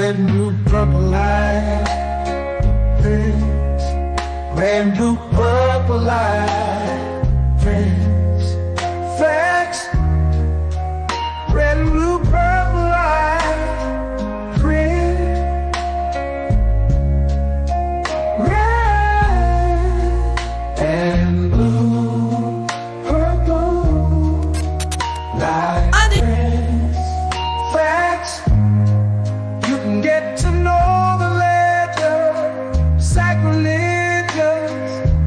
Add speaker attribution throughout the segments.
Speaker 1: red, blue, purple light, friends. Red, blue, purple light, friends. Facts. Red, blue, purple light, friends. Red and blue, purple light, friends. Facts. You can get to know the ledger, sacrilegious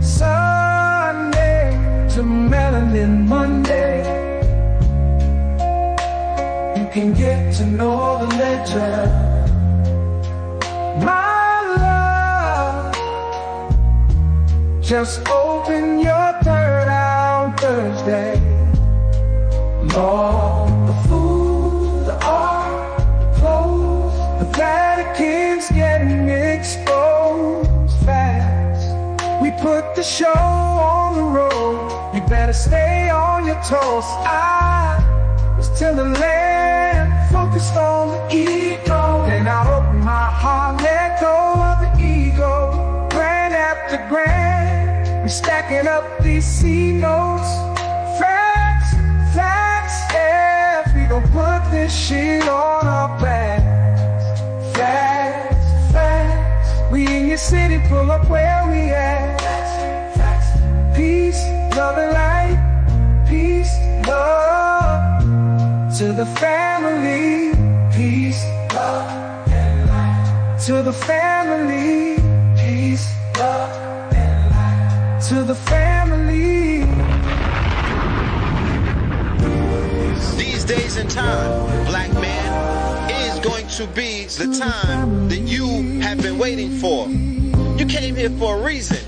Speaker 1: Sunday to Melanin Monday. You can get to know the ledger, my love. Just open your third on Thursday. Lord, the food, the art, the clothes, the Vatican's getting exposed fast. We put the show on the road. You better stay on your toes. I was till the land focused on the ego. Then I opened my heart, let go of the ego. Grand after grand, we stacking up these C notes. Facts, facts, yeah, we gon' put this shit on our backs. Facts, facts, we in your city, pull up where we at. Facts, facts, peace, love and light, peace, love to the family, peace, love and light to the family, peace, love and light to the family.
Speaker 2: These days and time, black man, is going to be the time that you have been waiting for. You came here for a reason.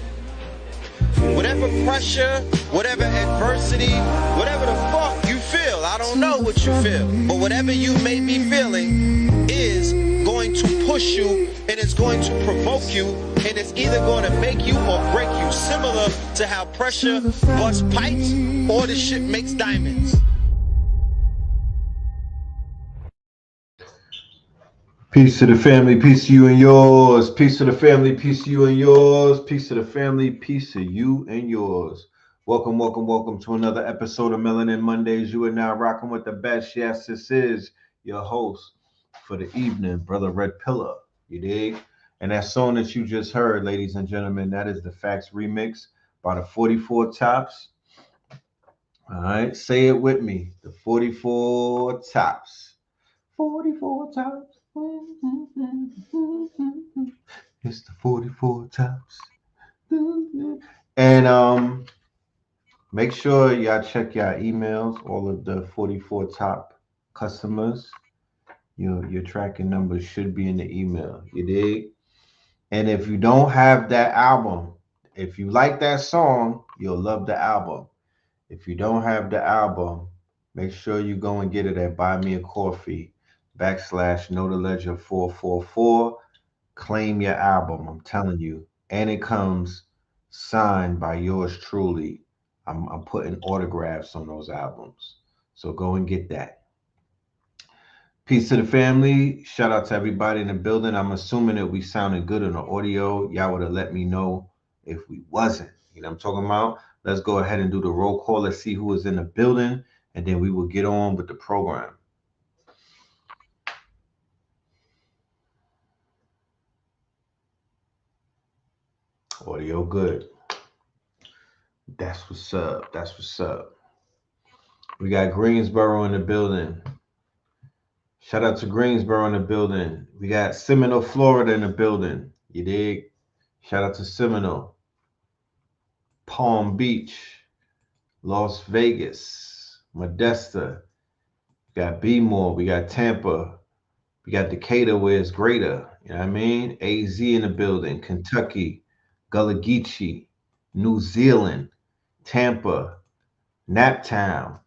Speaker 2: Whatever pressure, whatever adversity, whatever the fuck you feel, I don't know what you feel, but whatever you may be feeling is going to push you, and it's going to provoke you, and it's either going to make you or break you, similar to how pressure busts pipes or the shit makes diamonds.
Speaker 3: Peace to the family, peace to you and yours. Peace to the family, peace to you and yours. Peace to the family, peace to you and yours. Welcome, welcome, welcome to another episode of Melanin Mondays. You are now rocking with the best. Yes, this is your host for the evening, Brother Red Pillar. You dig? And that song that you just heard, ladies and gentlemen, that is the Facts remix by the 44 Tops. All right, say it with me. The 44 Tops. 44 Tops. It's the 44 Tops. And make sure y'all check your emails. All of the 44 top customers, your tracking numbers should be in the email. You dig? And if you don't have that album, if you like that song, you'll love the album. If you don't have the album, make sure you go and get it at Buy Me a Coffee /Know the Ledger 444. Claim your album, I'm telling you. And it comes signed by yours truly. I'm putting autographs on those albums. So go and get that. Peace to the family. Shout out to everybody in the building. I'm assuming that we sounded good on the audio. Y'all would have let me know if we wasn't. You know what I'm talking about? Let's go ahead and do the roll call. Let's see who is in the building, and then we will get on with the program. Audio good. That's what's up. That's what's up. We got Greensboro in the building. Shout out to Greensboro in the building. We got Seminole, Florida in the building. You dig? Shout out to Seminole. Palm Beach, Las Vegas, Modesto. We got B-More. We got Tampa. We got Decatur where it's greater. You know what I mean? AZ in the building. Kentucky, Gullah Geechee, New Zealand, Tampa, Naptown,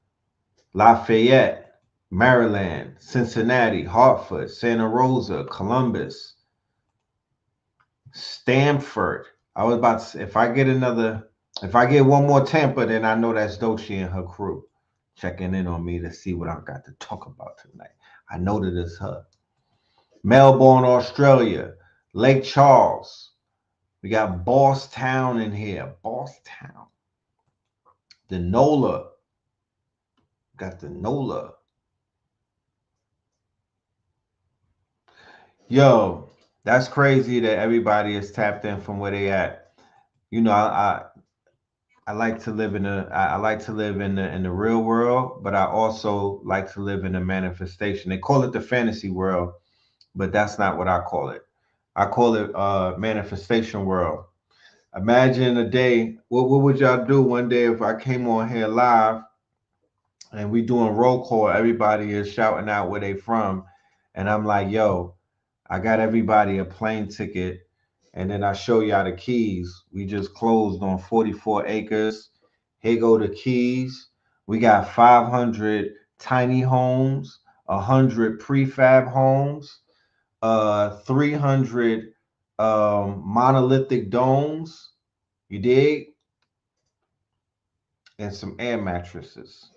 Speaker 3: Lafayette, Maryland, Cincinnati, Hartford, Santa Rosa, Columbus, Stamford. I was about to say, if I get one more Tampa, then I know that's Doechii and her crew checking in on me to see what I've got to talk about tonight. I know that it's her. Melbourne, Australia, Lake Charles. We got Boss Town in here. Boss Town. The NOLA. Got the NOLA. Yo, that's crazy that everybody is tapped in from where they at. You know, I like to live in I like to live in the real world, but I also like to live in a manifestation. They call it the fantasy world, but that's not what I call it. I call it manifestation world. Imagine a day. What would y'all do one day if I came on here live and we doing roll call? Everybody is shouting out where they from, and I'm like, yo, I got everybody a plane ticket, and then I show y'all the keys. We just closed on 44 acres. Here go the keys. We got 500 tiny homes, 100 prefab homes, 300 monolithic domes. You dig? And some air mattresses.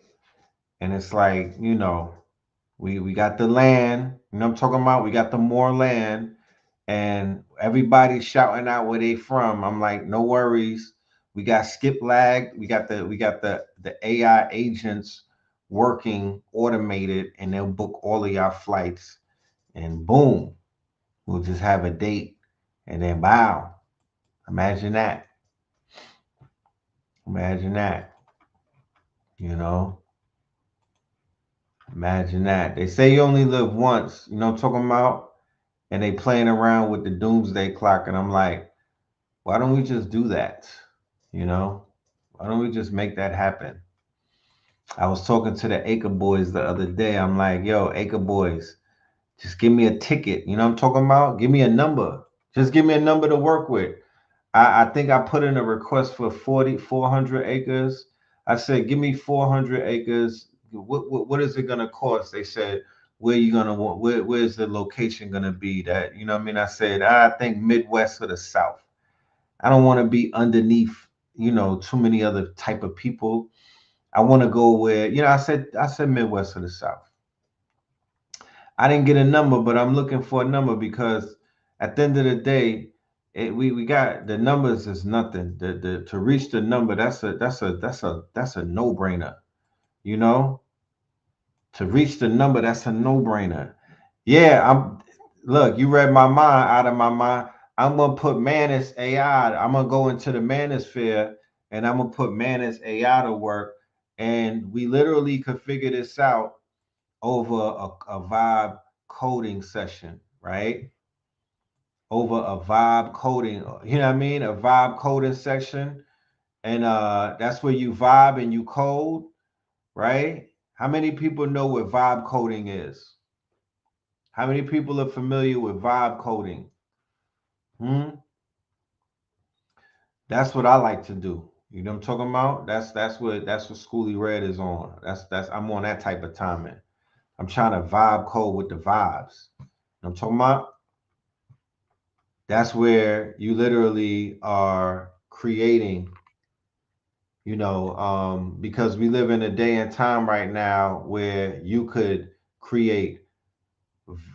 Speaker 3: And it's like, we got the land, I'm talking about? We got the more land, and everybody shouting out where they from. I'm like, no worries. We got skip lag. We got the AI agents working automated, and they'll book all of your flights. And boom, we'll just have a date, and then wow, imagine that. Imagine that. You know, imagine that. They say you only live once. You know what I'm talking about? And they playing around with the doomsday clock, and I'm like, why don't we just do that? You know, why don't we just make that happen? I was talking to the Acre boys the other day. I'm like, yo, Acre boys, just give me a ticket. You know what I'm talking about? Give me a number. Just give me a number to work with. I think I put in a request for 400 acres. I said, give me 400 acres. What is it gonna cost? They said, where you gonna want? Where's the location gonna be? That, you know what I mean? I said, I think Midwest or the South. I don't want to be underneath, too many other type of people. I want to go where, I said Midwest or the South. I didn't get a number, but I'm looking for a number because at the end of the day, we got the numbers is nothing. The to reach the number, that's a no brainer. You know, to reach the number, that's a no brainer. Yeah, look. You read my mind out of my mind. I'm gonna put man as AI. I'm gonna go into the manosphere and I'm gonna put man as AI to work. And we literally could figure this out over a vibe coding session, right? Over a vibe coding, you know what I mean? A vibe coding section. And that's where you vibe and you code, right? How many people know what vibe coding is? How many people are familiar with vibe coding? Hmm? That's what I like to do. You know what I'm talking about? That's what Schoolie Red is on. That's I'm on that type of timing. I'm trying to vibe code with the vibes. You know what I'm talking about? That's where you literally are creating, because we live in a day and time right now where you could create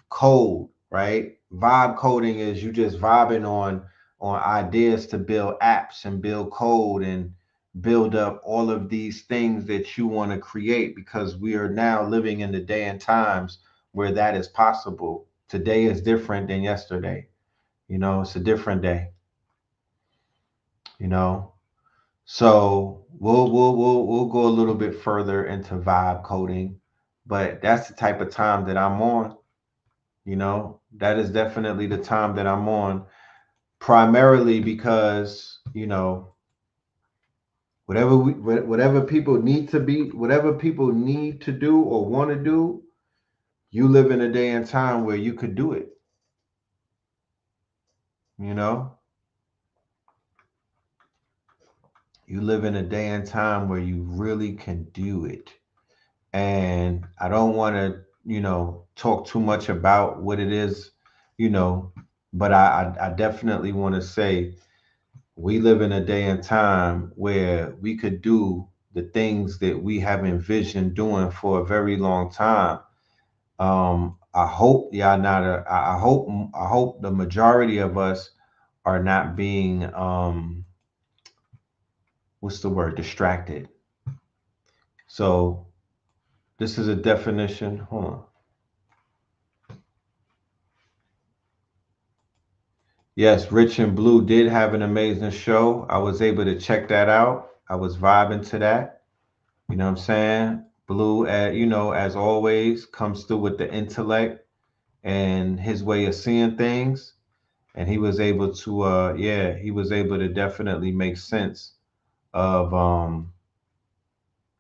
Speaker 3: code, right? Vibe coding is you just vibing on ideas to build apps and build code and build up all of these things that you want to create, because we are now living in the day and times where that is possible. Today is different than yesterday. It's a different day, you know. So we'll go a little bit further into vibe coding, but that's the type of time that I'm on. That is definitely the time that I'm on, primarily because, whatever people need to do or want to do, you live in a day and time where you could do it, you know? You live in a day and time where you really can do it. And I don't want to, talk too much about what it is, you know, but I definitely want to say we live in a day and time where we could do the things that we have envisioned doing for a very long time. I hope y'all not. I hope the majority of us are not being what's the word, distracted. So this is a definition. Hold on. Yes, Rich and Blue did have an amazing show. I was able to check that out. I was vibing to that. You know what I'm saying? Blue, as always, comes through with the intellect and his way of seeing things. And he was able to, he was able to definitely make sense of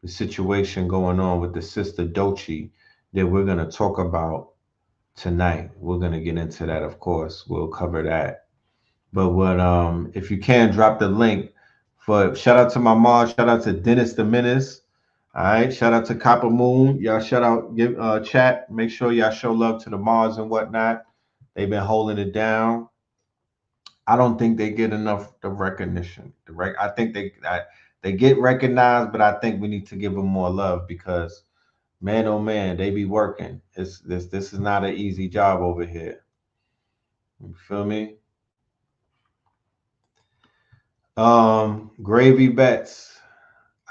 Speaker 3: the situation going on with the sister Dochi that we're going to talk about tonight. We're going to get into that, of course. We'll cover that. But what if you can drop the link for shout out to my mom, shout out to Dennis the Menace. All right, shout out to Copper Moon. Y'all shout out, give chat. Make sure y'all show love to the Mars and whatnot. They've been holding it down. I don't think they get enough the recognition. I think they get recognized, but I think we need to give them more love because man, oh man, they be working. This is not an easy job over here. You feel me? Gravy Bets.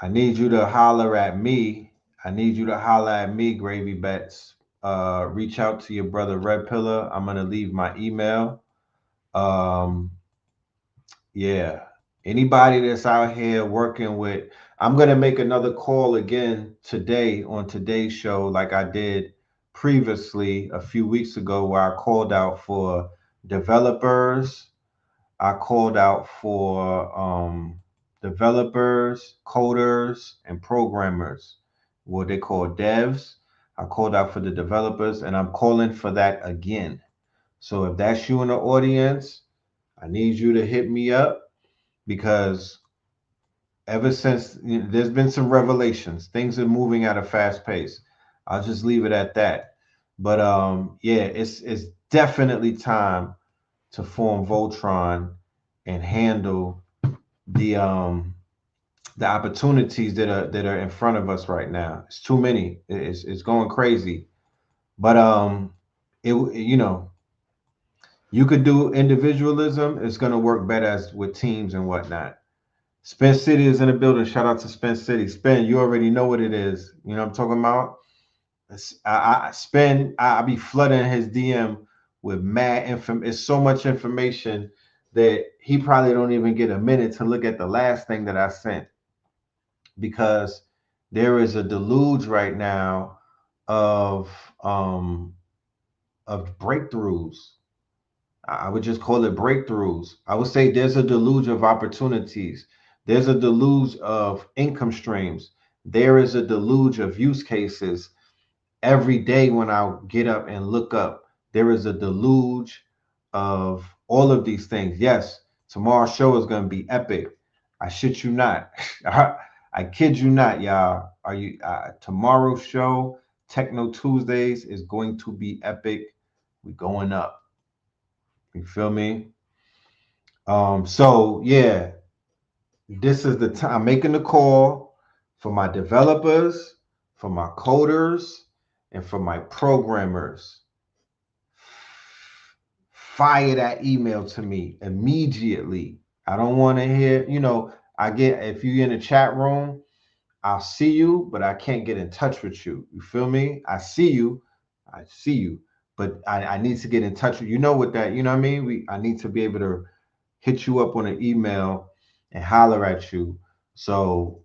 Speaker 3: I need you to holler at me. I need you to holler at me, Gravy Bets. Reach out to your brother Red Pillar. I'm gonna leave my email. Um, yeah. Anybody that's out here working with, I'm gonna make another call again today on today's show, like I did previously a few weeks ago, where I called out for developers. I called out for developers, coders, and programmers, what they call devs. I called out for the developers, and I'm calling for that again. So if that's you in the audience, I need you to hit me up because ever since there's been some revelations, things are moving at a fast pace. I'll just leave it at that. But yeah, it's definitely time to form Voltron and handle the opportunities that are in front of us right now. It's too many. It's going crazy. But you could do individualism. It's gonna work better as with teams and whatnot. Spence City is in the building. Shout out to Spence City. Spence, you already know what it is. You know what I'm talking about? I be flooding his DM with mad info. It's so much information that he probably don't even get a minute to look at the last thing that I sent because there is a deluge right now of um of breakthroughs. I would just call it breakthroughs. I would say there's a deluge of opportunities. There's a deluge of income streams. There is a deluge of use cases. Every day when I get up and look up, there is a deluge of all of these things. Yes, tomorrow's show is going to be epic. I shit you not. I kid you not, y'all. Are you tomorrow's show, Techno Tuesdays, is going to be epic. We going up. You feel me? So yeah, this is the time I'm making the call for my developers, for my coders, and for my programmers. Fire that email to me immediately. I don't want to hear, I get if you're in the chat room, I'll see you, but I can't get in touch with you. You feel me? I see you, but I need to get in touch with you. Know what that, you know what I mean? I need to be able to hit you up on an email and holler at you. So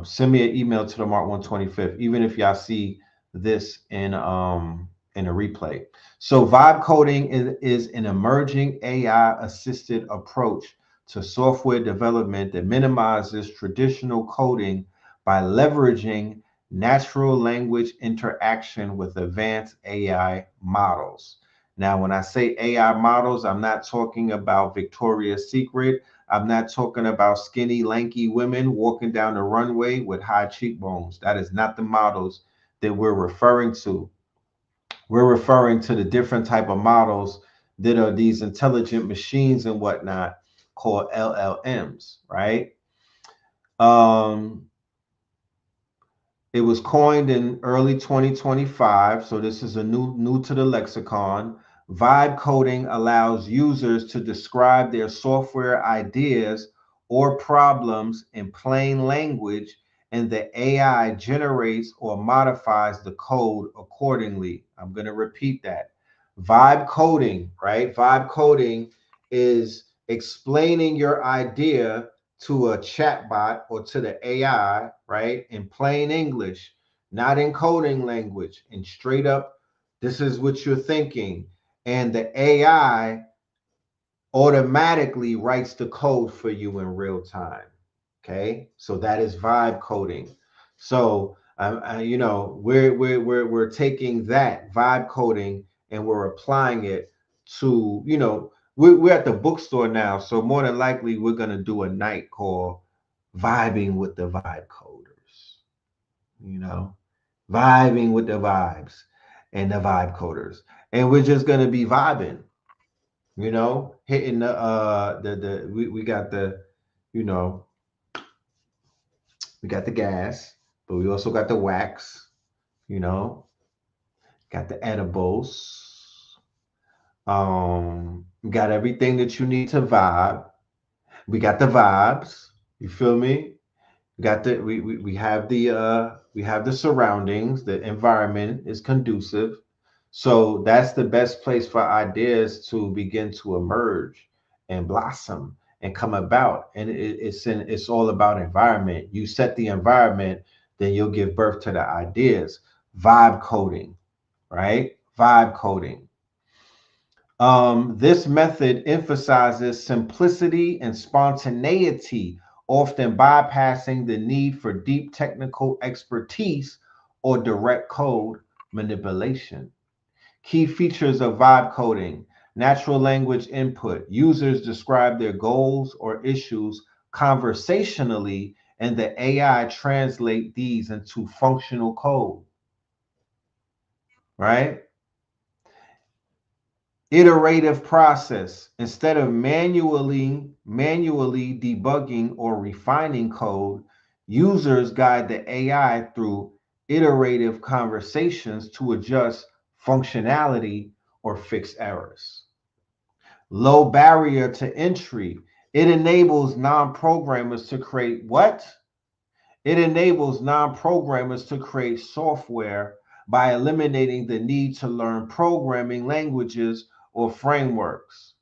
Speaker 3: send me an email to the Mark 125th, even if y'all see this in a replay. So vibe coding is an emerging AI assisted approach to software development that minimizes traditional coding by leveraging natural language interaction with advanced AI models. Now, when I say AI models, I'm not talking about Victoria's Secret. I'm not talking about skinny, lanky women walking down the runway with high cheekbones. That is not the models that we're referring to. We're referring to the different type of models that are these intelligent machines and whatnot called LLMs, right? Um, It was coined in early 2025, so this is a new to the lexicon. Vibe coding allows users to describe their software ideas or problems in plain language, and the AI generates or modifies the code accordingly. I'm going to repeat that. Vibe coding, right? Vibe coding is explaining your idea to a chatbot or to the AI, right, in plain English, not in coding language, and straight up, this is what you're thinking. And the AI automatically writes the code for you in real time. Okay, so that is vibe coding. So you know, we're taking that vibe coding and we're applying it to, you know, we're at the bookstore now, so more than likely we're gonna do a night called vibing with the vibe coders. You know, vibing with the vibes and the vibe coders, and we're just gonna be vibing, you know, hitting we got the, you know, we got the gas, but we also got the wax, you know, got the edibles. We got everything that you need to vibe. We got the vibes. You feel me? We got the we have the surroundings, the environment is conducive. So that's the best place for ideas to begin to emerge and blossom and come about. And it's all about environment. You set the environment, then you'll give birth to the ideas. Vibe coding, right? Vibe coding. This method emphasizes simplicity and spontaneity, often bypassing the need for deep technical expertise or direct code manipulation. Key features of vibe coding: natural language input. Users describe their goals or issues conversationally, and the AI translate these into functional code, right? Iterative process. Instead of manually debugging or refining code, users guide the AI through iterative conversations to adjust functionality or fix errors. Low barrier to entry. It enables non-programmers to create what? It enables non-programmers to create software by eliminating the need to learn programming languages or frameworks.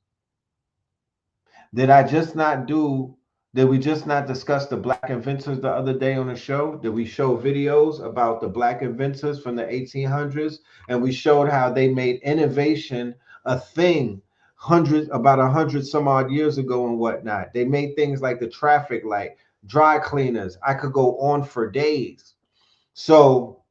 Speaker 3: Did I just not do, did we just not discuss the black inventors the other day on the show? Did we show videos about the black inventors from the 1800s? And we showed how they made innovation a thing about 100 some odd years ago and whatnot. They made things like the traffic light, dry cleaners. I could go on for days. So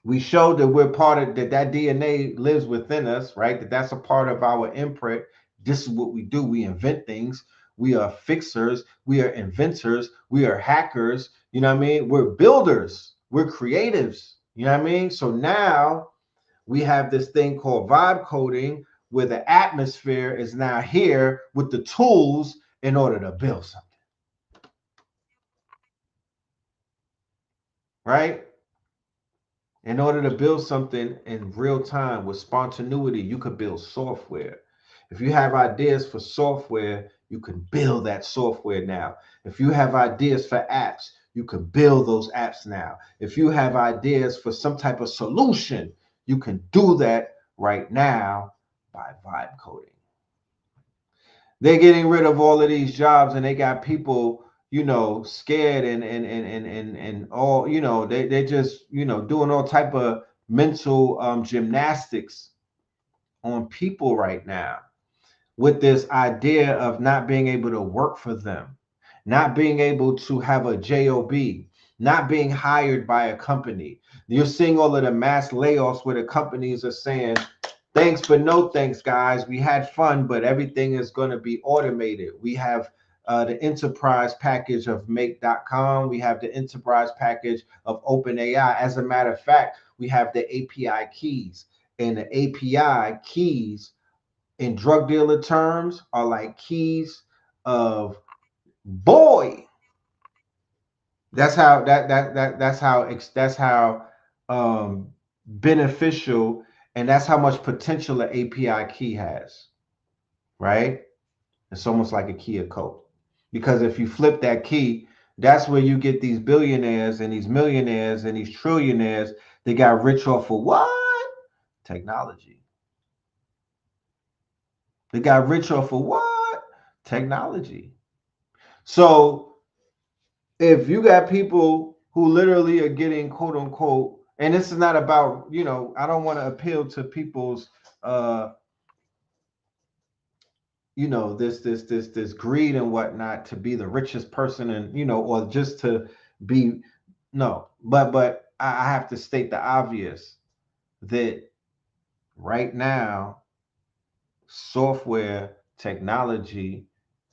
Speaker 3: we showed that we're part of that DNA lives within us, right? That's a part of our imprint. This is what we do. We invent things. We are fixers. We are inventors. We are hackers. You know what I mean? We're builders. We're creatives. You know what I mean? So now we have this thing called vibe coding, where the atmosphere is now here with the tools in order to build something, right? In order to build something in real time with spontaneity, you could build software. If you have ideas for software, you can build that software now. If you have ideas for apps, you can build those apps now. If you have ideas for some type of solution, you can do that right now by vibe coding. They're getting rid of all of these jobs, and they got people, you know, scared and all, you know, they're just, you know, doing all type of mental gymnastics on people right now with this idea of not being able to work for them, not being able to have a job, not being hired by a company. You're seeing all of the mass layoffs where the companies are saying, thanks, but no thanks, guys. We had fun, but everything is going to be automated. We have the enterprise package of make.com. We have the enterprise package of OpenAI. As a matter of fact, we have the API keys, and the API keys in drug dealer terms are like keys of boy. That's how um, beneficial, and that's how much potential an API key has, right? It's almost like a key code. Because if you flip that key, that's where you get these billionaires and these millionaires and these trillionaires. They got rich off of what? Technology. They got rich off of what? Technology. So if you got people who literally are getting quote unquote, and this is not about, I don't want to appeal to people's uh this greed and whatnot to be the richest person, and or just to be, no, but I have to state the obvious that right now software technology,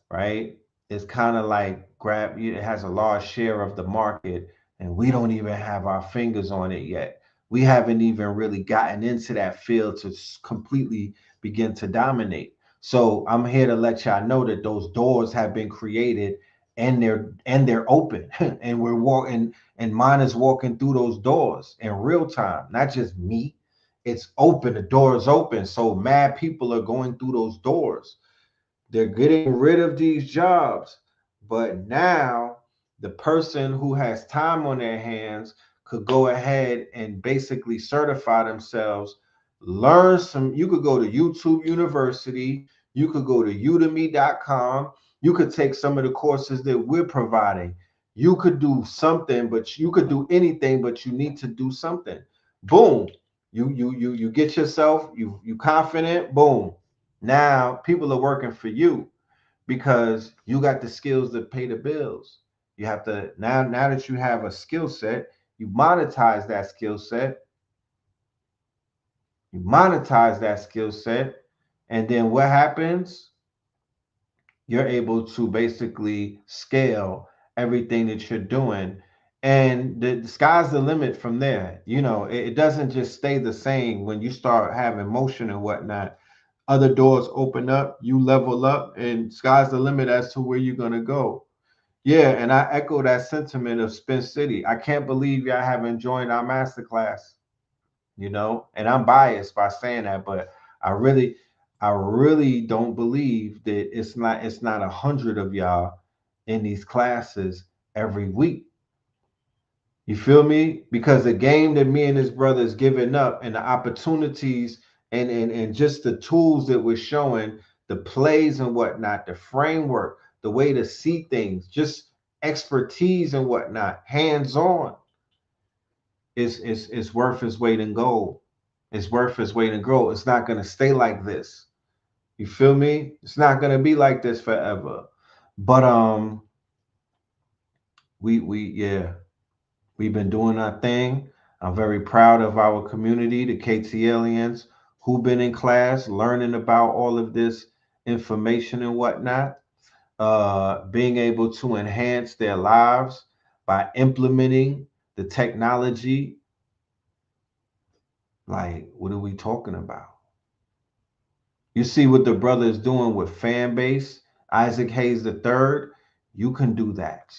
Speaker 3: right, is kind of like it has a large share of the market, and we don't even have our fingers on it yet. We haven't even really gotten into that field to completely begin to dominate. So I'm here to let y'all know that those doors have been created, and they're open, and we're walking, and mine is walking through those doors in real time, not just me. It's open, the door is open, so mad people are going through those doors. They're getting rid of these jobs, but now the person who has time on their hands could go ahead and basically certify themselves, learn some. You could go to YouTube University, you could go to udemy.com, you could take some of the courses that we're providing. You could do something, but you could do anything, but you need to do something. Boom. You get yourself, you confident, boom. Now people are working for you because you got the skills to pay the bills. You have to, now that you have a skill set, you monetize that skill set, you monetize that skill set, and then what happens? You're able to basically scale everything that you're doing. And the sky's the limit from there. It doesn't just stay the same when you start having motion and whatnot. Other doors open up, you level up, and sky's the limit as to where you're gonna go. Yeah, and I echo that sentiment of Spin City. I can't believe y'all haven't joined our masterclass. And I'm biased by saying that, but I really, I really don't believe that it's not 100 of y'all in these classes every week. You feel me? Because the game that me and his brother is giving up, and the opportunities, and just the tools that we're showing, the plays and whatnot, the framework, the way to see things, just expertise and whatnot, hands on, is worth its weight in gold. It's worth its weight in gold. It's not gonna stay like this. You feel me? It's not gonna be like this forever. But we yeah, we've been doing our thing. I'm very proud of our community, the KT aliens, who've been in class learning about all of this information and whatnot, being able to enhance their lives by implementing the technology. Like, what are we talking about? You see what the brother is doing with fan base, Isaac Hayes the third. You can do that.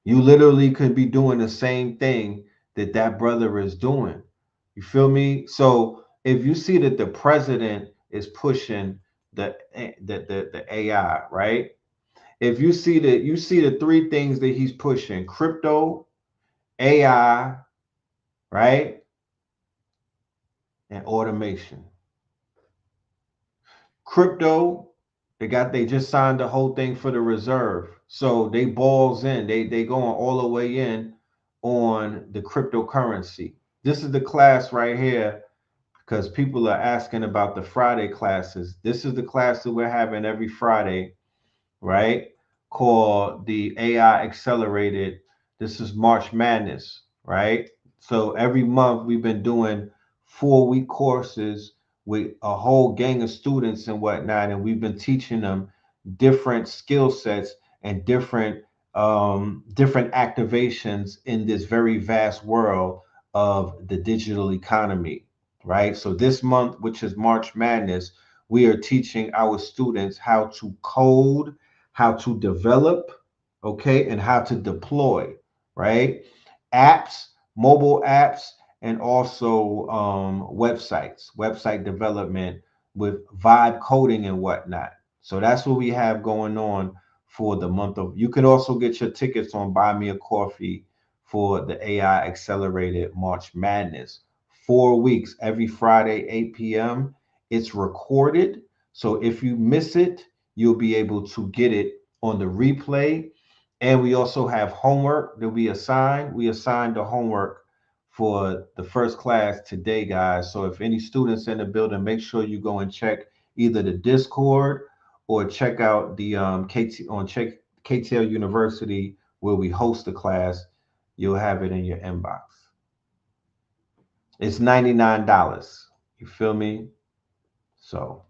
Speaker 3: You literally could be doing the same thing that brother is doing. You feel me? So if you see that the president is pushing the AI, right? If you see the three things that he's pushing: crypto, AI, right, and automation. Crypto, they just signed the whole thing for the reserve. So they balls in. They going all the way in on the cryptocurrency. This is the class right here, because people are asking about the Friday classes. This is the class that we're having every Friday, right? Called the AI Accelerated. This is March Madness, right? So every month we've been doing 4-week courses with a whole gang of students and whatnot, and we've been teaching them different skill sets and different activations in this very vast world of the digital economy, right? So this month, which is March Madness, we are teaching our students how to code, how to develop, okay, and how to deploy, right? Apps, mobile apps, and also website development with vibe coding and whatnot. So that's what we have going on for the month of. You can also get your tickets on Buy Me a Coffee for the AI Accelerated March Madness. 4 weeks, every Friday, 8 p.m. It's recorded. So if you miss it, you'll be able to get it on the replay. And we also have homework that we assign. We assigned the homework for the first class today, guys. So if any students in the building, make sure you go and check either the Discord or check out the check KTL University where we host the class. You'll have it in your inbox. It's $99. You feel me? So,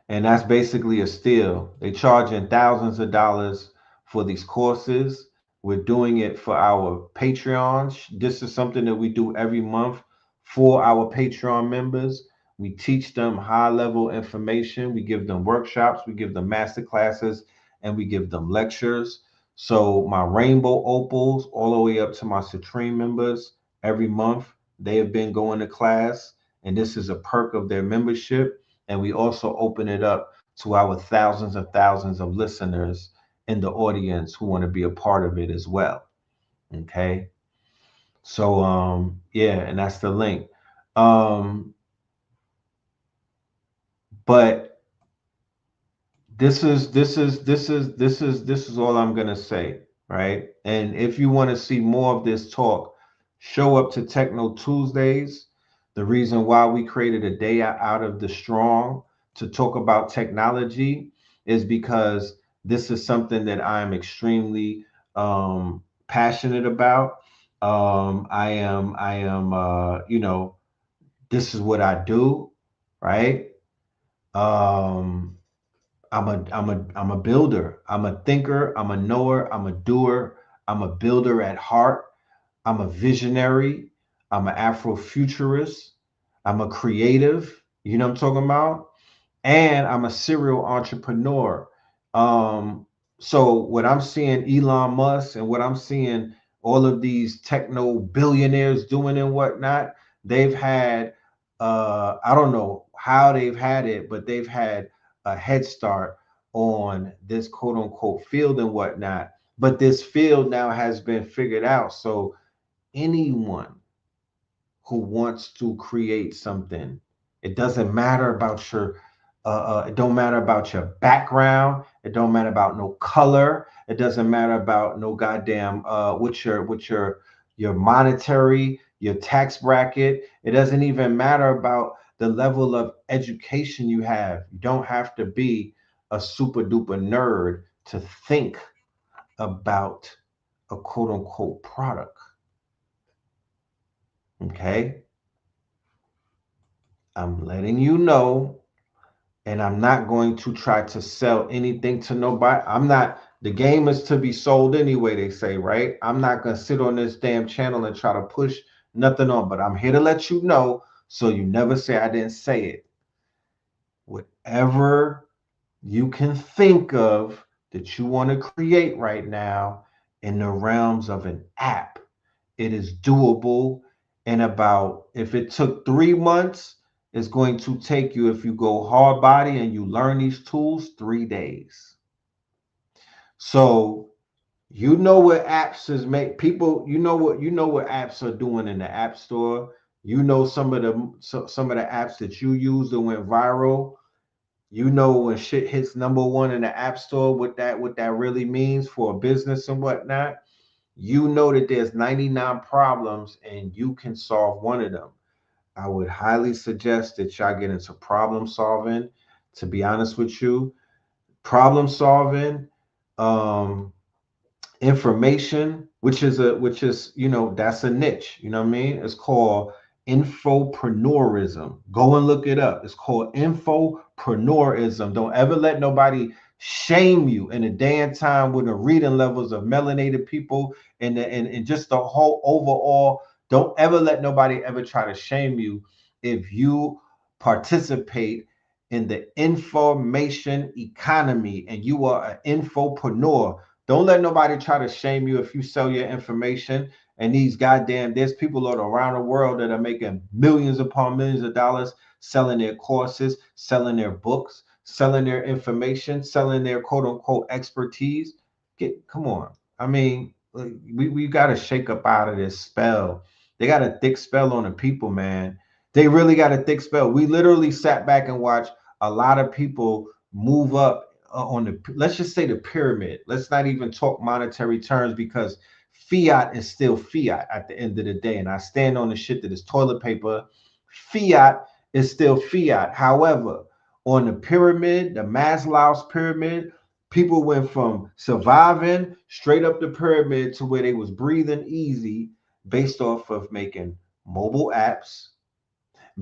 Speaker 3: and that's basically a steal. They charging thousands of dollars for these courses. We're doing it for our Patreons. This is something that we do every month for our Patreon members. We teach them high level information. We give them workshops, we give them master classes, and we give them lectures. So my rainbow opals, all the way up to my Supreme members, every month they have been going to class, and this is a perk of their membership. And we also open it up to our thousands of listeners in the audience who want to be a part of it as well. Okay. So yeah, and that's the link. Um but this is all I'm gonna say, right? And if you want to see more of this talk, show up to Techno Tuesdays. The reason why we created a day out of the strong to talk about technology is because this is something that I'm extremely passionate about. I am, this is what I do, right? Um, I'm a builder. I'm a thinker. I'm a knower. I'm a doer. I'm a builder at heart. I'm a visionary. I'm an Afrofuturist. I'm a creative. You know what I'm talking about? And I'm a serial entrepreneur. Um, so what I'm seeing Elon Musk and what I'm seeing all of these techno billionaires doing and whatnot, they've had I don't know how they've had it, but they've had a head start on this quote unquote field and whatnot. But this field now has been figured out. So anyone who wants to create something. It doesn't matter about your it don't matter about your background. It don't matter about no color. It doesn't matter about no goddamn your monetary, your tax bracket. It doesn't even matter about the level of education you have. You don't have to be a super duper nerd to think about a quote unquote product. Okay? I'm letting you know, and I'm not going to try to sell anything to nobody. I'm not, the game is to be sold anyway, they say, right? I'm not going to sit on this damn channel and try to push nothing on, but I'm here to let you know so you never say I didn't say it. Whatever you can think of that you want to create right now in the realms of an app, it is doable in about, if it took 3 months, it's going to take you, if you go hard body and you learn these tools, 3 days. So you know what apps is make people, you know what apps are doing in the app store. You know some of the apps that you use that went viral. You know when shit hits number one in the app store, what that really means for a business and whatnot. You know that there's 99 problems and you can solve one of them. I would highly suggest that y'all get into problem solving. To be honest with you, problem solving, um, information, which is that's a niche. You know what I mean? It's called infopreneurism. Go and look it up. It's called infopreneurism. Don't ever let nobody shame you in a day and time with the reading levels of melanated people and just the whole overall. Don't ever let nobody ever try to shame you if you participate in the information economy, and you are an infopreneur. Don't let nobody try to shame you if you sell your information. And these goddamn, there's people all around the world that are making millions upon millions of dollars selling their courses, selling their books, selling their information, selling their quote unquote expertise. Come on. I mean, we got to shake up out of this spell. They got a thick spell on the people, man. They really got a thick spell. We literally sat back and watched a lot of people move up on the, let's just say, the pyramid. Let's not even talk monetary terms, because fiat is still fiat at the end of the day. And I stand on the shit that is toilet paper. Fiat is still fiat. However, on the pyramid, the Maslow's pyramid, people went from surviving straight up the pyramid to where they was breathing easy based off of making mobile apps,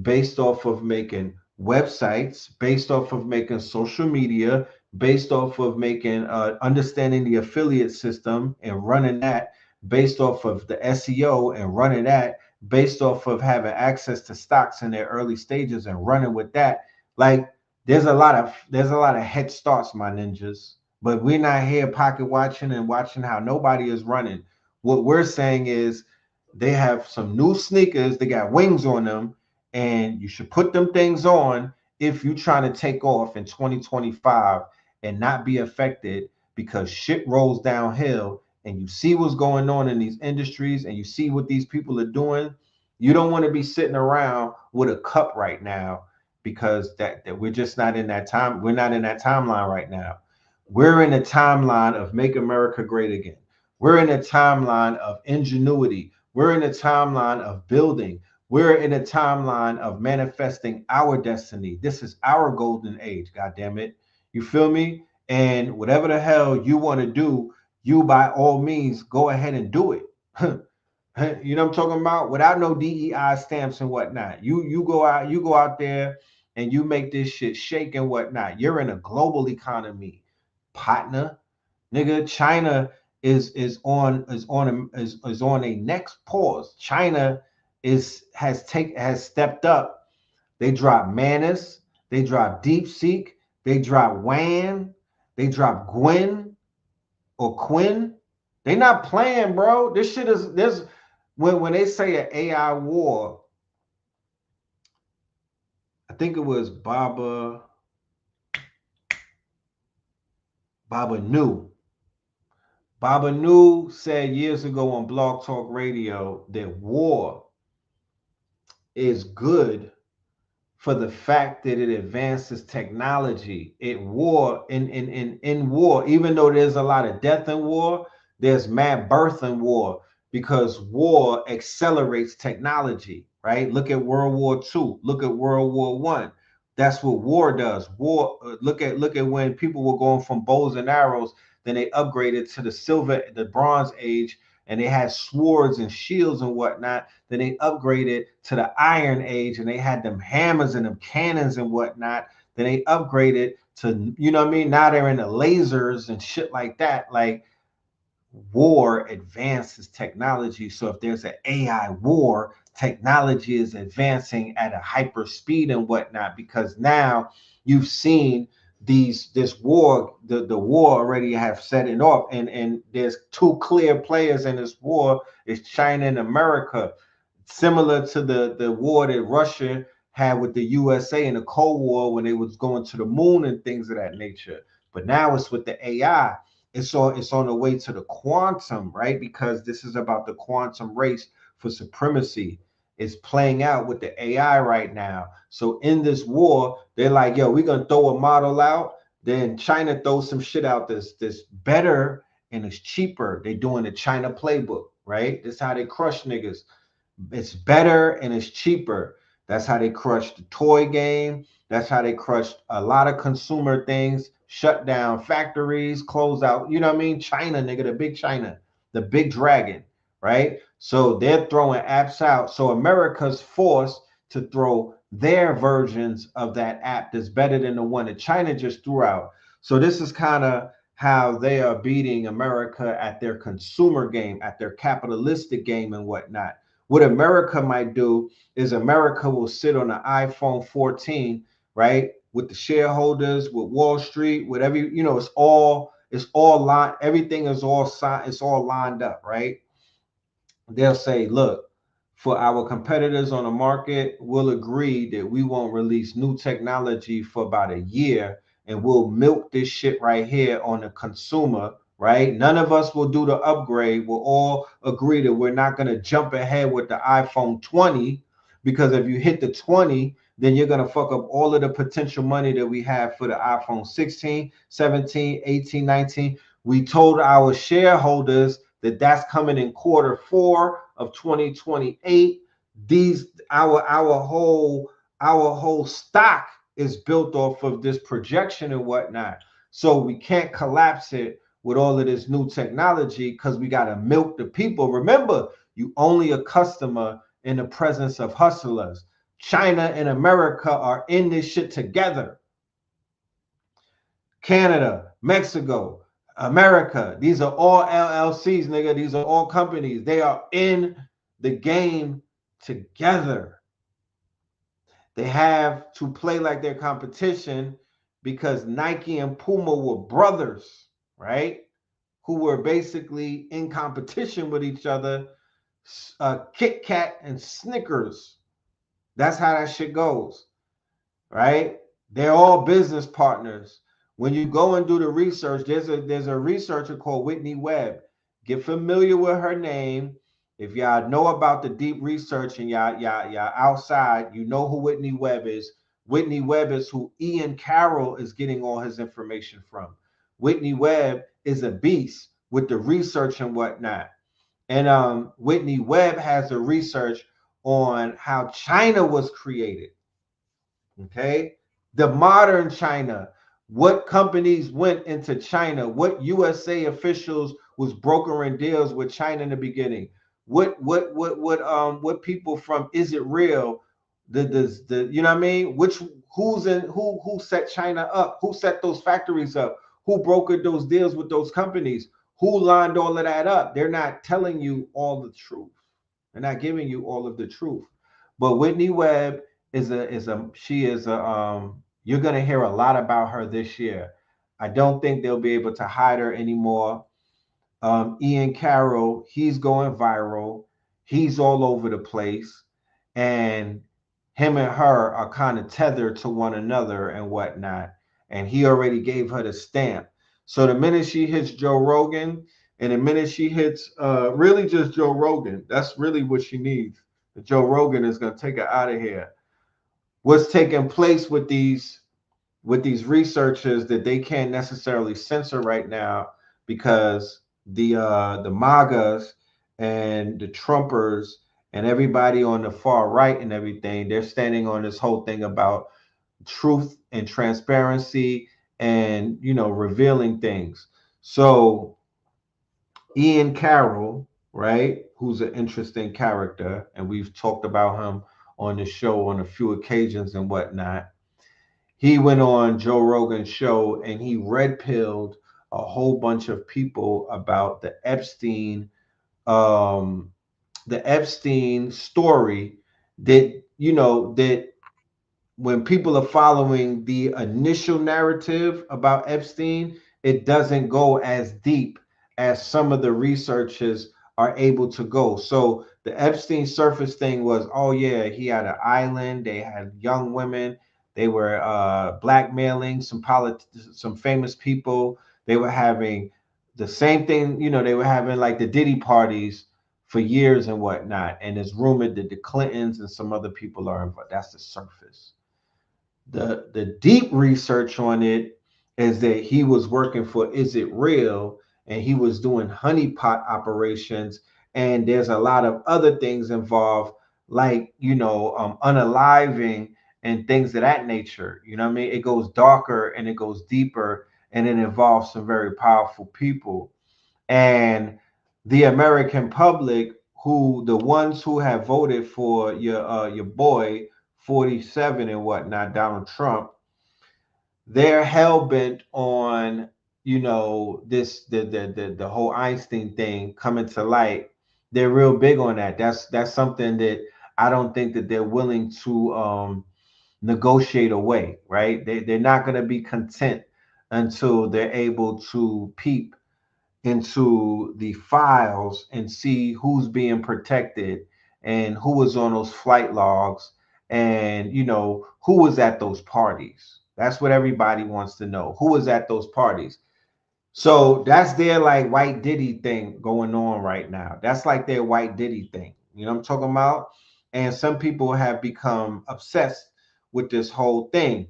Speaker 3: based off of making websites, based off of making social media, based off of making understanding the affiliate system and running that, based off of the SEO and running that, based off of having access to stocks in their early stages and running with that. Like, there's a lot of head starts, my ninjas. But we're not here pocket watching and watching how nobody is running. What we're saying is they have some new sneakers, they got wings on them, and you should put them things on if you're trying to take off in 2025 and not be affected, because shit rolls downhill and you see what's going on in these industries and you see what these people are doing. You don't want to be sitting around with a cup right now, because that we're just not in that time. We're not in that timeline right now. We're in a timeline of make America great again. We're in a timeline of ingenuity. We're in a timeline of building. We're in a timeline of manifesting our destiny. This is our golden age, God damn it. You feel me? And whatever the hell you want to do, you by all means go ahead and do it. You know what I'm talking about? Without no DEI stamps and whatnot. You go out there and you make this shit shake and whatnot. You're in a global economy, partner. Nigga, China is on a next pause. China has stepped up. They drop Manus, they drop DeepSeek, they drop WAN, they drop Gwen or Quinn. They not playing, bro. This shit is this when they say an AI war. I think it was Baba New. Baba New said years ago on Blog Talk Radio that war is good for the fact that it advances technology. It war in war, even though there's a lot of death in war, there's mad birth in war, because war accelerates technology, right? Look at World War II, look at World War One. That's what war does. War, look at when people were going from bows and arrows, then they upgraded to the bronze age, and they had swords and shields and whatnot. Then they upgraded to the Iron Age, and they had them hammers and them cannons and whatnot. Then they upgraded to, you know what I mean? Now they're into lasers and shit like that. Like, war advances technology. So if there's an AI war, technology is advancing at a hyper speed and whatnot, because now you've seen this war, the war already have set it off, and there's two clear players in this war. It's China and America, similar to the war that Russia had with the USA in the Cold War when they was going to the moon and things of that nature. But now it's with the AI. It's on the way to the quantum, right? Because this is about the quantum race for supremacy. It's playing out with the AI right now. So in this war, they're like, yo, we're gonna throw a model out. Then China throws some shit out this better and it's cheaper. They're doing the China playbook, right? This is how they crush niggas. It's better and it's cheaper. That's how they crushed the toy game. That's how they crushed a lot of consumer things, shut down factories, close out, you know what I mean? China, nigga, the big China, the big dragon, right? So they're throwing apps out. So America's forced to throw their versions of that app that's better than the one that China just threw out. So this is kind of how they are beating America at their consumer game, at their capitalistic game and whatnot. What America might do is America will sit on an iPhone 14, right? with the shareholders, with Wall Street, with every, it's all line, everything is all it's all lined up, right? They'll say, look, for our competitors on the market, we'll agree that we won't release new technology for about a year, and we'll milk this shit right here on the consumer, right? None of us will do the upgrade. We'll all agree that we're not going to jump ahead with the iPhone 20, because if you hit the 20, then you're going to fuck up all of the potential money that we have for the iPhone 16, 17, 18, 19. We told our shareholders that that's coming in quarter 4 of 2028. These our whole stock is built off of this projection and whatnot. So we can't collapse it with all of this new technology, because we got to milk the people. Remember, you only a customer in the presence of hustlers. China and America are in this shit together. Canada, Mexico, America. These are all LLCs, nigga. These are all companies. They are in the game together. They have to play like their competition, because Nike and Puma were brothers, right? Who were basically in competition with each other. Kit Kat and Snickers. That's how that shit goes, right? They're all business partners. When you go and do the research, there's a researcher called Whitney Webb. Get familiar with her name. If y'all know about the deep research and y'all outside, you know who Whitney Webb is. Whitney Webb is who Ian Carroll is getting all his information from. Whitney Webb is a beast with the research and whatnot. And Whitney Webb has the research on how China was created. Okay, the modern China. What companies went into China? What USA officials was brokering deals with China in the beginning? What people from Is It Real? The you know what I mean? Who set China up? Who set those factories up? Who brokered those deals with those companies? Who lined all of that up? They're not telling you all the truth. They're not giving you all of the truth. But Whitney Webb is a you're gonna hear a lot about her this year. I don't think they'll be able to hide her anymore. Ian Carroll, he's going viral. He's all over the place, and him and her are kind of tethered to one another and whatnot. And he already gave her the stamp. So the minute she hits Joe Rogan, and the minute she hits really just Joe Rogan, that's really what she needs. Joe Rogan is gonna take her out of here. What's taking place with these researchers that they can't necessarily censor right now, because the MAGAs and the Trumpers and everybody on the far right and everything, they're standing on this whole thing about truth and transparency and revealing things. So Ian Carroll, right, who's an interesting character, and we've talked about him on the show on a few occasions and whatnot. He went on Joe Rogan's show and he red pilled a whole bunch of people about um, the Epstein story. That when people are following the initial narrative about Epstein, it doesn't go as deep as some of the researchers are able to go. So the Epstein surface thing was, oh yeah, he had an island, they had young women, they were blackmailing some famous people, they were having the same thing, they were having like the Diddy parties for years and whatnot. And it's rumored that the Clintons and some other people are involved. That's the surface. The deep research on it is that he was working for Is It Real, and he was doing honeypot operations, and there's a lot of other things involved, like unaliving and things of that nature. You know what I mean? It goes darker and it goes deeper, and it involves some very powerful people. And the American public, who the ones who have voted for your boy 47 and whatnot, Donald Trump, they're hell bent on this the whole Einstein thing coming to light. They're real big on that. That's something that I don't think that they're willing to negotiate away, right? They're not going to be content until they're able to peep into the files and see who's being protected and who was on those flight logs and who was at those parties. That's what everybody wants to know. Who was at those parties? So that's their like white Diddy thing going on right now. That's like their white Diddy thing. You know what I'm talking about? And some people have become obsessed with this whole thing,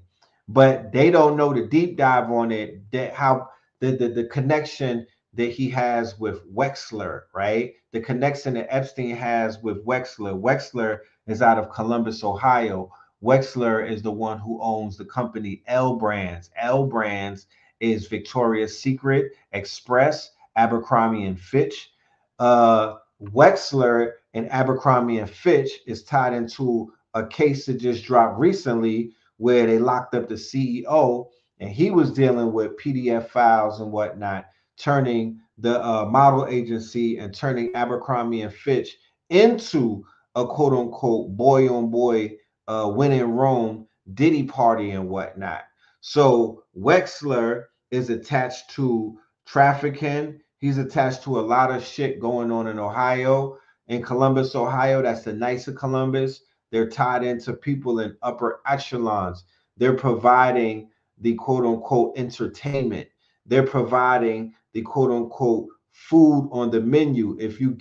Speaker 3: but they don't know the deep dive on it, that how the connection that he has with Wexler, right? The connection that Epstein has with Wexler. Wexler is out of Columbus, Ohio. Wexler is the one who owns the company L Brands. L Brands is Victoria's Secret, Express, Abercrombie and Fitch. Wexler and Abercrombie and Fitch is tied into a case that just dropped recently where they locked up the CEO and he was dealing with PDF files and whatnot, turning the model agency and turning Abercrombie and Fitch into a quote unquote boy on boy when in Rome Diddy party and whatnot. So Wexler is attached to trafficking. He's attached to a lot of shit going on in Ohio, in Columbus, Ohio. That's the Knights of Columbus. They're tied into people in upper echelons. They're providing the quote unquote entertainment. They're providing the quote unquote food on the menu. If you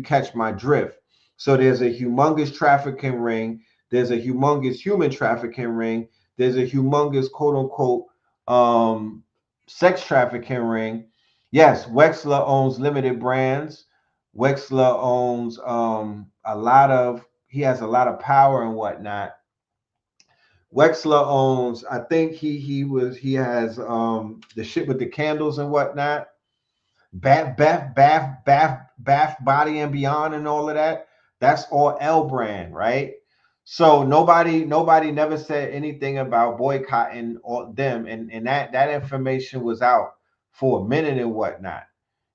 Speaker 3: catch my drift. So there's a humongous trafficking ring. There's a humongous human trafficking ring. There's a humongous quote unquote sex trafficking ring. Yes, Wexler owns limited brands. Wexler owns he has a lot of power and whatnot. Wexler owns, I think he has the shit with the candles and whatnot. Bath Body and Beyond and all of that. That's all L brand, right? So nobody never said anything about boycotting all them, and that information was out for a minute and whatnot.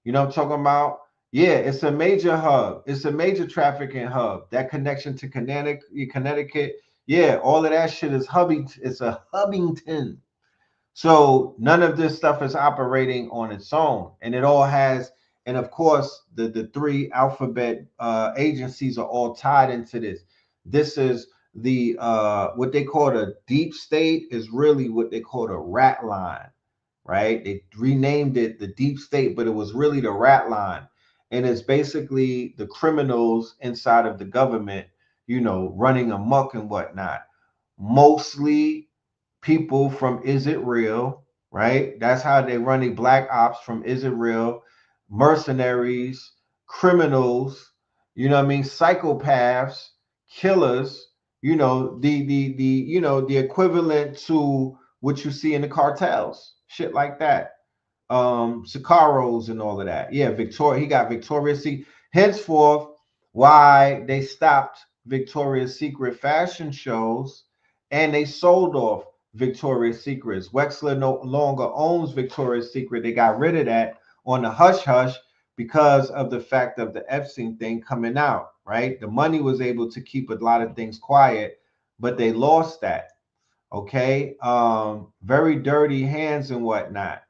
Speaker 3: You know what I'm talking about? Yeah, it's a major hub. It's a major trafficking hub. That connection to Connecticut. Yeah, all of that shit is hubby. It's a Hubbington. So none of this stuff is operating on its own, and it all has, and of course, the three alphabet agencies are all tied into this. This is the what they call the deep state is really what they call the rat line, right? They renamed it the deep state, but it was really the rat line, and it's basically the criminals inside of the government, running amok and whatnot. Mostly people from Is It Real, right? That's how they run the black ops from Is It Real, mercenaries, criminals, what I mean, psychopaths, killers, the equivalent to what you see in the cartels, shit like that. Sicaros and all of that. Yeah, Victoria, he got Victoria's Secret. Henceforth, why they stopped Victoria's Secret fashion shows and they sold off Victoria's Secrets. Wexler no longer owns Victoria's Secret. They got rid of that on the hush hush because of the fact of the Epstein thing coming out, right? The money was able to keep a lot of things quiet, but they lost that. Okay. Very dirty hands and whatnot.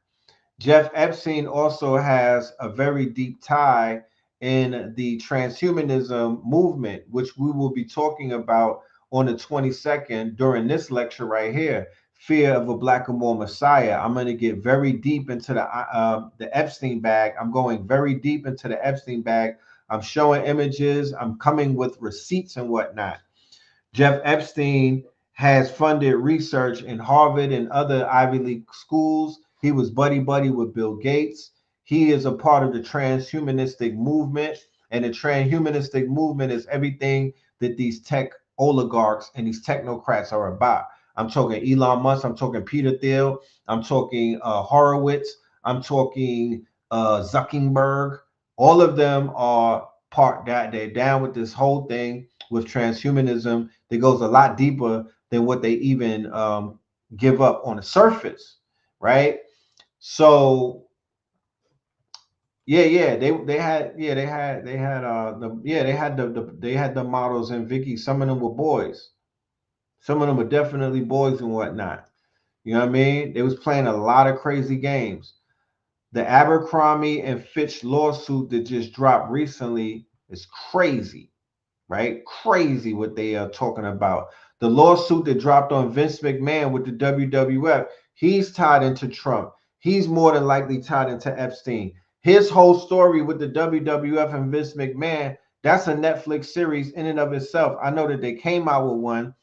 Speaker 3: Jeff Epstein also has a very deep tie in the transhumanism movement, which we will be talking about on the 22nd during this lecture right here. Fear of a Black and More Messiah. I'm going to get very deep into the Epstein bag. I'm going very deep into the Epstein bag. I'm showing images. I'm coming with receipts and whatnot. Jeff Epstein has funded research in Harvard and other Ivy League schools. He was buddy with Bill Gates. He is a part of the transhumanistic movement, and the transhumanistic movement is everything that these tech oligarchs and these technocrats are about. I'm talking Elon Musk. I'm talking Peter Thiel. I'm talking Horowitz. I'm talking Zuckerberg. All of them are part that they're down with this whole thing with transhumanism that goes a lot deeper than what they even give up on the surface, right? So they had the models and Vicky. Some of them were boys. Some of them are definitely boys and whatnot. You know what I mean? They was playing a lot of crazy games. The Abercrombie and Fitch lawsuit that just dropped recently is crazy, right? Crazy what they are talking about. The lawsuit that dropped on Vince McMahon with the WWF, he's tied into Trump. He's more than likely tied into Epstein. His whole story with the WWF and Vince McMahon, that's a Netflix series in and of itself. I know that they came out with one,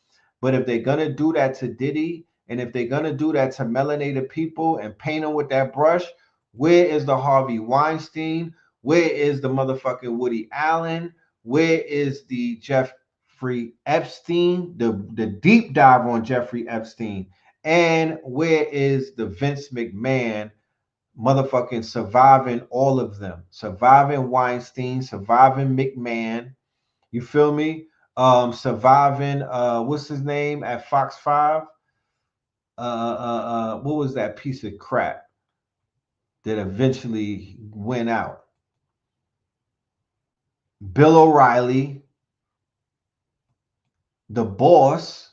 Speaker 3: but if they're gonna do that to Diddy, and if they're gonna do that to melanated people and paint them with that brush, where is the Harvey Weinstein? Where is the motherfucking Woody Allen? Where is the Jeffrey Epstein? The deep dive on Jeffrey Epstein. And where is the Vince McMahon motherfucking surviving all of them? Surviving Weinstein, surviving McMahon. You feel me? Surviving what's his name at Fox 5? What was that piece of crap that eventually went out? Bill O'Reilly, the boss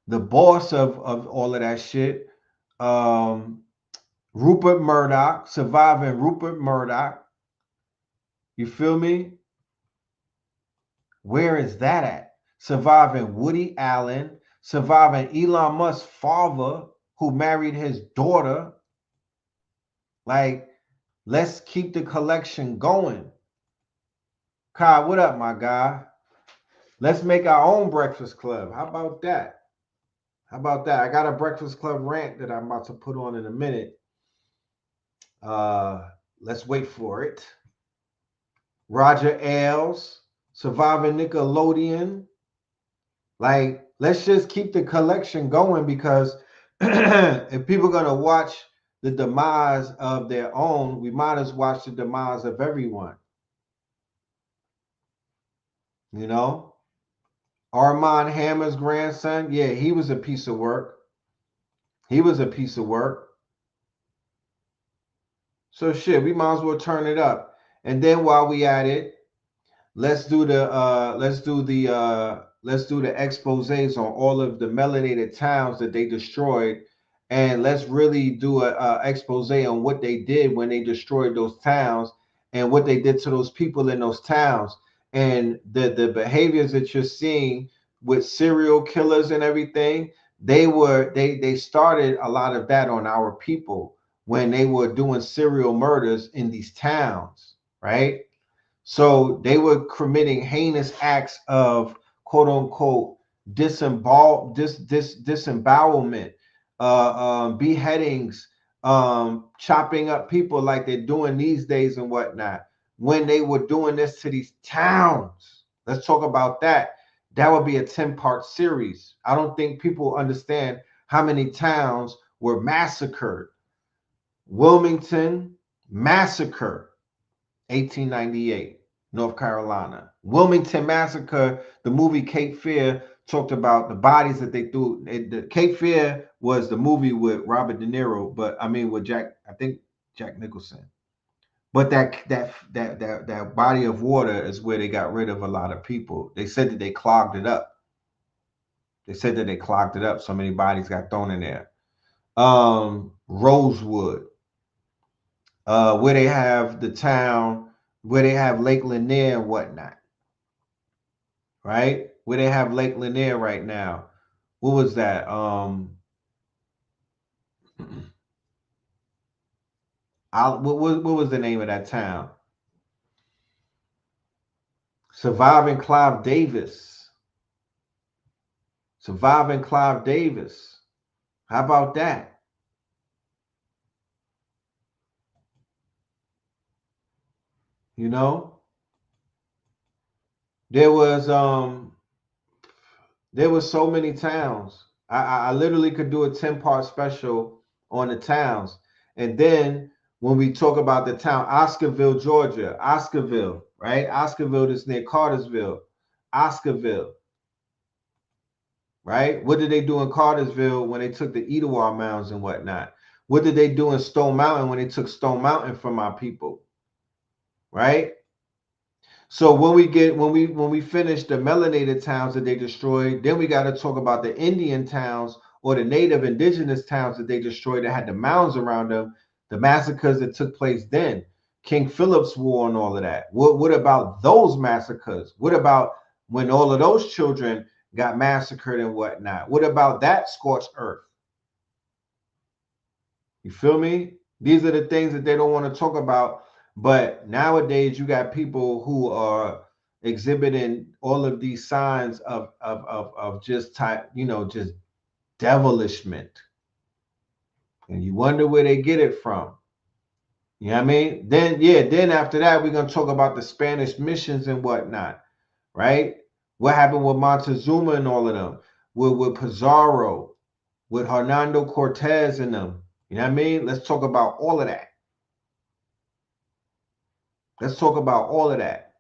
Speaker 3: of all of that shit. Rupert Murdoch, surviving Rupert Murdoch. You feel me? Where is that at? Surviving Woody Allen, surviving Elon Musk's father, who married his daughter. Like, let's keep the collection going. Kai, what up, my guy? Let's make our own Breakfast Club. How about that? How about that? I got a Breakfast Club rant that I'm about to put on in a minute. Let's wait for it. Roger Ailes, surviving Nickelodeon. Like, let's just keep the collection going, because if people are going to watch the demise of their own, we might as well watch the demise of everyone. You know? Armand Hammer's grandson, yeah, he was a piece of work. He was a piece of work. So shit, we might as well turn it up. And then while we at it, let's do the exposés on all of the melanated towns that they destroyed, and let's really do a expose on what they did when they destroyed those towns, and what they did to those people in those towns, and the behaviors that you're seeing with serial killers and everything. They started a lot of that on our people when they were doing serial murders in these towns, right? So they were committing heinous acts of quote unquote disembowelment, beheadings, chopping up people like they're doing these days and whatnot. When they were doing this to these towns, let's talk about that. That would be a 10-part series. I don't think people understand how many towns were massacred. Wilmington massacre, 1898, North Carolina. Wilmington Massacre, the movie Cape Fear talked about the bodies that they threw. The Cape Fear was the movie with Robert De Niro, with Jack Nicholson. But that body of water is where they got rid of a lot of people. They said that they clogged it up. So many bodies got thrown in there. Rosewood, where they have the town, where they have Lake Lanier and whatnot, right? Where they have Lake Lanier right now. What was that? What was the name of that town? Surviving Clive Davis. Surviving Clive Davis. How about that? You know, there was so many towns. I literally could do a 10-part special on the towns. And then when we talk about the town, Oscarville, Georgia, Oscarville, right? Oscarville is near Cartersville. Oscarville, right? What did they do in Cartersville when they took the Etowah Mounds and whatnot? What did they do in Stone Mountain when they took Stone Mountain from our people, right? So when we finish the melanated towns that they destroyed, then we got to talk about the Indian towns or the native indigenous towns that they destroyed that had the mounds around them, the massacres that took place then, King Philip's War and all of that. What about those massacres? What about when all of those children got massacred and whatnot? What about that scorched earth? You feel me? These are the things that they don't want to talk about. But nowadays, you got people who are exhibiting all of these signs of just type, just devilishment, and you wonder where they get it from. You know what I mean? Then after that, we're gonna talk about the Spanish missions and whatnot, right? What happened with Montezuma and all of them, with Pizarro, with Hernando Cortez and them. You know what I mean? Let's talk about all of that. Let's talk about all of that.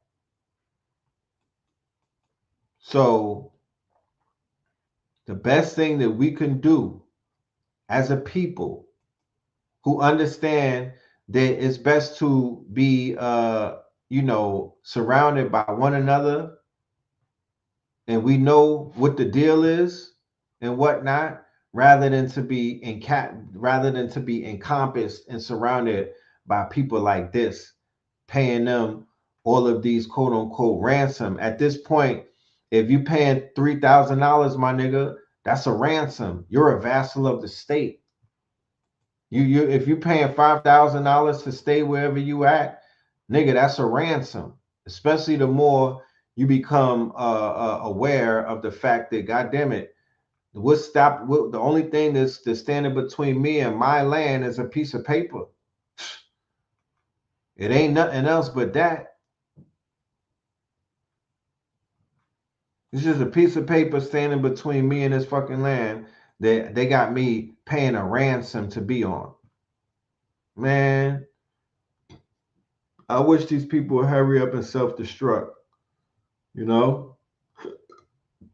Speaker 3: So, the best thing that we can do as a people who understand that it's best to be, surrounded by one another, and we know what the deal is and whatnot, rather than to be encompassed and surrounded by people like this, paying them all of these quote unquote ransom. At this point, if you paying $3,000, my nigga, that's a ransom. You're a vassal of the state. You if you paying $5,000 to stay wherever you at, nigga, that's a ransom. Especially the more you become aware of the fact that, God damn it, the only thing that's standing between me and my land is a piece of paper. It ain't nothing else but that. It's just a piece of paper standing between me and this fucking land that they got me paying a ransom to be on. Man, I wish these people would hurry up and self-destruct, you know?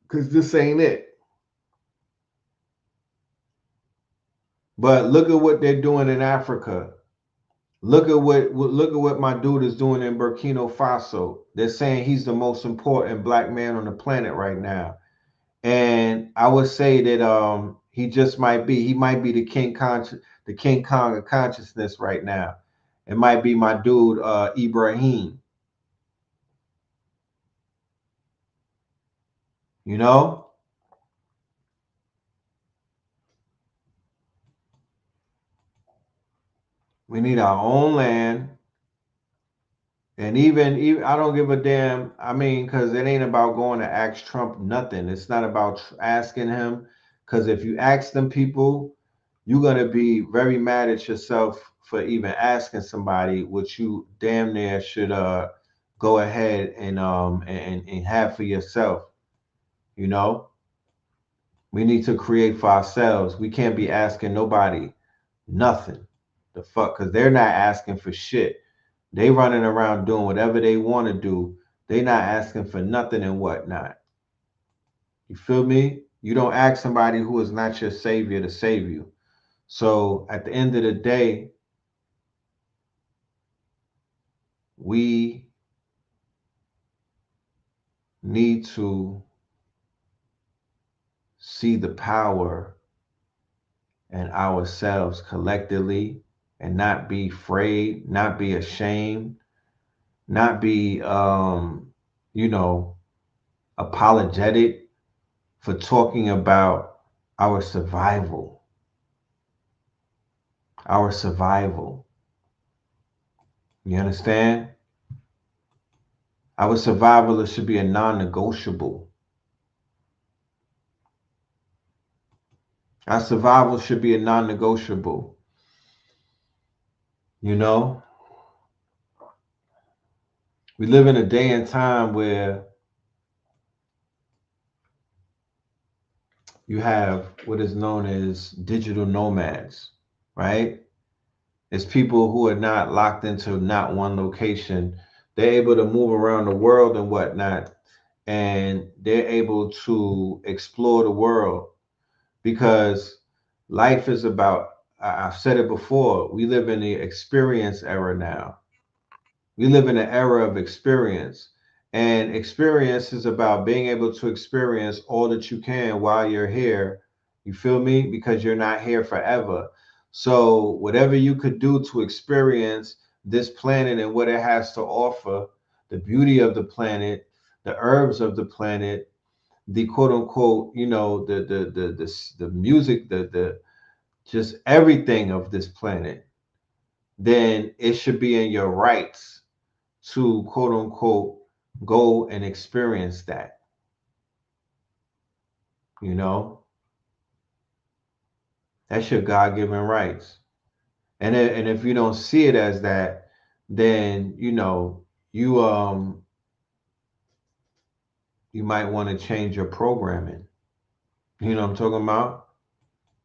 Speaker 3: Because this ain't it. But look at what they're doing in Africa. Look at what my dude is doing in Burkina Faso. They're saying he's the most important black man on the planet right now. And I would say that he might be the King Kong of consciousness right now. It might be my dude Ibrahim. You know? We need our own land. And even I don't give a damn. I mean, because it ain't about going to ask Trump nothing. It's not about asking him. Because if you ask them people, you're gonna be very mad at yourself for even asking somebody what you damn near should go ahead and have for yourself. You know, we need to create for ourselves. We can't be asking nobody nothing. The fuck, because they're not asking for shit. They running around doing whatever they want to do. They not asking for nothing and whatnot. You feel me? You don't ask somebody who is not your savior to save you. So at the end of the day, we need to see the power in ourselves collectively and not be afraid, not be ashamed, not be apologetic for talking about our survival. Our survival. You understand? Our survival should be a non-negotiable. Our survival should be a non-negotiable. You know? We live in a day and time where you have what is known as digital nomads, right? It's people who are not locked into not one location. They're able to move around the world and whatnot, and they're able to explore the world because life is about, I've said it before, we live in the experience era now. We live in an era of experience. And experience is about being able to experience all that you can while you're here. You feel me? Because you're not here forever. So whatever you could do to experience this planet and what it has to offer, the beauty of the planet, the herbs of the planet, the quote unquote, the music, the just everything of this planet, then it should be in your rights to quote unquote go and experience that. You know, that's your God-given rights. And if you don't see it as that, then you you might want to change your programming. You know what I'm talking about?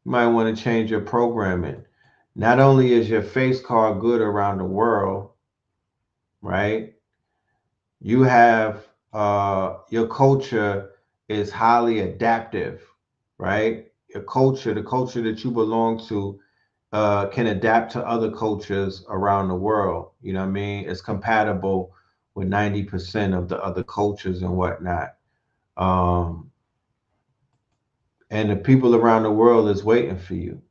Speaker 3: You might want to change your programming. Not only is your face card good around the world, right? You have your culture is highly adaptive, right? Your culture, the culture that you belong to, can adapt to other cultures around the world. You know what I mean? It's compatible with 90% of the other cultures and whatnot. Um, and the people around the world is waiting for you.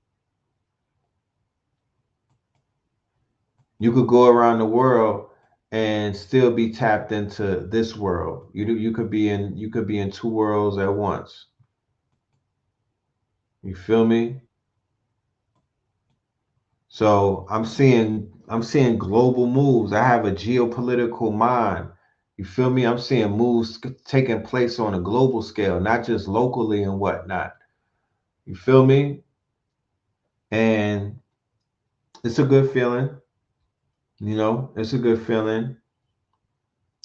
Speaker 3: You could go around the world and still be tapped into this world. You could be in two worlds at once. You feel me? So I'm seeing global moves. I have a geopolitical mind. You feel me? I'm seeing moves taking place on a global scale, not just locally and whatnot. You feel me? And it's a good feeling. It's a good feeling.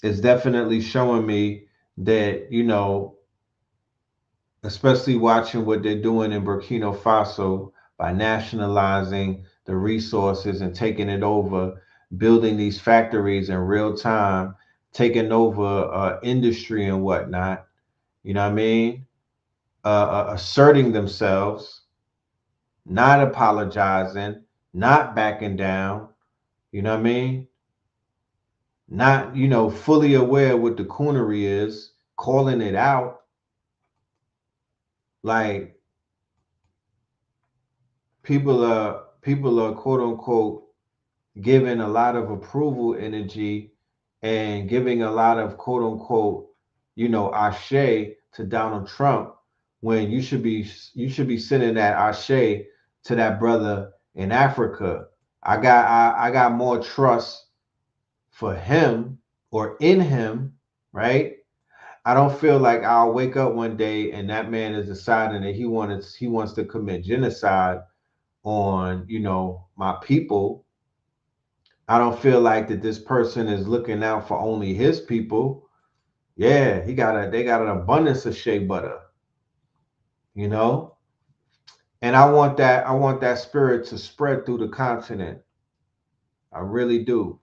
Speaker 3: It's definitely showing me that, especially watching what they're doing in Burkina Faso by nationalizing the resources and taking it over, building these factories in real time, taking over industry and whatnot. You know what I mean? Asserting themselves, not apologizing, not backing down. You know what I mean? Not, fully aware what the coonery is, calling it out. Like people are quote unquote giving a lot of approval energy and giving a lot of quote unquote, ashe to Donald Trump when you should be sending that ashe to that brother in Africa. I got more trust for him or in him, right? I don't feel like I'll wake up one day and that man is deciding that he wants to commit genocide on, my people. I don't feel like that this person is looking out for only his people. Yeah, they got an abundance of shea butter, you know? And I want that spirit to spread through the continent. I really do.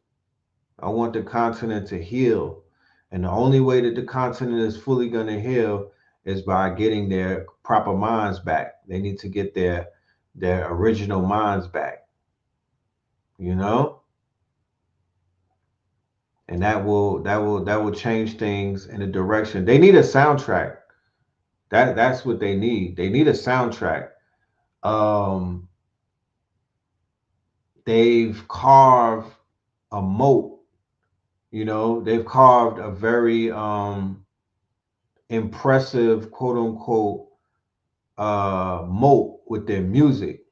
Speaker 3: I want the continent to heal. And the only way that the continent is fully going to heal is by getting their proper minds back. They need to get their original minds back, you know? And that will change things in a direction. They need a soundtrack. That's what they need. They need a soundtrack. Um, they've carved a moat. They've carved a very impressive quote unquote moat with their music,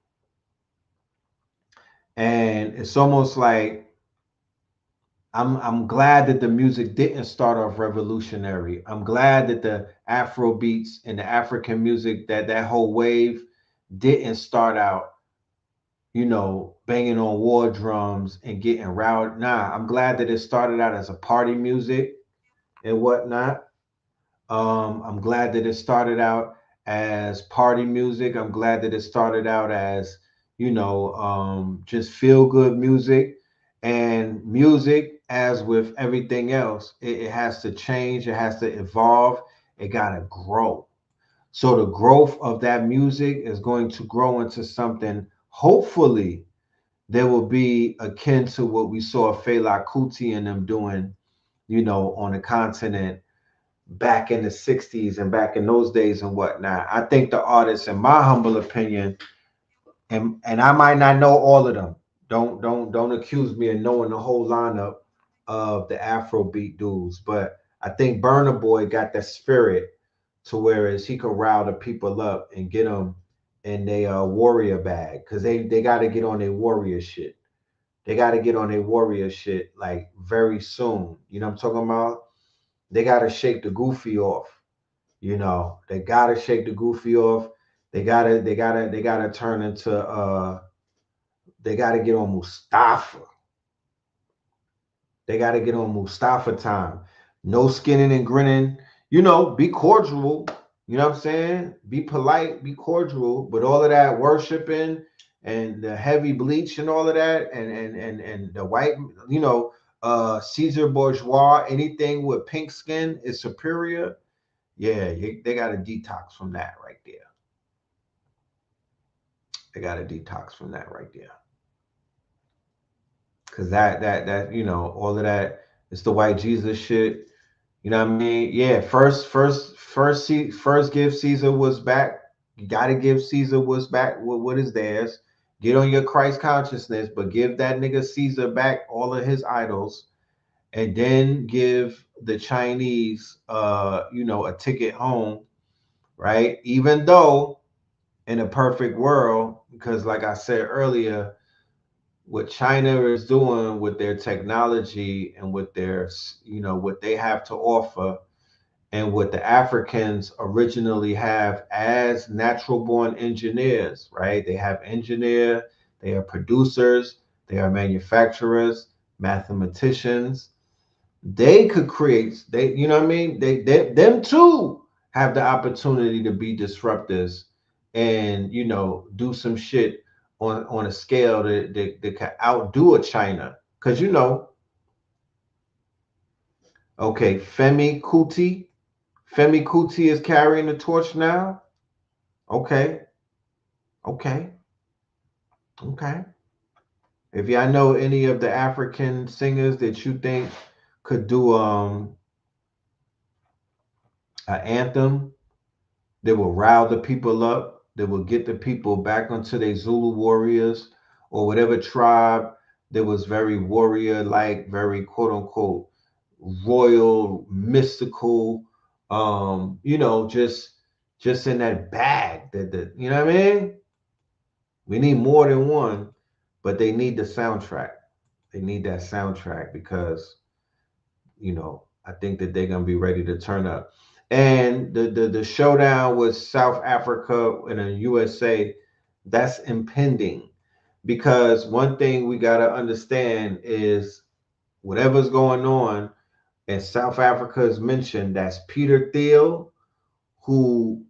Speaker 3: and it's almost like I'm glad that the music didn't start off revolutionary. I'm glad that the Afro beats and the African music, that whole wave didn't start out, banging on war drums and getting rowed. Nah, I'm glad that it started out as a party music and whatnot. I'm glad that it started out as party music. I'm glad that it started out as, just feel good music. And music, as with everything else, it has to change, it has to evolve, it got to grow. So the growth of that music is going to grow into something, hopefully, there will be akin to what we saw Fela Kuti and them doing on the continent back in the 60s and back in those days and whatnot. I think the artists, in my humble opinion, and I might not know all of them. Don't accuse me of knowing the whole lineup of the Afrobeat dudes, but I think Burna Boy got that spirit to whereas he could rile the people up and get them in their warrior bag because they got to get on their warrior shit. They got to get on their warrior shit like very soon. You know what I'm talking about? They got to shake the goofy off. They got to shake the goofy off. They gotta turn into they gotta get on Mustafa. They gotta get on Mustafa time. No skinning and grinning. Be cordial. You know what I'm saying? Be polite, be cordial, but all of that worshiping and the heavy bleach and all of that, and the white, Caesar bourgeois, anything with pink skin is superior. Yeah, they got to detox from that right there. They got to detox from that right there. Cause all of that, it's the white Jesus shit. You know what I mean? Yeah, first give Caesar what's back. You gotta give Caesar what's back, what is theirs. Get on your Christ consciousness, but give that nigga Caesar back all of his idols, and then give the Chinese a ticket home, right? Even though in a perfect world, because like I said earlier, what China is doing with their technology and with their, what they have to offer and what the Africans originally have as natural born engineers, right? They have engineer, they are producers, they are manufacturers, mathematicians. They could create, you know what I mean? Them too have the opportunity to be disruptors and, do some shit on a scale that can outdo a China. Because, okay, Femi Kuti is carrying the torch now. Okay, okay, okay. If y'all know any of the African singers that you think could do an anthem that will rile the people up, that will get the people back onto their Zulu warriors or whatever tribe that was very warrior like, very quote unquote royal, mystical, just in that bag that you know what I mean? We need more than one, but they need the soundtrack. They need that soundtrack because, I think that they're gonna be ready to turn up. And the showdown with South Africa and the USA, that's impending. Because one thing we gotta understand is whatever's going on, and South Africa is mentioned, that's Peter Thiel, who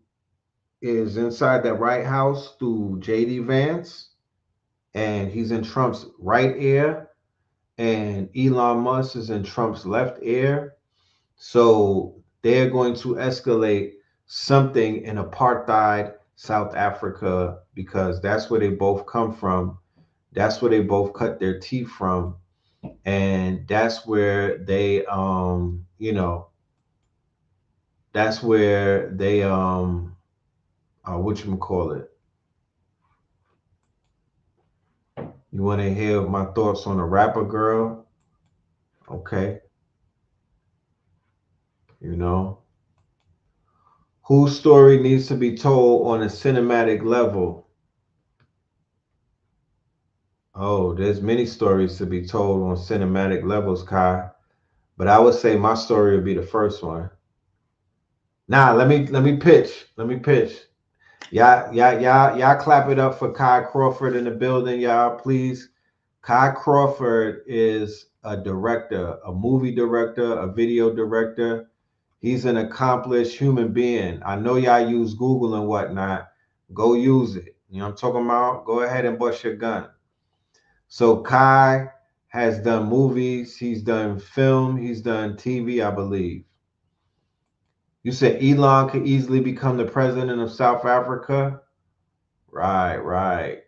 Speaker 3: is inside the White House through JD Vance, and he's in Trump's right ear, and Elon Musk is in Trump's left ear. So they're going to escalate something in apartheid South Africa because that's where they both come from. That's where they both cut their teeth from. And that's where they that's where they whatchamacallit. You want to hear my thoughts on a rapper girl? Okay. You know, whose story needs to be told on a cinematic level? Oh, there's many stories to be told on cinematic levels, Kai. But I would say my story would be the first one. Now, let me pitch. Let me pitch. Y'all clap it up for Kai Crawford in the building, y'all, please. Kai Crawford is a director, a movie director, a video director. He's an accomplished human being. I know y'all use Google and whatnot. Go use it. You know what I'm talking about? Go ahead and bust your gun. So Kai has done movies, he's done film, he's done TV, I believe. You said Elon could easily become the president of South Africa? Right, right.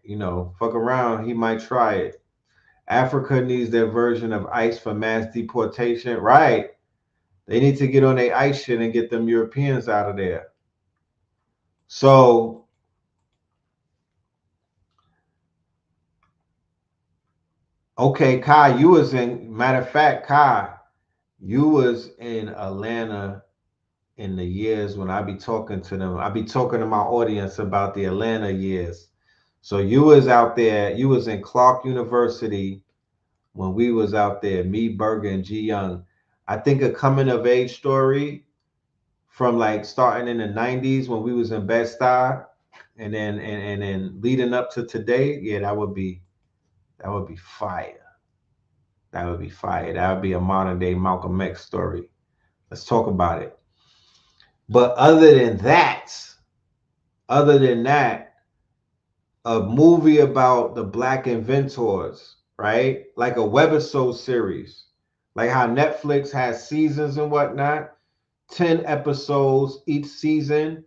Speaker 3: Fuck around, he might try it. Africa needs their version of ICE for mass deportation. Right. They need to get on their ice shit and get them Europeans out of there. So okay, Kai, you was in, matter of fact, Kai, you was in Atlanta in the years when I be talking to them. I be talking to my audience about the Atlanta years. So you was out there, you was in Clark University when we was out there, me, Berger, and G Young. I think a coming of age story from like starting in the 90s when we was in Bed-Stuy and then leading up to today, yeah, that would be fire. That would be fire. That would be a modern day Malcolm X story. Let's talk about it. But other than that, a movie about the black inventors, right? Like a webisode series, like how Netflix has seasons and whatnot, 10 episodes each season.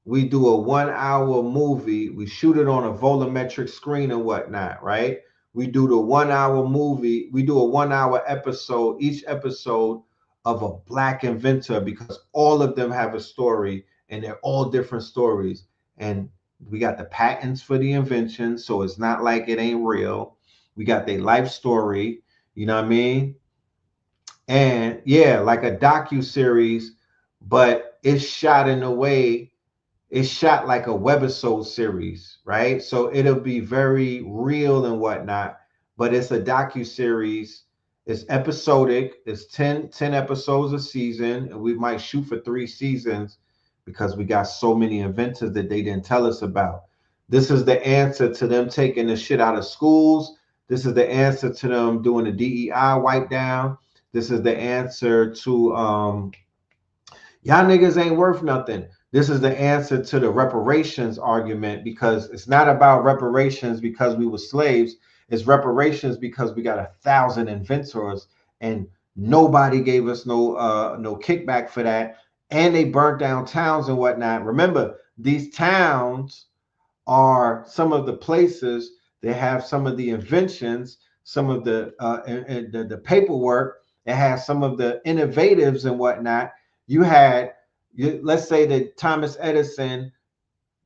Speaker 3: We do a 1 hour movie. We shoot it on a volumetric screen and whatnot, right? We do the 1 hour movie. We do a 1 hour episode, each episode of a black inventor because all of them have a story and they're all different stories. And we got the patents for the invention. So it's not like it ain't real. We got their life story. You know what I mean? And yeah, like a docu series, but it's shot in a way, it's shot like a webisode series, right? So it'll be very real and whatnot, but it's a docu series. It's episodic. It's 10 episodes a season, and we might shoot for 3 seasons because we got so many inventors that they didn't tell us about. This is the answer to them taking the shit out of schools. This is the answer to them doing the DEI wipe down. This is the answer to y'all niggas ain't worth nothing. This is the answer to the reparations argument because it's not about reparations because we were slaves. It's reparations because we got 1,000 inventors and nobody gave us no kickback for that. And they burnt down towns and whatnot. Remember, these towns are some of the places that have some of the inventions, some of the paperwork. It has some of the innovatives and whatnot. You had, let's say that Thomas Edison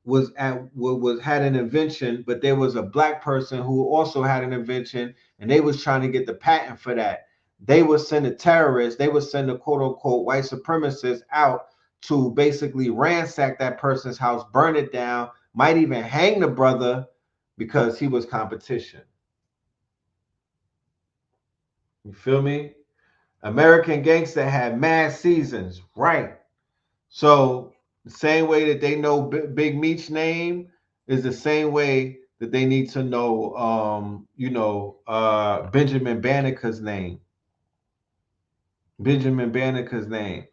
Speaker 3: had an invention, but there was a black person who also had an invention, and they was trying to get the patent for that. They would send a terrorist, they would send a quote unquote white supremacist out to basically ransack that person's house, burn it down, might even hang the brother because he was competition. You feel me? American Gangster had mad seasons, right? So the same way that they know Big Meech's name is the same way that they need to know, Benjamin Banneker's name. Benjamin Banneker's name.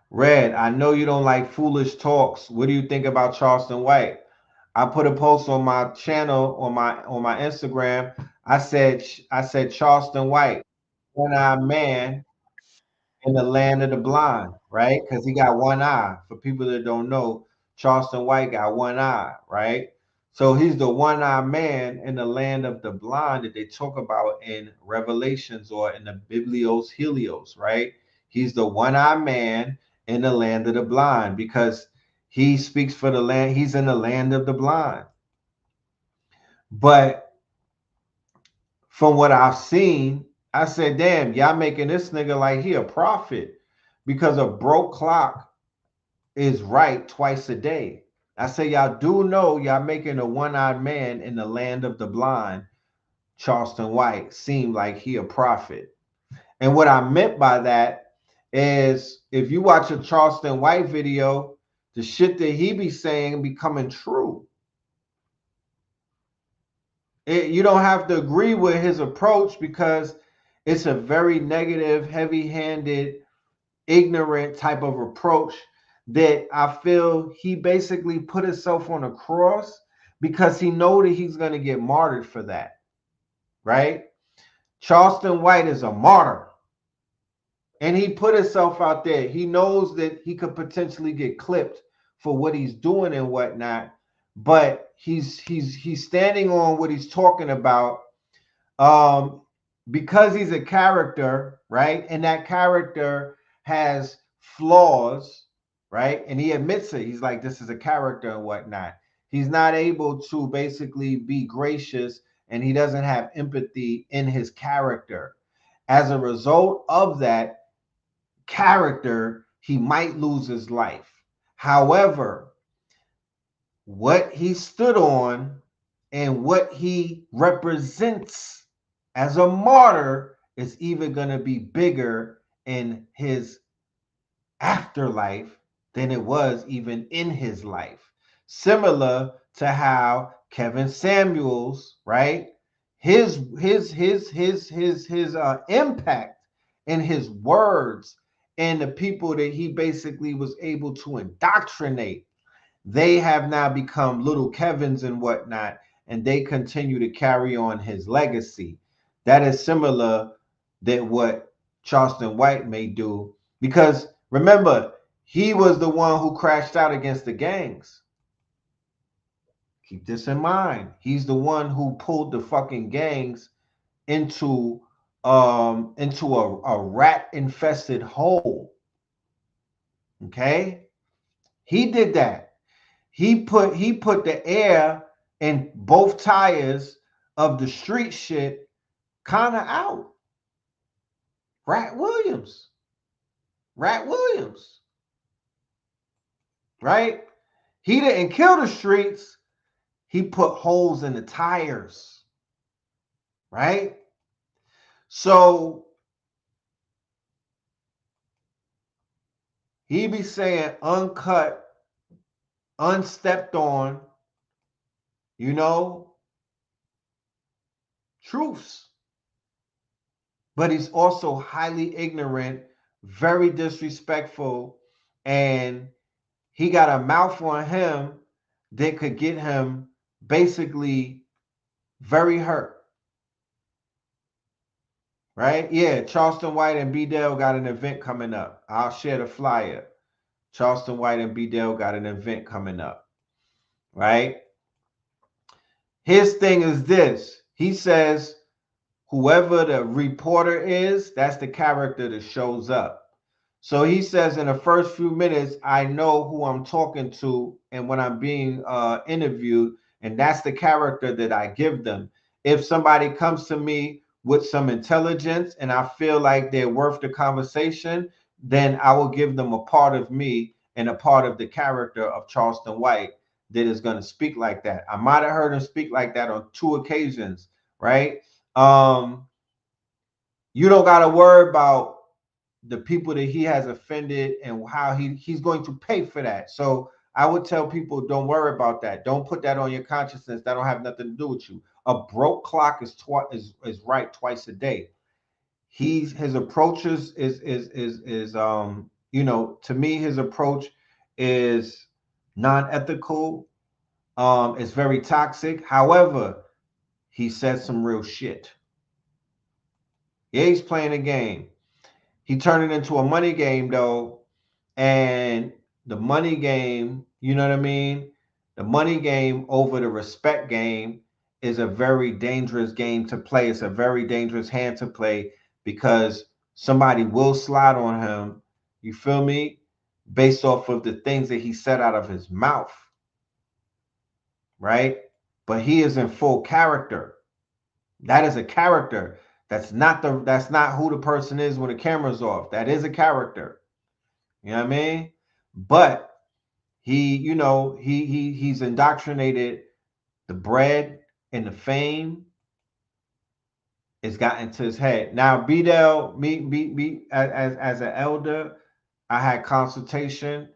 Speaker 3: Red, I know you don't like foolish talks. What do you think about Charleston White? I put a post on my channel on my Instagram. I said Charleston White, one-eyed man in the land of the blind, right? Because he got one eye. For people that don't know, Charleston White got one eye, right? So he's the one-eyed man in the land of the blind that they talk about in Revelations or in the Biblios Helios, right? He's the one-eyed man in the land of the blind because he speaks for the land. He's in the land of the blind. But from what I've seen, I said, damn, y'all making this nigga like he a prophet because a broke clock is right twice a day. I say, y'all do know y'all making a one-eyed man in the land of the blind, Charleston White, seem like he a prophet. And what I meant by that is if you watch a Charleston White video, the shit that he be saying be coming true. You don't have to agree with his approach because it's a very negative, heavy-handed, ignorant type of approach that I feel he basically put himself on a cross because he know that he's going to get martyred for that, right? Charleston White is a martyr, and he put himself out there. He knows that he could potentially get clipped for what he's doing and whatnot, but he's standing on what he's talking about. because he's a character, right? And that character has flaws, right? And he admits it. He's like, this is a character and whatnot. He's not able to basically be gracious, and he doesn't have empathy in his character. As a result of that character, he might lose his life. However, what he stood on and what he represents as a martyr is even going to be bigger in his afterlife than it was even in his life. Similar to how Kevin Samuels, right? His impact and his words and the people that he basically was able to indoctrinate, they have now become little Kevins and whatnot, and they continue to carry on his legacy. That is similar that what Charleston White may do, because remember, he was the one who crashed out against the gangs. Keep this in mind. He's the one who pulled the fucking gangs into a rat infested hole. Okay? He did that. He put the air in both tires of the street shit kind of out. Rat Williams. Right? He didn't kill the streets. He put holes in the tires. Right? So he be saying uncut, unstepped on, truths. But he's also highly ignorant, very disrespectful, and he got a mouth on him that could get him basically very hurt. Right? Yeah, Charleston White and B-Dale got an event coming up. I'll share the flyer. Charleston White and B-Dale got an event coming up. Right? His thing is this. He says, whoever the reporter is, that's the character that shows up. So he says in the first few minutes, I know who I'm talking to and when I'm being interviewed, and that's the character that I give them. If somebody comes to me with some intelligence and I feel like they're worth the conversation, then I will give them a part of me and a part of the character of Charleston White that is going to speak like that. I might have heard him speak like that on 2 occasions, right? You don't got to worry about the people that he has offended and how he's going to pay for that. So I would tell people, don't worry about that. Don't put that on your consciousness. That don't have nothing to do with you. A broke clock is right twice a day. His approach is to me, his approach is non-ethical. It's very toxic. However, he said some real shit. Yeah, he's playing a game. He turned it into a money game, though. And the money game, you know what I mean? The money game over the respect game is a very dangerous game to play. It's a very dangerous hand to play because somebody will slide on him, you feel me, based off of the things that he said out of his mouth, right? But he is in full character. That is a character. That's not who the person is when the camera's off. That is a character. You know what I mean? But he's indoctrinated the bread and the fame. It's gotten to his head. Now, B-Dale, me as an elder, I had consultation,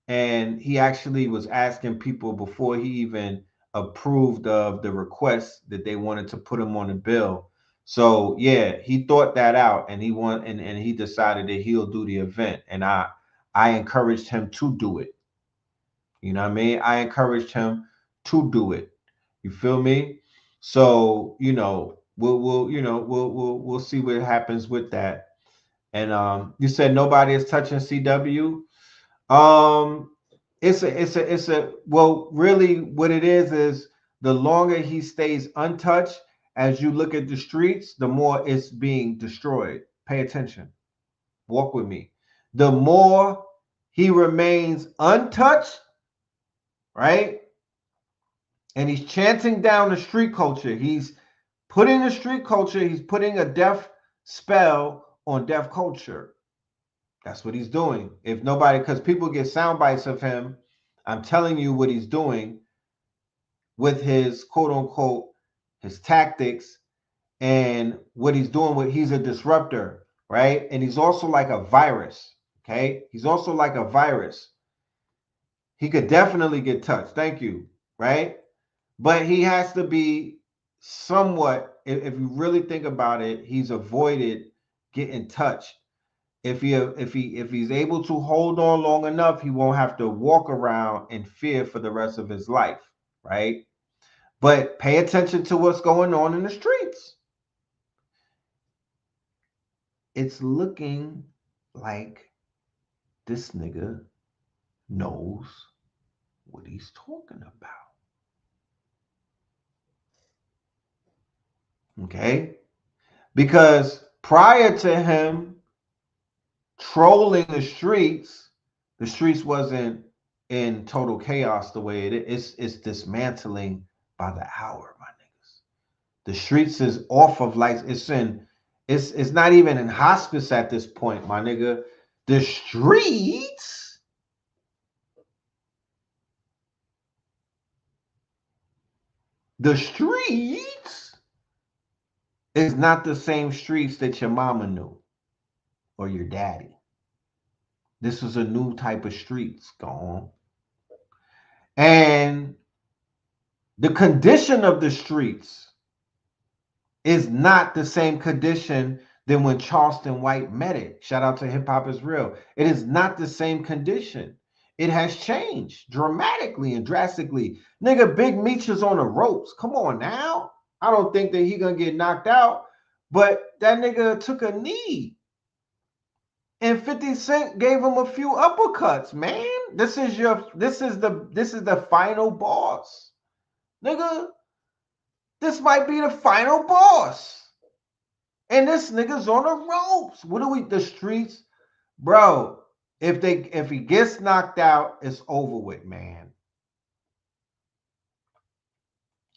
Speaker 3: and he actually was asking people before he even approved of the request that they wanted to put him on the bill. So yeah, he thought that out, and he decided that he'll do the event, and I encouraged him to do it. You know what I mean? I encouraged him to do it. You feel me? So we'll see what happens with that. And you said nobody is touching CW. It's a well, really what it is the longer he stays untouched, as you look at the streets, the more it's being destroyed. Pay attention. Walk with me. The more he remains untouched, right? And he's chanting down the street culture. He's putting the street culture, he's putting a death spell on deaf culture. That's what he's doing. If nobody, because people get sound bites of him, I'm telling you what he's doing with his quote unquote, his tactics and what he's doing with, he's a disruptor, right? And he's also like a virus, okay? He's also like a virus. He could definitely get touched. Thank you, right? But he has to be somewhat, if you really think about it, he's avoided getting touched. If he's able to hold on long enough, he won't have to walk around in fear for the rest of his life, right? But pay attention to what's going on in the streets. It's looking like this nigga knows what he's talking about. Okay? Because prior to him trolling the streets wasn't in total chaos the way it is. It's dismantling by the hour, my niggas. The streets is off of lights. It's not even in hospice at this point, my nigga. The streets is not the same streets that your mama knew or your daddy. This is a new type of streets going on. And the condition of the streets is not the same condition than when Charleston White met it. Shout out to Hip Hop Is Real. It is not the same condition. It has changed dramatically and drastically. Nigga, Big Meech is on the ropes. Come on now. I don't think that he gonna get knocked out, but that nigga took a knee. And 50 Cent gave him a few uppercuts, man. This is the final boss. Nigga, this might be the final boss. And this nigga's on the ropes. What do we, the streets? Bro, if he gets knocked out, it's over with, man.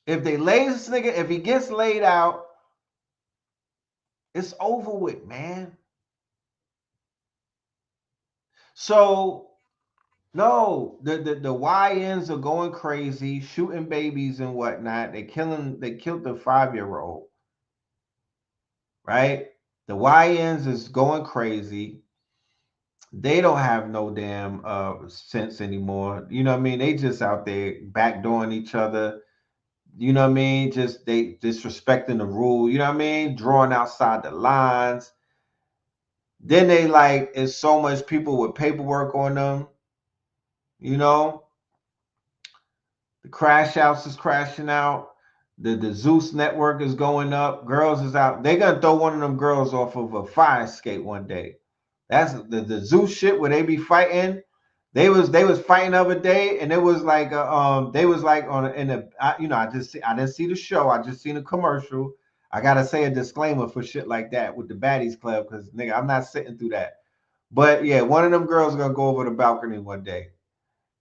Speaker 3: If they lay this nigga, if he gets laid out, it's over with, man. So, no, the YNs are going crazy, shooting babies and whatnot. They killed the 5-year-old. Right? The YNs is going crazy. They don't have no damn sense anymore. You know what I mean? They just out there backdooring each other. You know what I mean? Just they disrespecting the rule. You know what I mean? Drawing outside the lines. Then they like, it's so much people with paperwork on them. You know? The crash outs is crashing out. The Zeus network is going up. Girls is out. They're gonna throw one of them girls off of a fire escape one day. That's the Zeus shit where they be fighting. They was fighting the other day, and it was like they was like on in the I didn't see the show. I just seen a commercial. I gotta say a disclaimer for shit like that with the Baddies Club, because nigga, I'm not sitting through that. But yeah, one of them girls gonna go over the balcony one day.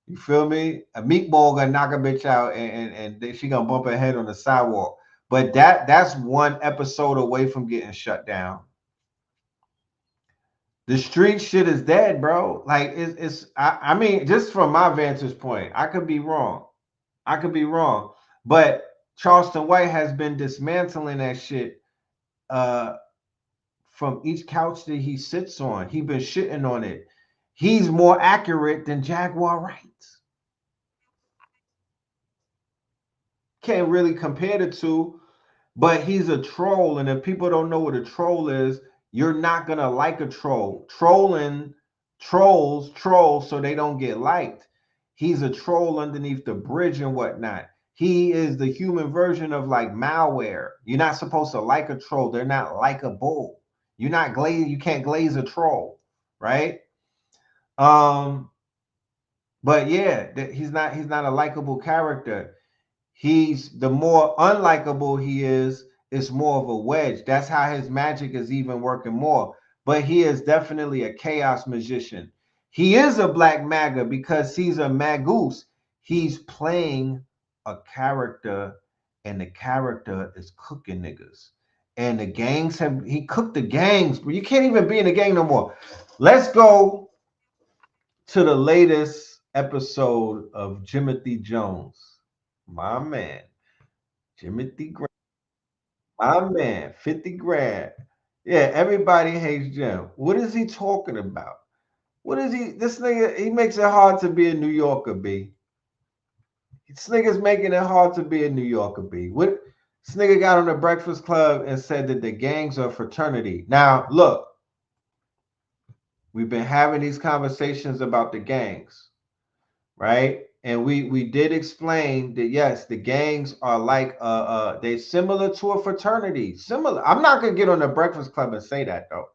Speaker 3: You feel me? A meatball gonna knock a bitch out, and she gonna bump her head on the sidewalk. But that's one episode away from getting shut down. The street shit is dead, bro. Like I mean, just from my vantage point, I could be wrong. But Charleston White has been dismantling that shit from each couch that he sits on. He been shitting on it. He's more accurate than Jaguar Wright. Can't really compare the two, but he's a troll. And if people don't know what a troll is, you're not gonna like a troll. Trolls troll so they don't get liked. He's a troll underneath the bridge and whatnot. He is the human version of like malware. You're not supposed to like a troll. They're not likable. You can't glaze a troll, right? But yeah, he's not a likable character. The more unlikable he is it's more of a wedge. That's how his magic is even working more. But he is definitely a chaos magician. He is a black MAGA because he's a magus. He's playing a character, and the character is cooking niggas. And the gangs he cooked the gangs, but you can't even be in the gang no more. Let's go to the latest episode of Jimothy Jones. My man, Jimothy Grant. My man, 50 grand. Yeah, everybody hates Jim. What is he talking about? What is he? This nigga, he makes it hard to be a New Yorker, B. This nigga's making it hard to be a New Yorker, B. What? This nigga got on the Breakfast Club and said that the gangs are fraternity. Now, look, we've been having these conversations about the gangs, right? And we did explain that yes, the gangs are like they're similar to a fraternity. Similar. I'm not gonna get on the Breakfast Club and say that though.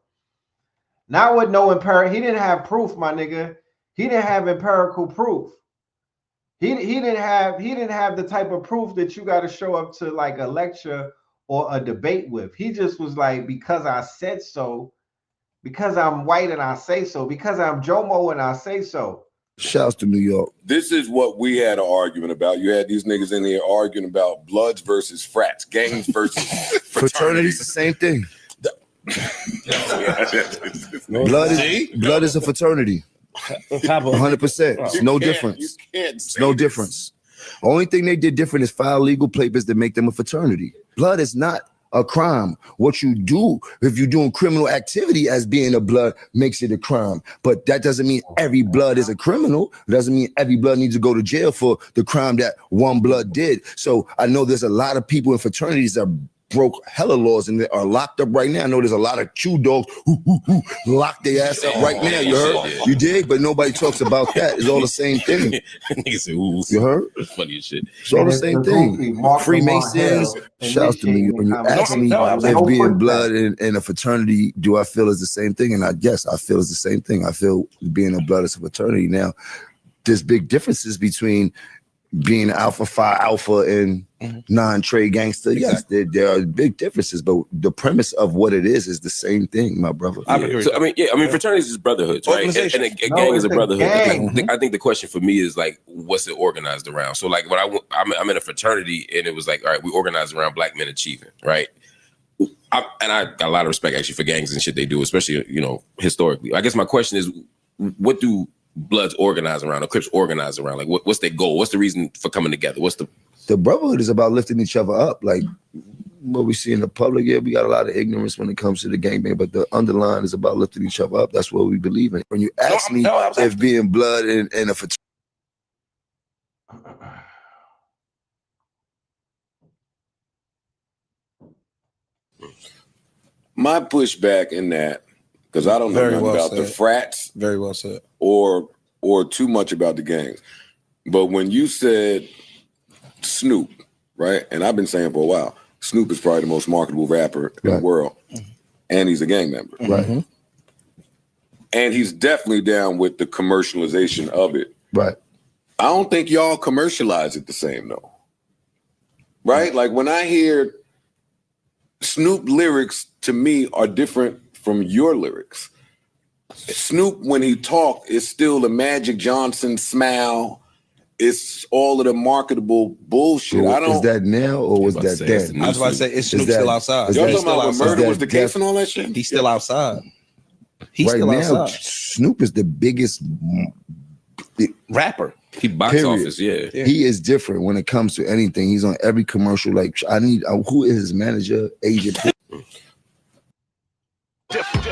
Speaker 3: Not with no empirical. He didn't have proof, my nigga. He didn't have empirical proof. He didn't have the type of proof that you got to show up to like a lecture or a debate with. He just was like, because I said so, because I'm white and I say so, because I'm Jomo and I say so.
Speaker 4: Shouts to New York.
Speaker 5: This is what we had an argument about. You had these niggas in here arguing about bloods versus frats, gangs versus
Speaker 4: Fraternity's the same thing. Blood is a fraternity. 100%. It's no difference. It's no difference. Only thing they did different is file legal papers that make them a fraternity. Blood is not a crime. What you do, if you're doing criminal activity as being a blood, makes it a crime. But that doesn't mean every blood is a criminal. It doesn't mean every blood needs to go to jail for the crime that one blood did. So I know there's a lot of people in fraternities that broke hella laws and they are locked up right now. I know there's a lot of Q dogs who lock their ass up right now. You heard? You dig? But nobody talks about that. It's all the same thing. You heard?
Speaker 6: Funny as shit.
Speaker 4: It's all the same thing. Freemasons. Shouts to me. When you ask me if being blood in a fraternity, do I feel is the same thing? And I guess I feel it's the same thing. I feel being a blood is a fraternity. Now, there's big differences between being Alpha Phi Alpha and non-trade gangster. Exactly. Yes, there are big differences, but the premise of what it is the same thing, my brother.
Speaker 6: So, fraternities is brotherhoods, right? And a gang is a brotherhood. I think the question for me is like, what's it organized around? So like when I'm in a fraternity and it was like, all right, we organized around black men achieving, right? I got a lot of respect actually for gangs and shit they do, especially, historically. I guess my question is, what do Bloods organize around, or Crips organize around? Like, what's their goal? What's the reason for coming together? What's
Speaker 4: the brotherhood is about lifting each other up. Like what we see in the public, we got a lot of ignorance when it comes to the gangbang, but the underline is about lifting each other up. That's what we believe in. When you ask me if being blood and a fraternity,
Speaker 5: my pushback in that, because I don't know nothing about the frats.
Speaker 7: Very well said.
Speaker 5: Or too much about the gangs. But when you said Snoop, right? And I've been saying for a while, Snoop is probably the most marketable rapper in the world. And he's a gang member.
Speaker 4: Right.
Speaker 5: And he's definitely down with the commercialization of it.
Speaker 4: Right.
Speaker 5: I don't think y'all commercialize it the same though. Right? Like when I hear Snoop lyrics, to me are different from your lyrics. Snoop, when he talk, is still the Magic Johnson smile. It's all of the marketable bullshit.
Speaker 4: Is that now or was that then?
Speaker 7: I was about to say, is Snoop still outside?
Speaker 5: Y'all talking about when murder was the case and all that shit?
Speaker 7: He's still outside. He's
Speaker 4: right
Speaker 7: still
Speaker 4: now,
Speaker 7: outside.
Speaker 4: Snoop is the biggest
Speaker 7: rapper.
Speaker 6: He box office,
Speaker 4: He is different when it comes to anything. He's on every commercial. Like, I need, who is his manager, agent?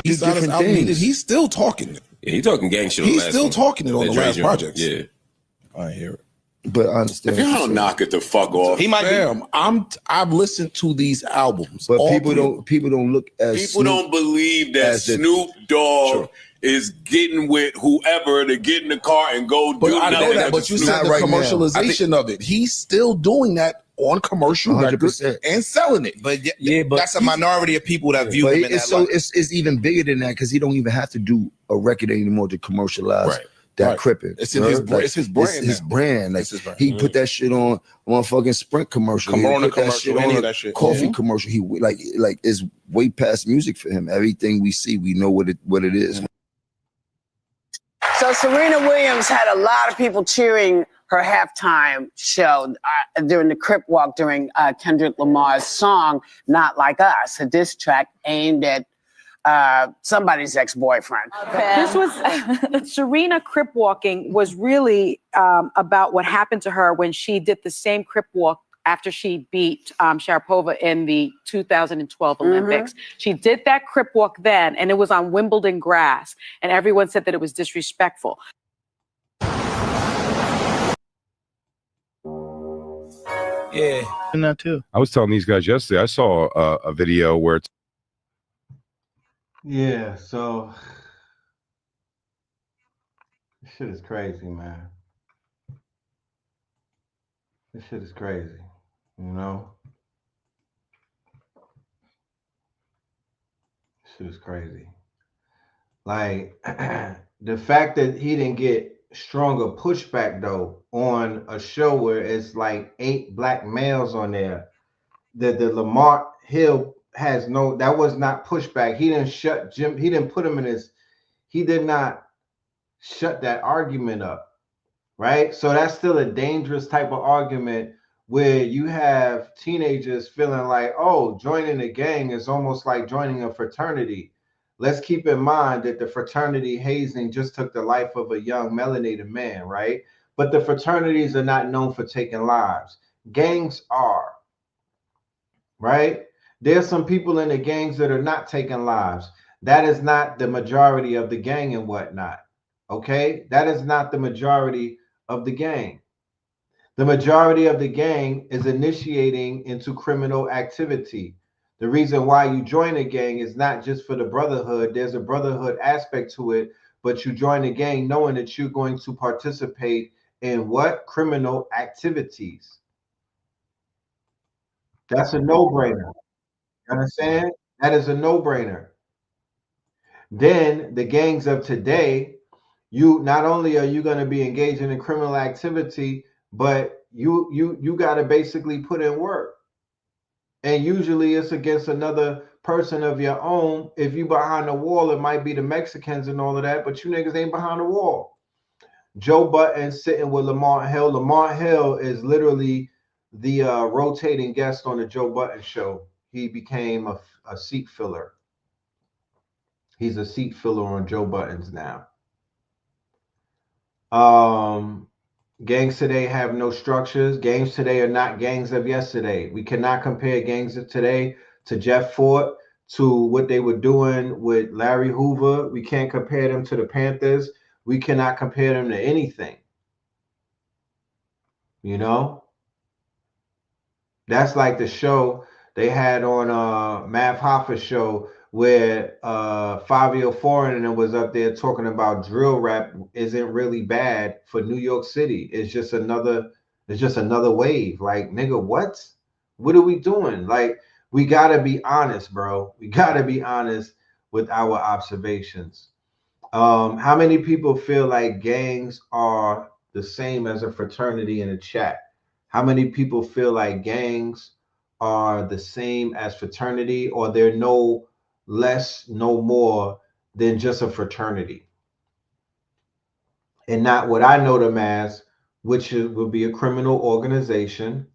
Speaker 7: He's different things. He's still talking it.
Speaker 6: Yeah, he's talking gang shit.
Speaker 7: He's still talking it on the last projects.
Speaker 6: Yeah,
Speaker 7: I hear it.
Speaker 4: But I understand.
Speaker 5: If you don't knock it the fuck off,
Speaker 7: he might be. I've listened to these albums,
Speaker 4: but people don't look as
Speaker 5: people don't believe that Snoop Dogg is getting with whoever to get in the car and go do that.
Speaker 7: I know that, but you said the commercialization of it. He's still doing that on commercial records and selling it. But but that's a minority of people that view him in that light.
Speaker 4: It's even bigger than that because he don't even have to do a record anymore to commercialize that crippin'.
Speaker 7: It's in his brand. It's his brand.
Speaker 4: It's his brand. Like he put that shit on fucking Sprint commercial.
Speaker 7: Corona commercial.
Speaker 4: That shit on coffee commercial. He like it's way past music for him. Everything we see, we know what it is.
Speaker 8: So Serena Williams had a lot of people cheering her halftime show during the Crip Walk during Kendrick Lamar's song "Not Like Us," a diss track aimed at somebody's ex-boyfriend.
Speaker 9: This was Serena Crip walking was really about what happened to her when she did the same Crip walk after she beat Sharapova in the 2012 Olympics. She did that Crip walk then, and it was on Wimbledon grass, and everyone said that it was disrespectful.
Speaker 10: Yeah, and that too. I was telling these guys yesterday. I saw a video where it's.
Speaker 3: Yeah, so this shit is crazy, man. This shit is crazy, you know? This shit is crazy. Like, the fact that he didn't get stronger pushback, though, on a show where it's like 8 black males on there, that the Lamar Hill has no, that was not pushback. He didn't shut Jim, he didn't put him in his, he did not shut that argument up, right? So that's still a dangerous type of argument where you have teenagers feeling like, oh, joining a gang is almost like joining a fraternity. Let's keep in mind that the fraternity hazing just took the life of a young melanated man, right? But the fraternities are not known for taking lives. Gangs are, right? There's some people in the gangs that are not taking lives. That is not the majority of the gang and whatnot, okay? That is not the majority of the gang. The majority of the gang is initiating into criminal activity. The reason why you join a gang is not just for the brotherhood. There's a brotherhood aspect to it, but you join a gang knowing that you're going to participate in what? Criminal activities. That's a no-brainer. You understand? That is a no-brainer. Then the gangs of today, you not only are you going to be engaging in criminal activity, but you got to basically put in work. And usually it's against another person of your own. If you behind the wall, it might be the Mexicans and all of that, but you niggas ain't behind the wall. Joe Budden sitting with Lamar Hill. Lamar Hill is literally the rotating guest on the Joe Budden show. He became a seat filler. He's a seat filler on Joe Budden's now. Gangs today have no structures. Gangs today are not gangs of yesterday. We cannot compare gangs of today to Jeff Fort, to what they were doing with Larry Hoover. We can't compare them to the Panthers. We cannot compare them to anything. You know? That's like the show they had on Mav Hoffa's show where Fabio Foreign was up there talking about drill rap isn't really bad for New York City. It's just another wave. Like, nigga, what are we doing? Like, we gotta be honest, bro. We gotta be honest with our observations. How many people feel like gangs are the same as a fraternity in a chat? How many people feel like gangs are the same as fraternity, or they're no less, no more than just a fraternity, and not what I know them as, which would be a criminal organization?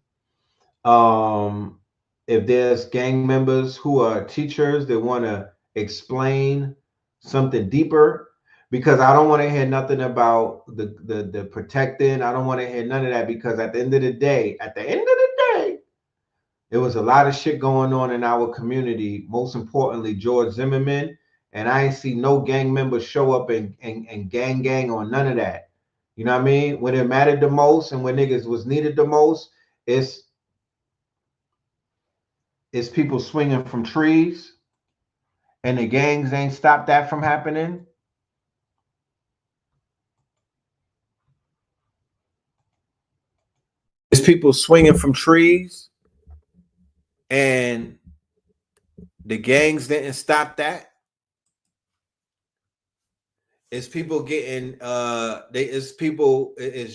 Speaker 3: If there's gang members who are teachers that want to explain something deeper, because I don't want to hear nothing about the protecting. I don't want to hear none of that, because at the end of the day, there was a lot of shit going on in our community, most importantly, George Zimmerman, and I ain't see no gang members show up and gang on none of that. You know what I mean? When it mattered the most and when niggas was needed the most, it's people swinging from trees, and the gangs ain't stopped that from happening. It's people swinging from trees, and the gangs didn't stop that. It's people getting it's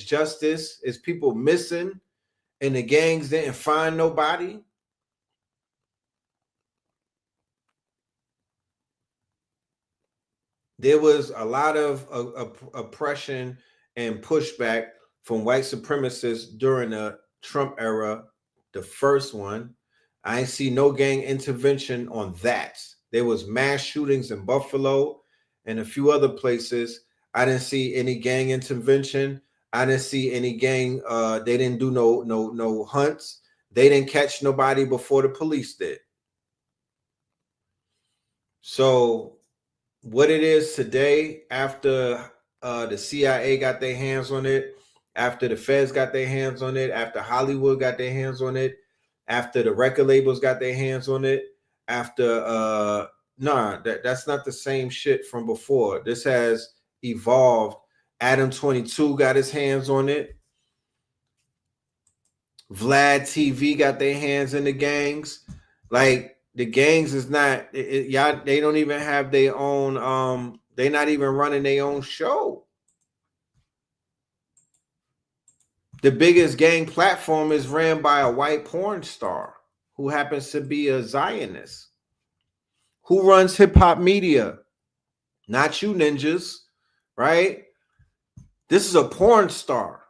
Speaker 3: justice, it's people missing, and the gangs didn't find nobody. There was a lot of oppression and pushback from white supremacists during the Trump era, the first one. I ain't see no gang intervention on that. There was mass shootings in Buffalo and a few other places. I didn't see any gang intervention. I didn't see any gang. They didn't do no hunts. They didn't catch nobody before the police did. So what it is today, after the CIA got their hands on it, after the feds got their hands on it, after Hollywood got their hands on it, after the record labels got their hands on it, after that's not the same shit from before. This has evolved. Adam 22 got his hands on it. Vlad TV got their hands in the gangs. Like, the gangs is not y'all. They don't even have their own. They're not even running their own show. The biggest gang platform is ran by a white porn star who happens to be a Zionist. Who runs hip hop media? Not you ninjas, right? This is a porn star.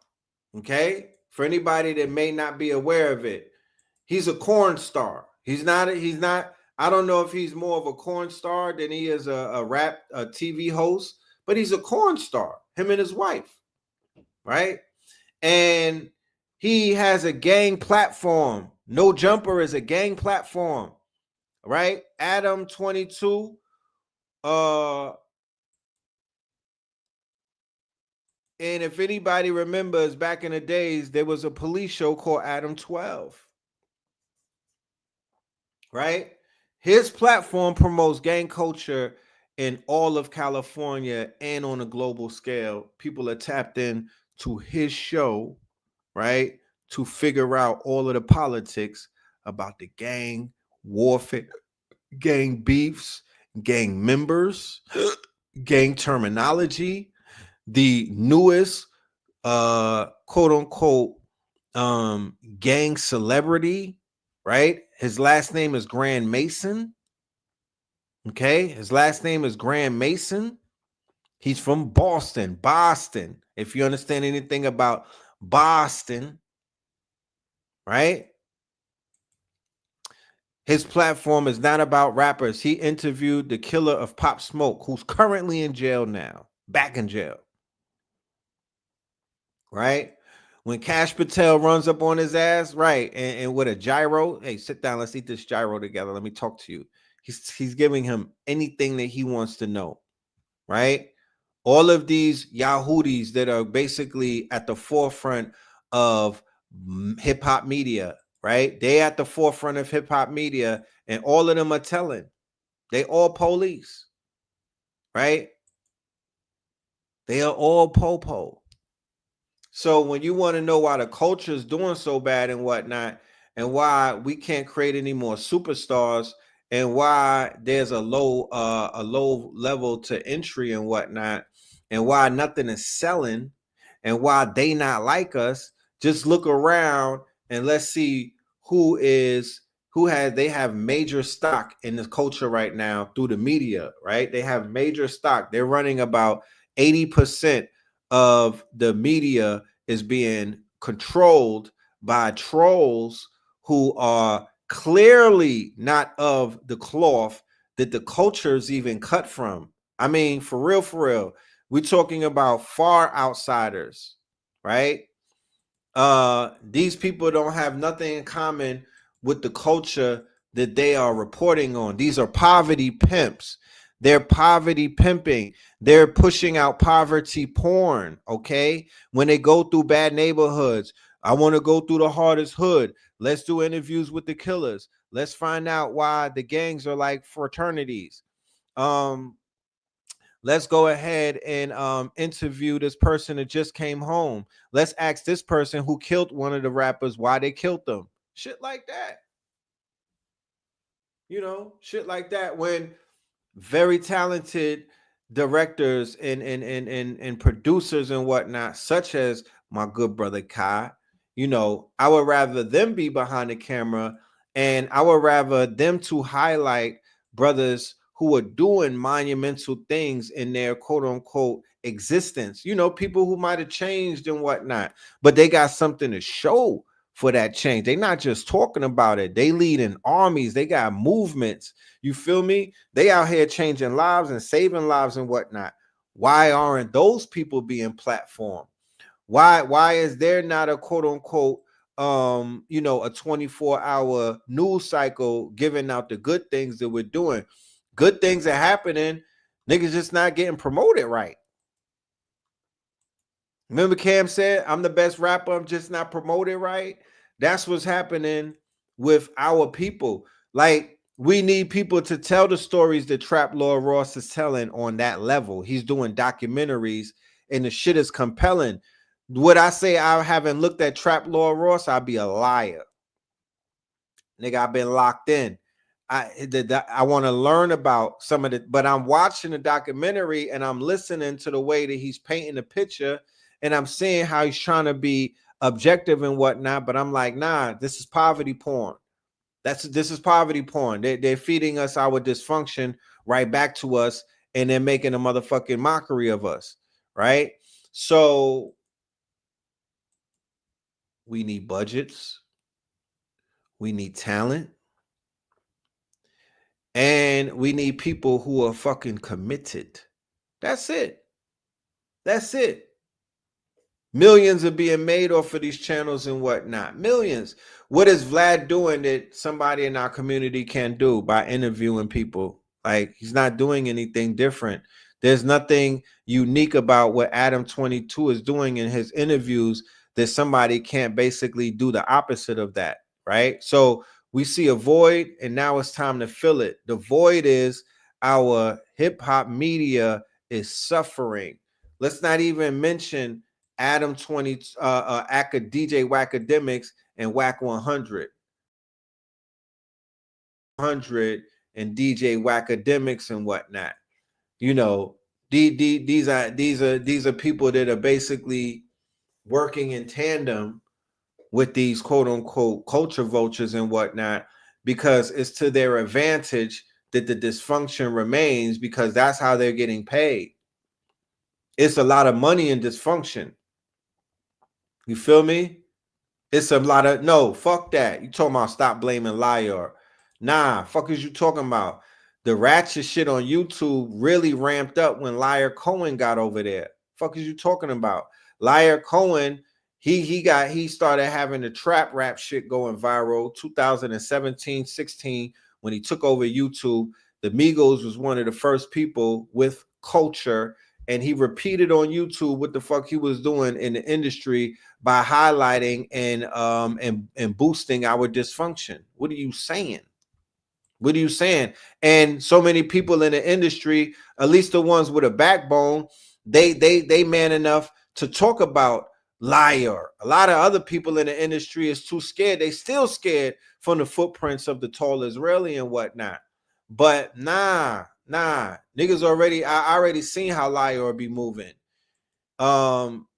Speaker 3: Okay, for anybody that may not be aware of it, he's a corn star. He's not. I don't know if he's more of a corn star than he is a TV host, but he's a corn star. Him and his wife, right? And he has a gang platform. No Jumper is a gang platform, right? Adam 22. And if anybody remembers, back in the days, there was a police show called Adam 12. Right? His platform promotes gang culture in all of California and on a global scale. People are tapped in to his show, right, to figure out all of the politics about the gang warfare, gang beefs, gang members, gang terminology, the newest quote unquote gang celebrity, right? His last name is Grand Mason. Okay, his last name is Grand Mason. He's from Boston. If you understand anything about Boston, right? His platform is not about rappers. He interviewed the killer of Pop Smoke, who's currently in jail now, back in jail. Right? When Cash Patel runs up on his ass, right, and with a gyro, hey, sit down, let's eat this gyro together. Let me talk to you. He's giving him anything that he wants to know, right? All of these Yahoodis that are basically at the forefront of hip hop media, right? They at the forefront of hip hop media, and all of them are telling. They all police, right? They are all po-po. So when you want to know why the culture is doing so bad and whatnot, and why we can't create any more superstars, and why there's a low level to entry and whatnot, and why nothing is selling, and why they not like us, just look around and let's see they have major stock in this culture right now through the media, right? They have major stock. They're running about 80% of the media is being controlled by trolls who are clearly not of the cloth that the culture is even cut from. I mean, for real, we're talking about far outsiders, right? These people don't have nothing in common with the culture that they are reporting on. These are poverty pimps. They're poverty pimping. They're pushing out poverty porn, okay? When they go through bad neighborhoods, I want to go through the hardest hood. Let's do interviews with the killers. Let's find out why the gangs are like fraternities. Let's go ahead and interview this person that just came home. Let's ask this person who killed one of the rappers why they killed them. Shit like that. You know, shit like that. When very talented directors and producers and whatnot, such as my good brother Kai. You know, I would rather them be behind the camera, and I would rather them to highlight brothers who are doing monumental things in their quote unquote existence. You know, people who might have changed and whatnot, but they got something to show for that change. They're not just talking about it. They leading armies. They got movements. You feel me? They out here changing lives and saving lives and whatnot. Why aren't those people being platformed? Why is there not a quote unquote you know, a 24-hour news cycle giving out the good things that we're doing? Good things are happening. Niggas just not getting promoted right. Remember Cam said, I'm the best rapper, I'm just not promoted right? That's what's happening with our people. Like, we need people to tell the stories that Trap Lord Ross is telling on that level. He's doing documentaries and the shit is compelling. Would I say I haven't looked at Trap Lord Ross? I'd be a liar. Nigga, I've been locked in. I want to learn about some of it, but I'm watching the documentary and I'm listening to the way that he's painting the picture, and I'm seeing how he's trying to be objective and whatnot. But I'm like, nah, this is poverty porn. This is poverty porn. They're feeding us our dysfunction right back to us, and they're making a motherfucking mockery of us, right? So we need budgets, we need talent, and we need people who are fucking committed. That's it. That's it. Millions are being made off of these channels and whatnot. Millions. What is Vlad doing that somebody in our community can do by interviewing people? Like, he's not doing anything different. There's nothing unique about what Adam 22 is doing in his interviews that somebody can't basically do the opposite of that, right? So we see a void, and now it's time to fill it. The void is our hip-hop media is suffering. Let's not even mention Adam 20, DJ Wackademics and Wack 100. 100 and DJ Wackademics and whatnot. You know, these are people that are basically working in tandem with these quote unquote culture vultures and whatnot, because it's to their advantage that the dysfunction remains, because that's how they're getting paid. It's a lot of money in dysfunction. You feel me? It's a lot of, no, fuck that. You talking about stop blaming Liar. Nah, fuck is you talking about? The ratchet shit on YouTube really ramped up when Liar Cohen got over there. Fuck is you talking about? Liar Cohen, he started having the trap rap shit going viral 2017, 16, when he took over YouTube. The Migos was one of the first people with culture, and he repeated on YouTube what the fuck he was doing in the industry by highlighting and boosting our dysfunction. What are you saying? What are you saying? And so many people in the industry, at least the ones with a backbone, they man enough to talk about Liar. A lot of other people in the industry is too scared. They still scared from the footprints of the tall Israeli and whatnot. But nah, niggas already, I already seen how Liar be moving.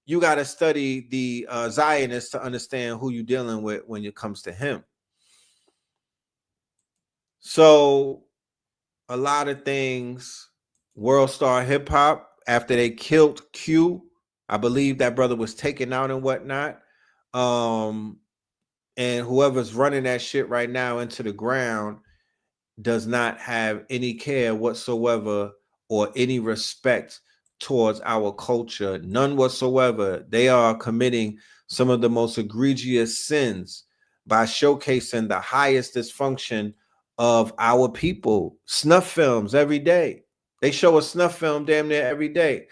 Speaker 3: You got to study the Zionists to understand who you're dealing with when it comes to him. So a lot of things, World Star Hip Hop, after they killed Q, I believe that brother was taken out and whatnot. And whoever's running that shit right now into the ground does not have any care whatsoever or any respect towards our culture, none whatsoever. They are committing some of the most egregious sins by showcasing the highest dysfunction of our people. Snuff films every day. They show a snuff film damn near every day.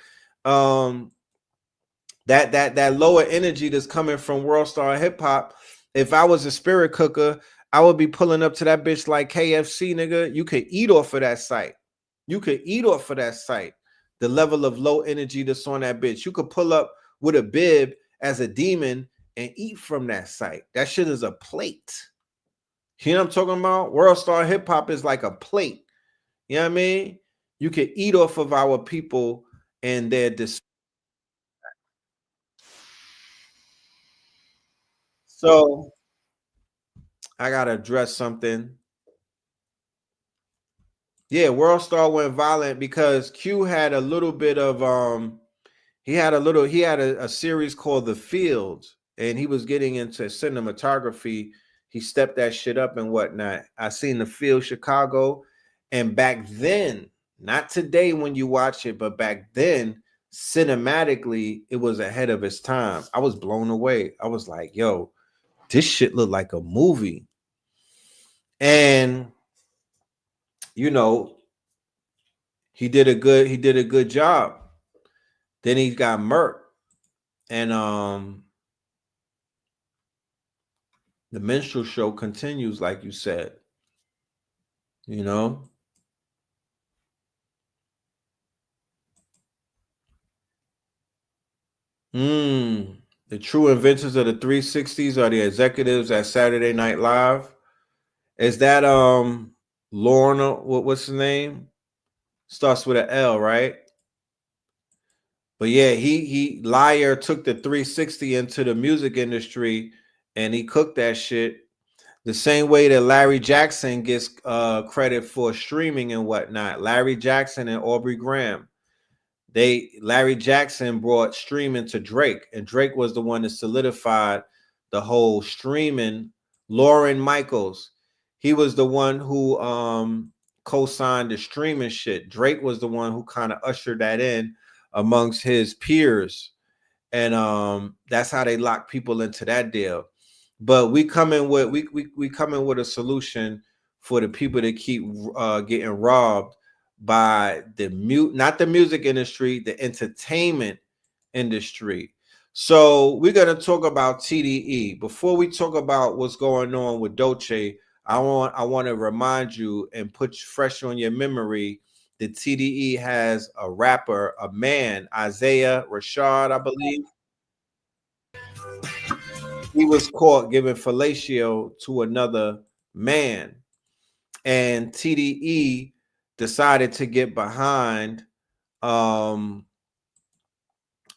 Speaker 3: That lower energy that's coming from World Star Hip Hop. If I was a spirit cooker, I would be pulling up to that bitch like KFC, nigga. You could eat off of that site. You could eat off of that site. The level of low energy that's on that bitch. You could pull up with a bib as a demon and eat from that site. That shit is a plate. You know what I'm talking about? World Star Hip Hop is like a plate. You know what I mean? You can eat off of our people and their So I gotta address something. Yeah, World Star went violent because Q had a little bit of he had a series called The Fields, and he was getting into cinematography. He stepped that shit up and whatnot. I seen The Field Chicago, and back then, not today when you watch it, but back then, cinematically, it was ahead of its time. I was blown away. I was like, yo, this shit looked like a movie. And you know, he did a good job. Then he got murked. And the minstrel show continues, like you said. You know. The true inventors of the 360s are the executives at Saturday Night Live. Is that Lorna? What's the name? Starts with an L, right? But yeah, he Liar took the 360 into the music industry and he cooked that shit the same way that Larry Jackson gets credit for streaming and whatnot. Larry Jackson and Aubrey Graham. Larry Jackson brought streaming to Drake, and Drake was the one that solidified the whole streaming. Lauren Michaels, he was the one who co-signed the streaming shit. Drake was the one who kind of ushered that in amongst his peers, and that's how they lock people into that deal. But we come in with a solution for the people that keep getting robbed by not the music industry, the entertainment industry. So we're gonna talk about TDE. Before we talk about what's going on with Dolce, I want to remind you and put fresh on your memory that TDE has a rapper, a man, Isaiah Rashad, I believe. He was caught giving fellatio to another man, and TDE decided to get behind that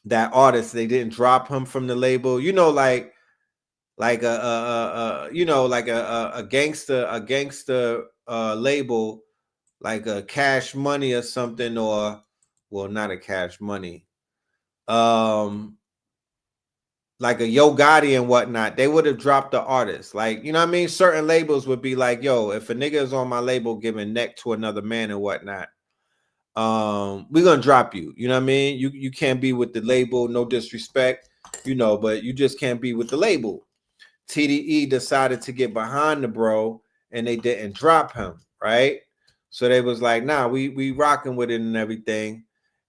Speaker 3: artist. They didn't drop him from the label, like a gangster label, like a Cash Money or something, or well, not a Cash Money, like a Yo Gotti and whatnot. They would have dropped the artist. Like, you know what I mean? Certain labels would be like, yo, if a nigga is on my label giving neck to another man and whatnot, we're gonna drop you. You know what I mean? You can't be with the label, no disrespect, but you just can't be with the label. TDE decided to get behind the bro and they didn't drop him, right? So they was like, nah, we rocking with it and everything.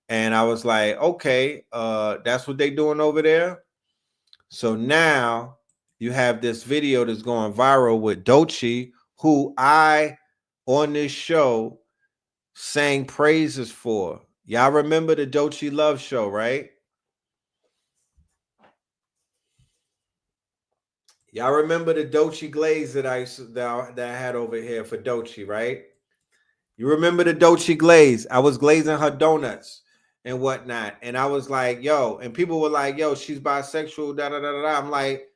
Speaker 3: And I was like, okay, that's what they doing over there. So now you have this video that's going viral with Dolce, who I on this show sang praises for. Y'all remember the Dolce Love Show, right? Y'all remember the Dolce glaze that I had over here for Dolce, right? You remember the Dolce glaze? I was glazing her donuts and whatnot, and I was like, "Yo," and people were like, "Yo, she's bisexual." Da da da da. I'm like,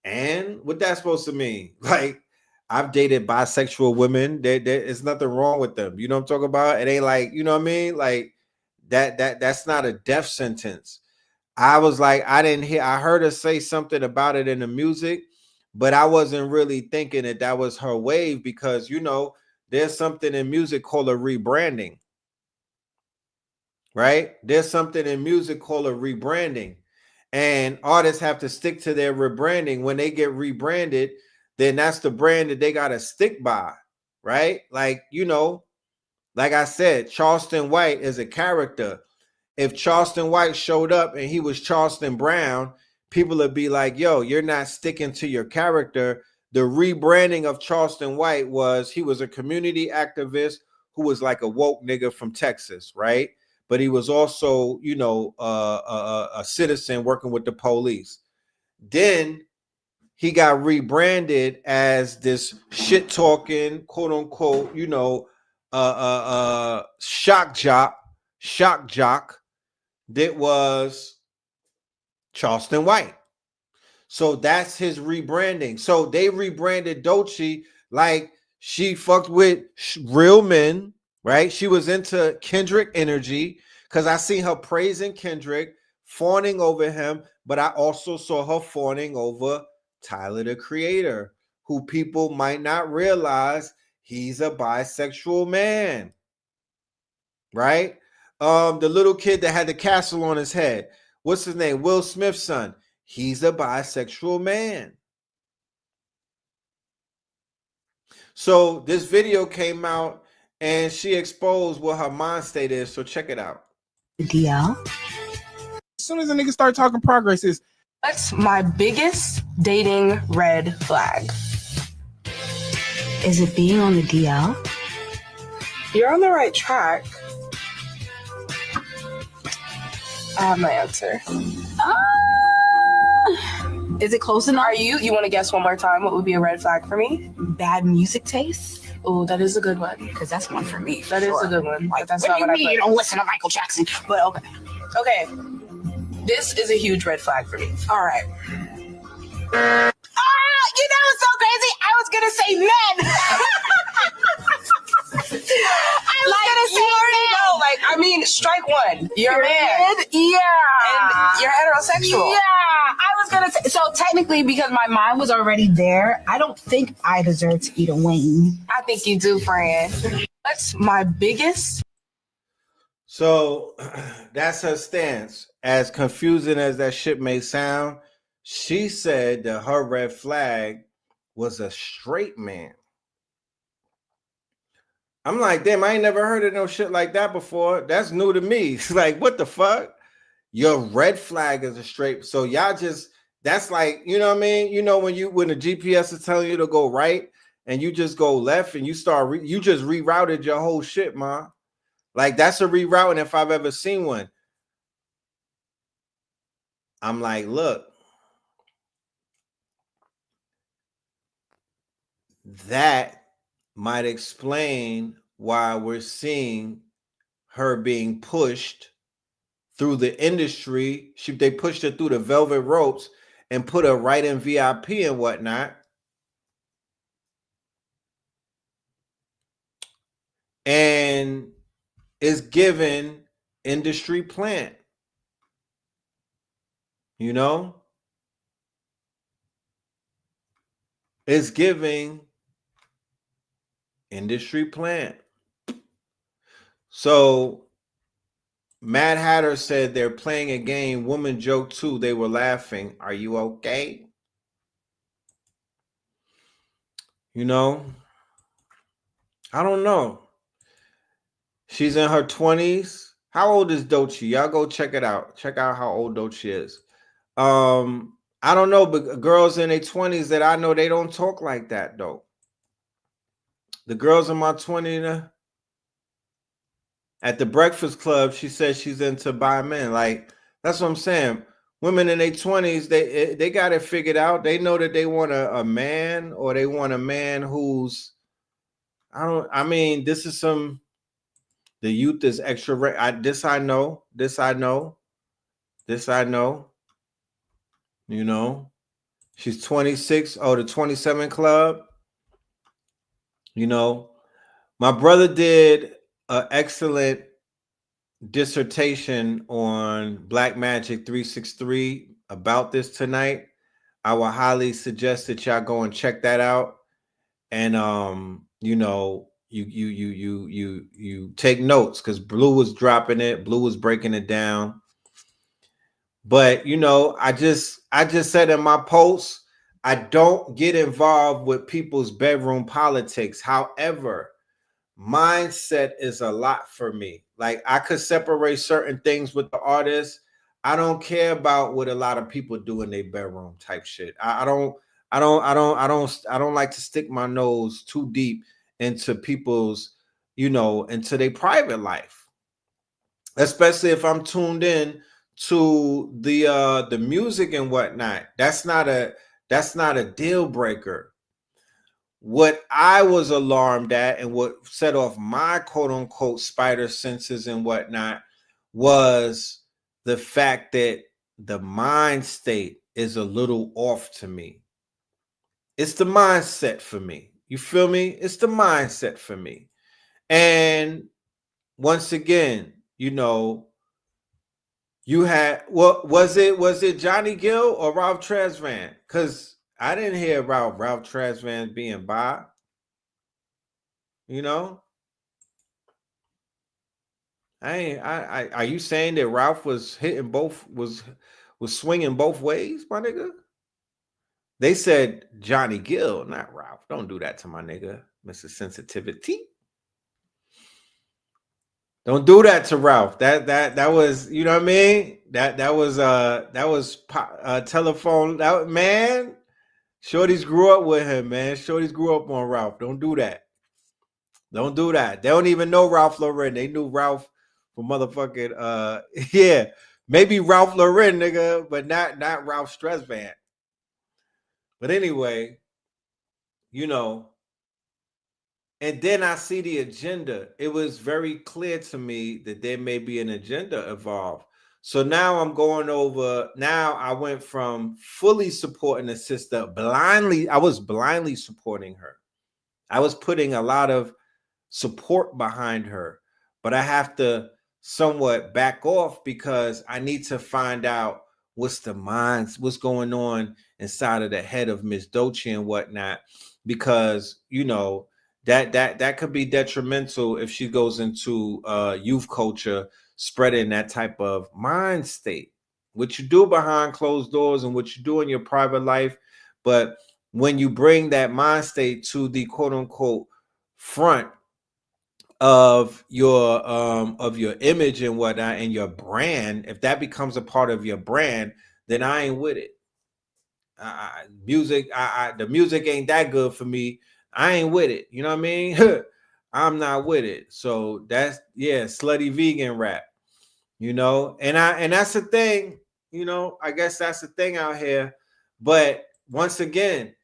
Speaker 3: and what that's supposed to mean? Like, I've dated bisexual women. There's nothing wrong with them. You know what I'm talking about? It ain't like, you know what I mean? Like that's not a death sentence. I was like, I heard her say something about it in the music, but I wasn't really thinking that was her wave because, there's something in music called a rebranding, right? There's something in music called a rebranding, and artists have to stick to their rebranding. When they get rebranded, then that's the brand that they got to stick by, right? Like, like I said, Charleston White is a character. If Charleston White showed up and he was Charleston Brown, people would be like, yo, you're not sticking to your character. The rebranding of Charleston White was he was a community activist who was like a woke nigga from Texas, right? But he was also, a citizen working with the police. Then he got rebranded as this shit talking, quote unquote, shock jock that was Charleston White. So that's his rebranding. So they rebranded Dolce like she fucked with real men, right? She was into Kendrick energy because I seen her praising Kendrick, fawning over him, but I also saw her fawning over Tyler, the Creator, who people might not realize he's a bisexual man, right? The little kid that had the castle on his head, what's his name? Will Smith's son. He's a bisexual man. So this video came out and she exposed what her mind state is. So check it out.
Speaker 11: DL.
Speaker 12: As soon as a nigga start talking progress, is
Speaker 11: what's my biggest dating red flag? Is it being on the DL? You're on the right track. I have my answer. Is it close enough? You want to guess one more time? What would be a red flag for me? Bad music taste. Oh, that is a good one. Because that's one for me. That is a good one. Like, that's not what I mean. You don't listen to Michael Jackson. But okay. Okay. This is a huge red flag for me. All right. You know what's so crazy? I was gonna say men. I mean, strike one. You're a man. Yeah. And you're heterosexual. Yeah. I was gonna say, so technically, because my mind was already there, I don't think I deserve to eat a wing. I think you do, friend. That's my biggest.
Speaker 3: So that's her stance. As confusing as that shit may sound, she said that her red flag was a straight man. I'm like, damn, I ain't never heard of no shit like that before. That's new to me. It's like, what the fuck? Your red flag is a straight. So y'all just, that's like, you know what I mean? You know, when the GPS is telling you to go right and you just go left and you start, you just rerouted your whole shit, ma. Like, that's a rerouting if I've ever seen one. I'm like, look, that might explain why we're seeing her being pushed through the industry. They pushed her through the velvet ropes and put her right in VIP and whatnot. And is given industry plant. You know? It's giving industry plant. So Mad Hatter said they're playing a game. Woman joke too. They were laughing. Are you okay? You know, I don't know. She's in her 20s. How old is Doechii? Y'all go check it out. Check out how old Doechii is. I don't know, but girls in their 20s that I know, they don't talk like that though. The girls in my 20s at the Breakfast Club, she says she's into bi men. Like, that's what I'm saying. Women in their 20s, they got it figured out. They know that they want a man, or they want a man who's, this is some, the youth is extra. This I know. You know, she's 26. Oh, the 27 Club. You know, my brother did an excellent dissertation on Black Magic 363 about this tonight. I would highly suggest that y'all go and check that out. And you know, you take notes, because Blue was dropping it, Blue was breaking it down. But you know, I just said in my post, I don't get involved with people's bedroom politics. However, mindset is a lot for me. Like, I could separate certain things with the artist. I don't care about what a lot of people do in their bedroom type shit. I don't like to stick my nose too deep into people's, you know, into their private life, especially if I'm tuned in to the music and whatnot. That's not a deal breaker. what I was alarmed at and what set off my quote unquote spider senses and whatnot was the fact that the mind state is a little off to me. It's the mindset for me. You feel me? It's the mindset for me. And once again, you know, you had what was it Johnny Gill or Ralph Tresvant? Because I didn't hear about Ralph Tresvant being bi. You know, I are you saying that Ralph was hitting both was swinging both ways, my nigga? They said Johnny Gill, not Ralph. Don't do that to my nigga, Mr. Sensitivity. Don't do that to Ralph. That was, you know what I mean? That was telephone. That man, Shorty's grew up with him, man. Shorty's grew up on Ralph. Don't do that. Don't do that. They don't even know Ralph Lauren. They knew Ralph for motherfucking yeah, maybe Ralph Lauren, nigga, but not Ralph Tresvant. But anyway, you know, and then I see the agenda. It was very clear to me that there may be an agenda involved. So now I'm going over. Now I went from fully supporting the sister blindly. I was blindly supporting her. I was putting a lot of support behind her, but I have to somewhat back off because I need to find out what's going on inside of the head of Miss Doechii and whatnot, because you know that could be detrimental if she goes into youth culture, spreading that type of mind state. What you do behind closed doors and what you do in your private life, but when you bring that mind state to the quote unquote front of your image and whatnot and your brand, if that becomes a part of your brand, then I ain't with it. The music ain't that good for me. I ain't with it. You know what I mean? I'm not with it. So that's slutty vegan rap. You know, and that's the thing. You know, I guess that's the thing out here. But once again,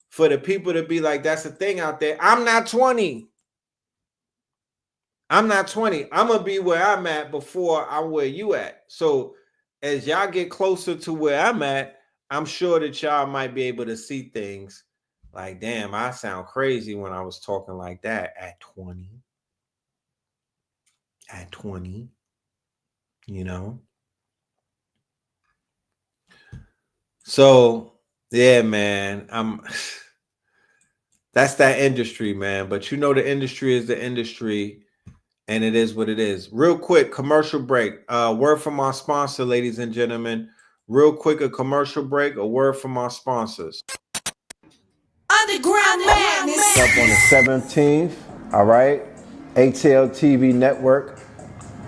Speaker 3: for the people to be like, that's the thing out there. I'm not 20. I'm not 20. I'm gonna be where I'm at before I'm where you at. So as y'all get closer to where I'm at, I'm sure that y'all might be able to see things like, damn, I sound crazy when I was talking like that at 20. At 20, you know. So yeah, man, that's that industry, man. But you know, the industry is the industry. And it is what it is. Real quick, commercial break. Word from our sponsor, ladies and gentlemen. Real quick, a commercial break. A word from our sponsors.
Speaker 11: Underground Madness.
Speaker 3: Up on the 17th. All right. ATL TV Network.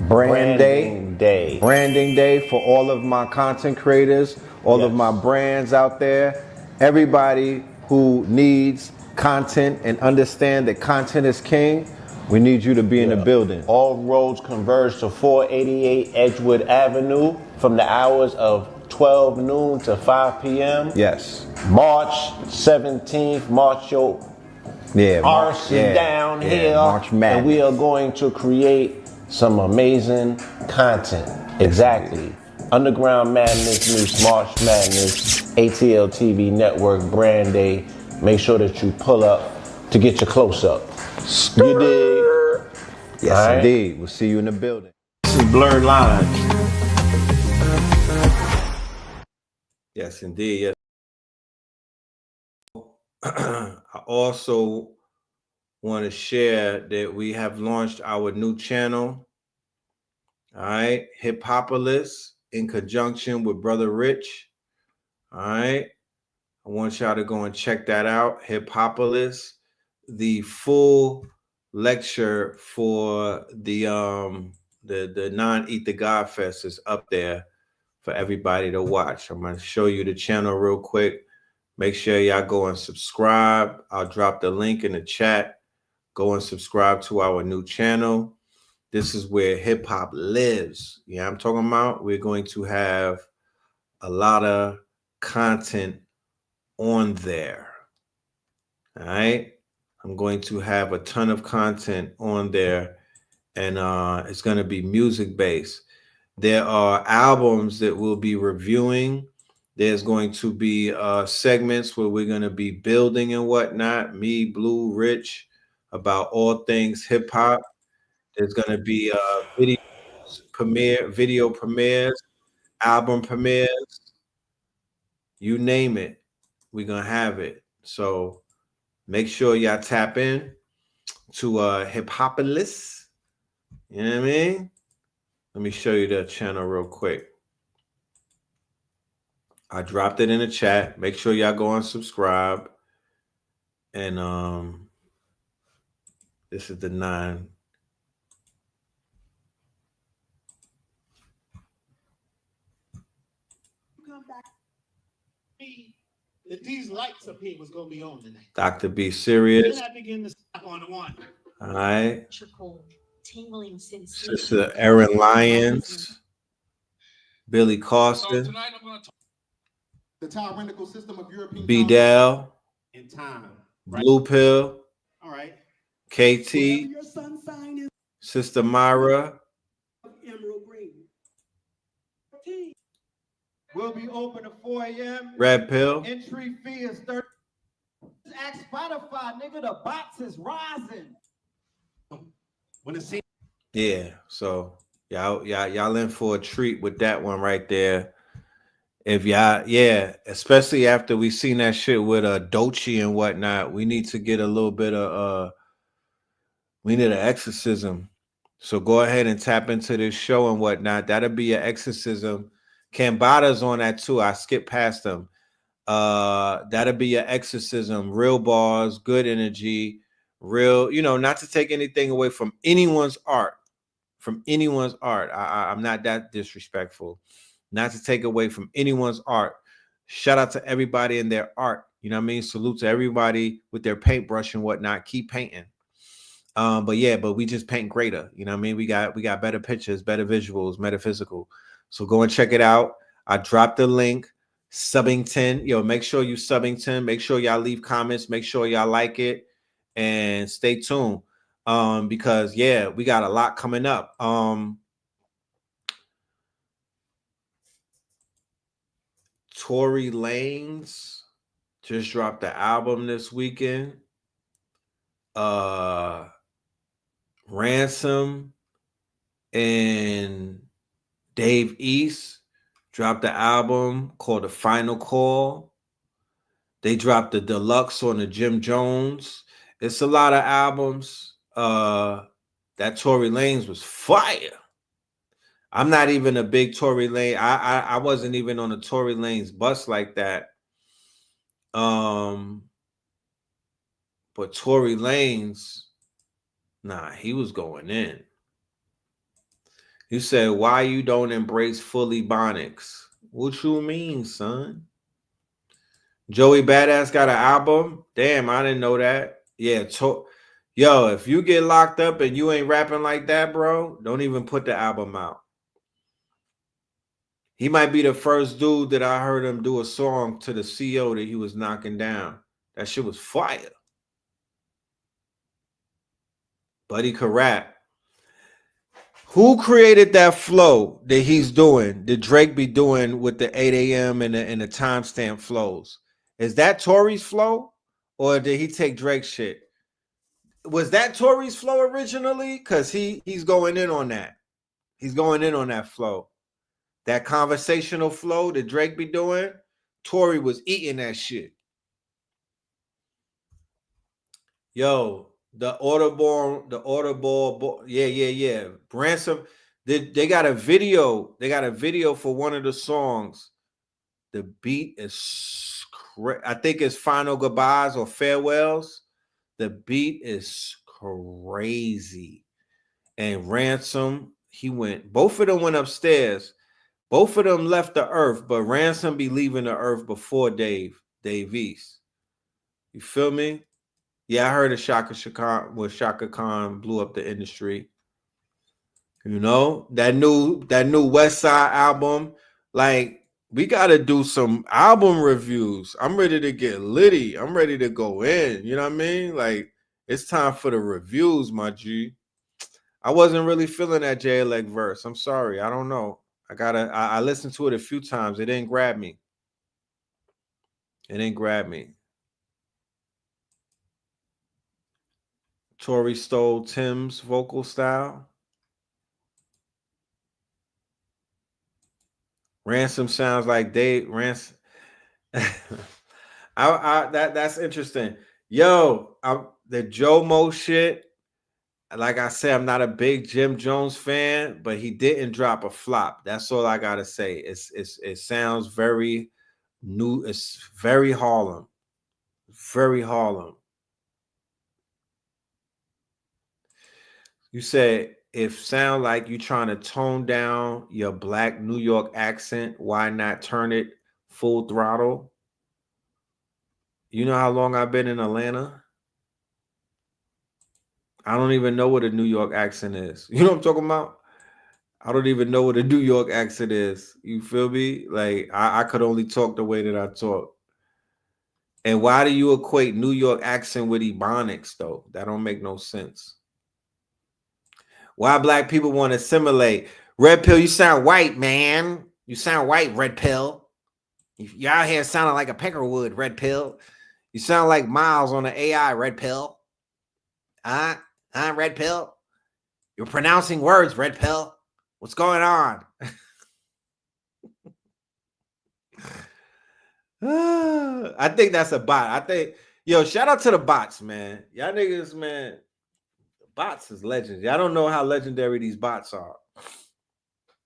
Speaker 3: Branding Day for all of my content creators, all of my brands out there. Everybody who needs content and understand that content is king. We need you to be in the building.
Speaker 13: All roads converge to 488 Edgewood Avenue from the hours of 12 noon to 5 p.m.
Speaker 3: Yes.
Speaker 13: March 17th, March your arse down here.
Speaker 3: March Madness.
Speaker 13: And we are going to create some amazing content. Exactly. Underground Madness meets March Madness, ATL TV Network Brand Day. Make sure that you pull up to get your close up. You dig?
Speaker 3: Yes, right? Indeed. We'll see you in the building.
Speaker 13: This is Blurred Lines.
Speaker 3: Yes, indeed. Yes. I also want to share that we have launched our new channel. All right. Hip-Hopolis in conjunction with Brother Rich. All right. I want y'all to go and check that out. Hip-Hopolis. The full lecture for the non-Eat the God Fest is up there for everybody to watch. I'm going to show you the channel real quick. Make sure y'all go and subscribe. I'll drop the link in the chat. Go and subscribe to our new channel. This is where hip hop lives. Yeah, I'm talking about. We're going to have a lot of content on there. All right. I'm going to have a ton of content on there, and it's going to be music based. There are albums that we'll be reviewing. There's going to be segments where we're going to be building and whatnot. Me, Blue, Rich, about all things hip hop. There's going to be video premieres, album premieres, you name it. We're going to have it. So make sure y'all tap in to Hippopolis. You know what I mean? Let me show you the channel real quick. I dropped it in the chat. Make sure y'all go and subscribe. And this is the 9.
Speaker 14: Come back. That these lights up here was gonna be on tonight.
Speaker 3: Dr. B Serious.
Speaker 14: Then I begin to stop on the one.
Speaker 3: All right.
Speaker 14: Tingling
Speaker 3: Sister Erin Lyons. Billy Carson.
Speaker 14: So tonight I'm gonna talk the tyrannical system of European
Speaker 3: B-Dell.
Speaker 14: in time.
Speaker 3: Right? Blue Pill.
Speaker 14: All right.
Speaker 3: KT.
Speaker 14: Your sun sign is
Speaker 3: Sister Myra.
Speaker 14: emerald green. We'll be open at 4 a.m.
Speaker 3: Red Pill.
Speaker 14: Entry fee is 30. Ask Spotify, nigga, the box is rising. When it's
Speaker 3: Yeah, so y'all in for a treat with that one right there. If y'all, especially after we seen that shit with Doechii and whatnot, we need to get a little bit of we need an exorcism. So go ahead and tap into this show and whatnot. That'll be an exorcism. Cambada's on that too. I skipped past them. That'll be an exorcism. Real bars, good energy, real, not to take anything away from anyone's art. I'm not that disrespectful. Not to take away from anyone's art. Shout out to everybody in their art. You know what I mean? Salute to everybody with their paintbrush and whatnot. Keep painting. But we just paint greater. You know what I mean? We got better pictures, better visuals, metaphysical. So go and check it out. I dropped the link. Subbington. Make sure you Subbington. Make sure y'all leave comments. Make sure y'all like it. And stay tuned. Because we got a lot coming up. Tory Lanez just dropped the album this weekend. Ransom and Dave East dropped the album called The Final Call. They dropped the deluxe on the Jim Jones. It's a lot of albums. That Tory Lanez was fire. I'm not even a big Tory Lanez. I wasn't even on a Tory Lanez bus like that. But Tory Lanez, he was going in. You said, why you don't embrace fully Ebonics? What you mean, son? Joey Badass got an album? Damn, I didn't know that. Yeah, yo, if you get locked up and you ain't rapping like that, bro, don't even put the album out. He might be the first dude that I heard him do a song to the CO that he was knocking down. That shit was fire. Buddy could rap. Who created that flow that he's doing, that Drake be doing with the 8 a.m. and the timestamp flows? Is that Tory's flow? Or did he take Drake's shit? Was that Tory's flow originally? Because he's going in on that. He's going in on that flow. That conversational flow that Drake be doing, Tory was eating that shit. Yo, the audible, yeah. Ransom, they got a video. They got a video for one of the songs. The beat is, I think it's Final Goodbyes or Farewells. The beat is crazy. And Ransom, both of them went upstairs. Both of them left the earth, but Ransom be leaving the earth before Dave East. You feel me? Yeah, I heard of Shaka Khan blew up the industry. That new West Side album. Like, we gotta do some album reviews. I'm ready to get litty. I'm ready to go in. You know what I mean? Like, It's time for the reviews, my G. I wasn't really feeling that J-Leg verse. I'm sorry. I don't know. I listened to it a few times. It didn't grab me. It didn't grab me. Tory stole Tim's vocal style. Ransom sounds like Dave Ransom. That's interesting. Yo, the Jomo shit. Like I said, I'm not a big Jim Jones fan, but he didn't drop a flop. That's all I gotta say. It sounds very new. It's very Harlem. Very Harlem. You said if sound like you trying to tone down your black New York accent, why not turn it full throttle? You know how long I've been in Atlanta? I don't even know what a New York accent is. You know what I'm talking about? I don't even know what a New York accent is. You feel me? Like, I could only talk the way that I talk. And why do you equate New York accent with Ebonics, though? That don't make no sense. Why black people want to assimilate? Red Pill, you sound white, man. You sound white, Red Pill. You out here sounding like a Peckerwood, Red Pill. You sound like Miles on the AI, Red Pill. Red Pill? You're pronouncing words, Red Pill. What's going on? I think that's a bot. Shout out to the bots, man. Y'all niggas, man. Bots is legends. Y'all don't know how legendary these bots are.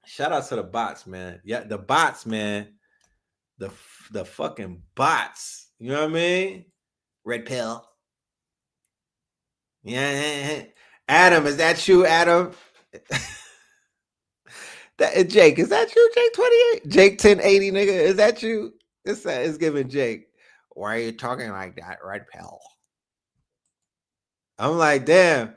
Speaker 3: Shout out to the bots, man. Yeah, the bots, man. The fucking bots. You know what I mean? Red Pill. Yeah. Adam, is that you, Adam? Jake, is that you, Jake 28? Jake 1080, nigga, is that you? It's giving Jake. Why are you talking like that, Red Pill? I'm like, damn.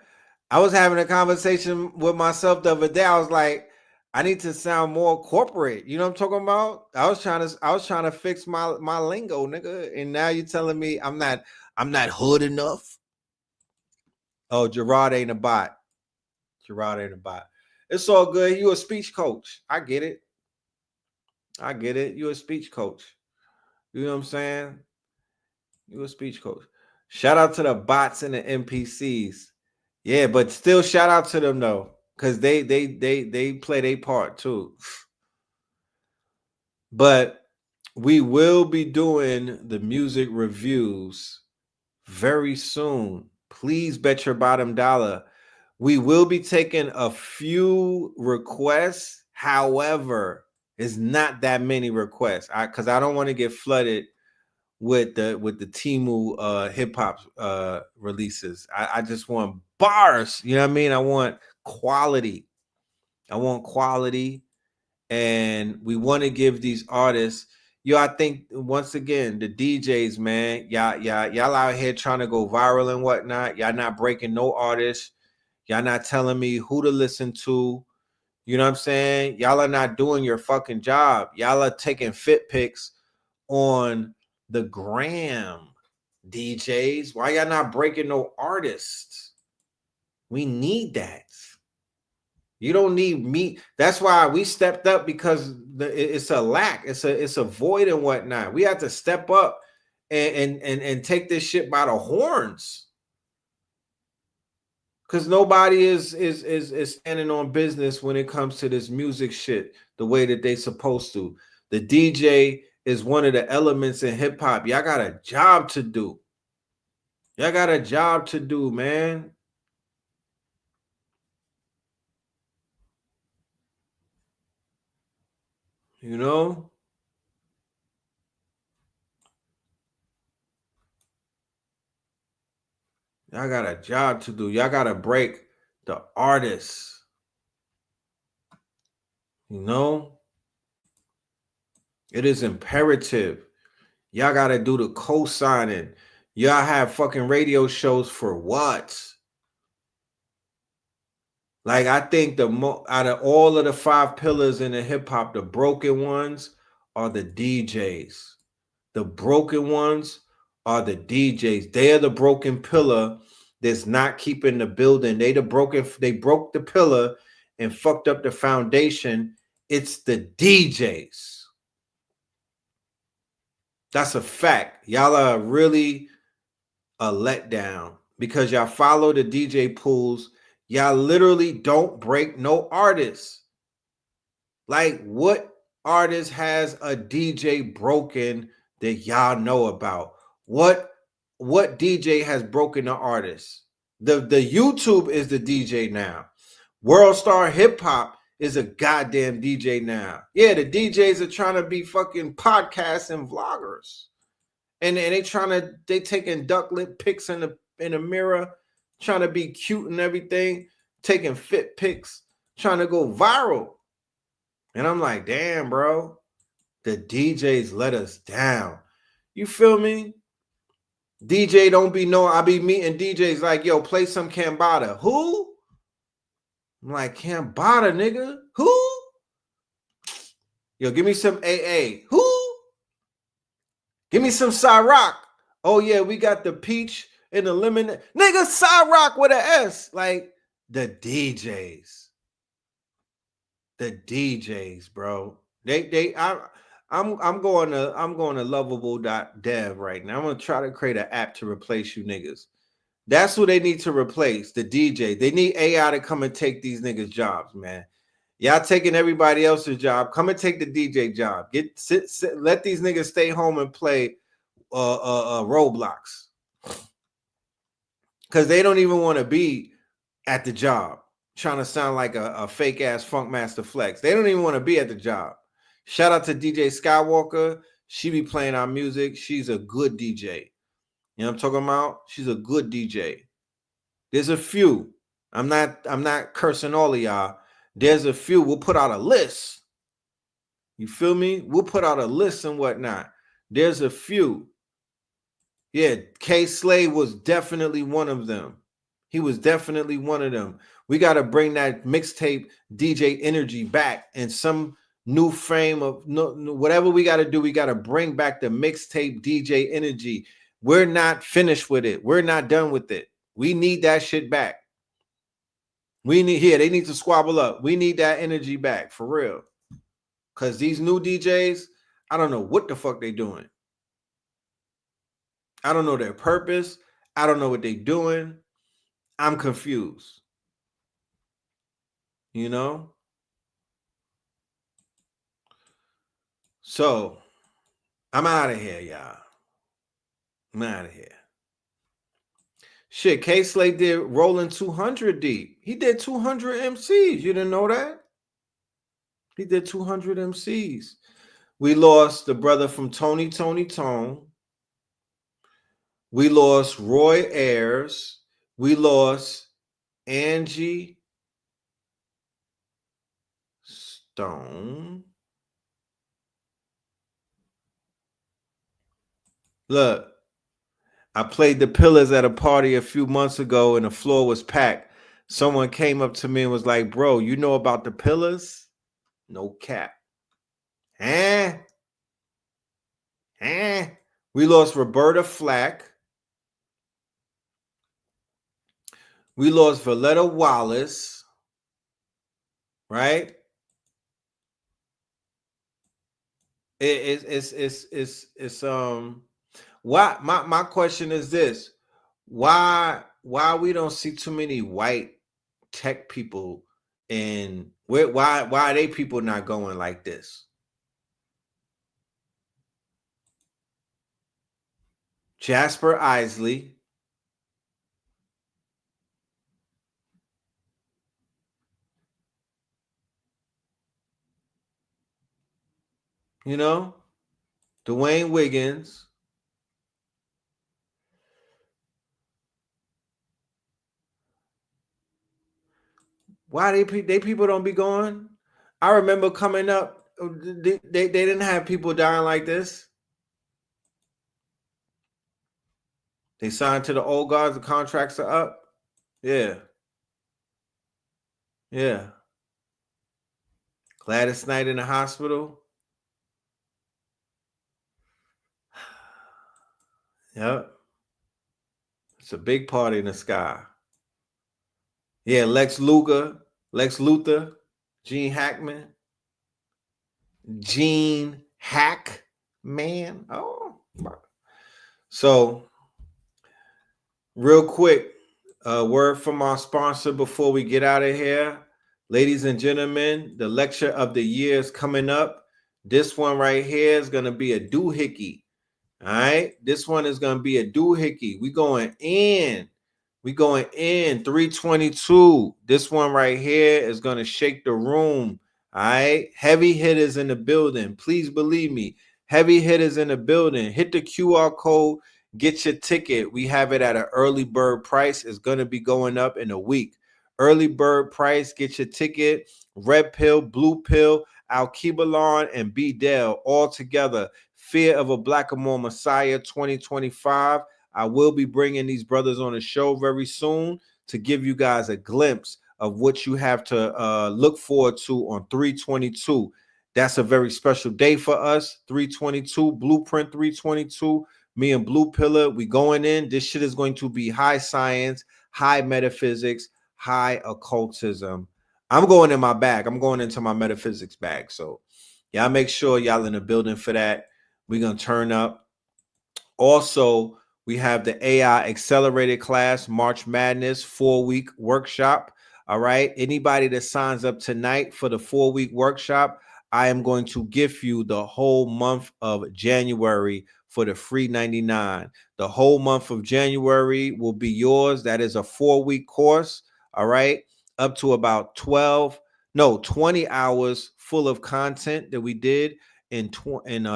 Speaker 3: I was having a conversation with myself the other day. I was like, I need to sound more corporate. You know what I'm talking about? I was trying to fix my lingo, nigga. And now you're telling me I'm not hood enough. Oh, Gerard ain't a bot. Gerard ain't a bot. It's all good. You a speech coach. I get it. You a speech coach. You know what I'm saying? You a speech coach. Shout out to the bots and the NPCs. Yeah, but still shout out to them though, because they play their part too. But we will be doing the music reviews very soon. Please bet your bottom dollar. We will be taking a few requests. However, it's not that many requests because I don't want to get flooded with the Temu hip hop releases. I just want bars. You know what I mean? I want quality. And we want to give these artists. I think once again, the DJs, man, y'all out here trying to go viral and whatnot. Y'all not breaking no artists. Y'all not telling me who to listen to. You know what I'm saying? Y'all are not doing your fucking job. Y'all are taking fit pics on the gram, DJs. Why y'all not breaking no artists? We need that. You don't need me. That's why we stepped up, because it's a lack. It's a void and whatnot. We have to step up and take this shit by the horns. Because nobody is standing on business when it comes to this music shit the way that they supposed to. The DJ is one of the elements in hip hop. Y'all got a job to do. Man. You know? Y'all got a job to do. Y'all got to break the artists. You know? It is imperative. Y'all got to do the co-signing. Y'all have fucking radio shows for what? Like, I think out of all of the 5 pillars in the hip hop, the broken ones are the DJs. The broken ones are the DJs. They are the broken pillar that's not keeping the building. They broke the pillar and fucked up the foundation. It's the DJs. That's a fact. Y'all are really a letdown because y'all follow the DJ pools. Y'all literally don't break no artists. Like, what artist has a DJ broken that y'all know about? What DJ has broken the artist? The YouTube is the DJ now. World Star Hip Hop is a goddamn DJ now. Yeah, the DJs are trying to be fucking podcasts and vloggers. And they taking duck lip pics in the mirror, trying to be cute and everything, taking fit pics, trying to go viral. And I'm like, damn, bro, the DJs let us down. You feel me? DJ don't be knowing. I be meeting DJs like, yo, play some Cambada. Who? I'm like, Cambada, nigga. Who? Yo, give me some AA. Who? Give me some Cyrock. Oh, yeah, we got the peach and the lemon. Nigga, Cyrock with an S. Like, the DJs. The DJs, bro. I'm going to lovable.dev right now. I'm gonna try to create an app to replace you niggas. That's who they need to replace, the DJ. They need AI to come and take these niggas' jobs, man. Y'all taking everybody else's job. Come and take the DJ job. Let these niggas stay home and play Roblox. Because they don't even want to be at the job trying to sound like a fake ass Funk Master Flex. They don't even want to be at the job. Shout out to DJ Skywalker. She be playing our music. She's a good DJ. You know what I'm talking about? She's a good DJ. There's a few. I'm not cursing all of y'all. There's a few. We'll put out a list. You feel me? We'll put out a list and whatnot. There's a few. Yeah, K Slay was definitely one of them. He was definitely one of them. We got to bring that mixtape DJ energy back in some new frame of whatever we got to do. We got to bring back the mixtape DJ energy. We're not finished with it. We're not done with it. We need that shit back. They need to squabble up. We need that energy back for real. Because these new DJs, I don't know what the fuck they doing. I don't know their purpose. I don't know what they doing. I'm confused. You know? So, I'm out of here, y'all. I'm out of here. Shit, K-Slay did Rolling 200 deep. He did 200 MCs. You didn't know that? He did 200 MCs. We lost the brother from Tony Tone. We lost Roy Ayers. We lost Angie Stone. Look, I played the Pillars at a party a few months ago and the floor was packed. Someone came up to me and was like, bro, you know about the Pillars? No cap. We lost Roberta Flack. We lost Valletta Wallace. Right? Why my question is this: why we don't see too many white tech people, and why are they people not going like this? Jasper Isley, you know, Dwayne Wiggins. Why they people don't be going? I remember coming up, they didn't have people dying like this. They signed to the old guards, the contracts are up. Yeah. Yeah. Gladys Knight in the hospital. Yep. It's a big party in the sky. Yeah, Lex Luthor, Gene Hackman, Gene Hackman. Oh, so real quick, word from our sponsor before we get out of here. Ladies and gentlemen, the lecture of the year is coming up. This one right here is going to be a doohickey. All right. This one is going to be a doohickey. We going in 322. This one right here is going to shake the room. All right. Heavy hitters in the building. Please believe me. Heavy hitters in the building. Hit the QR code. Get your ticket. We have it at an early bird price. It's going to be going up in a week. Early bird price. Get your ticket. Red pill, blue pill, Alkebalon, and B-Del all together. Fear of a Blackamoor Messiah 2025. I will be bringing these brothers on the show very soon to give you guys a glimpse of what you have to look forward to on 322. That's a very special day for us. 322, Blueprint 322. Me and Blue Pillar, we going in. This shit is going to be high science, high metaphysics, high occultism. I'm going in my bag. I'm going into my metaphysics bag. So y'all make sure y'all in the building for that. We're going to turn up. Also, we have the AI Accelerated Class March Madness 4-week workshop. All right. Anybody that signs up tonight for the 4-week workshop, I am going to give you the whole month of January for the free 99. The whole month of January will be yours. That is a 4-week course. All right. Up to about 20 hours full of content that we did in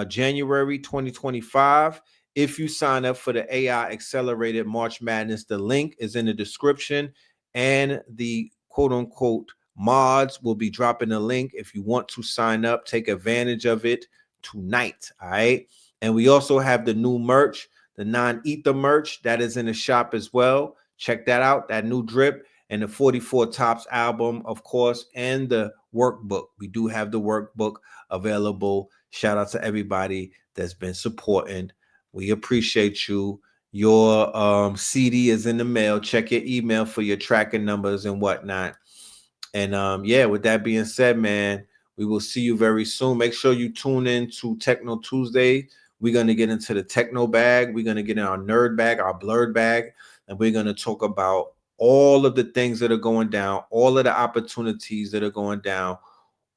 Speaker 3: January 2025. If you sign up for the AI Accelerated March Madness, the link is in the description, and the quote unquote mods will be dropping the link. If you want to sign up, take advantage of it tonight. All right. And we also have the new merch, the non-ether merch that is in the shop as well. Check that out, that new drip, and the 44 Tops album, of course, and the workbook. We do have the workbook available. Shout out to everybody that's been supporting. We appreciate you. Your CD is in the mail. Check your email for your tracking numbers and whatnot. And yeah, with that being said, man, we will see you very soon. Make sure you tune in to Techno Tuesday. We're going to get into the techno bag. We're going to get in our nerd bag, our blurred bag, and we're going to talk about all of the things that are going down, all of the opportunities that are going down,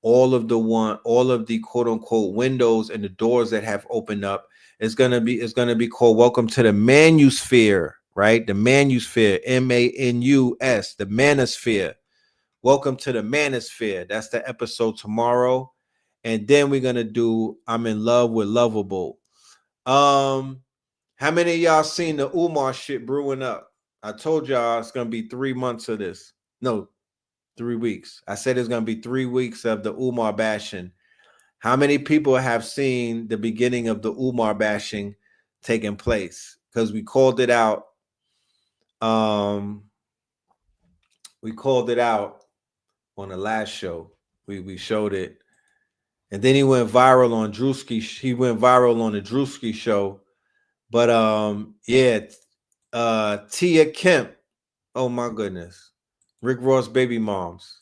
Speaker 3: all of the quote unquote windows and the doors that have opened up. It's gonna be called Welcome to the Manosphere, right? The Manosphere, MANUS, the Manosphere. Welcome to the Manosphere. That's the episode tomorrow. And then we're gonna do I'm in Love with Lovable. How many of y'all seen the Umar shit brewing up? I told y'all it's gonna be 3 months of this. No, 3 weeks. I said it's gonna be 3 weeks of the Umar bashing. How many people have seen the beginning of the Umar bashing taking place? Because we called it out. We called it out on the last show. We showed it. And then he went viral on Drewski. He went viral on the Drewski show. But yeah, Tia Kemp. Oh my goodness. Rick Ross baby moms.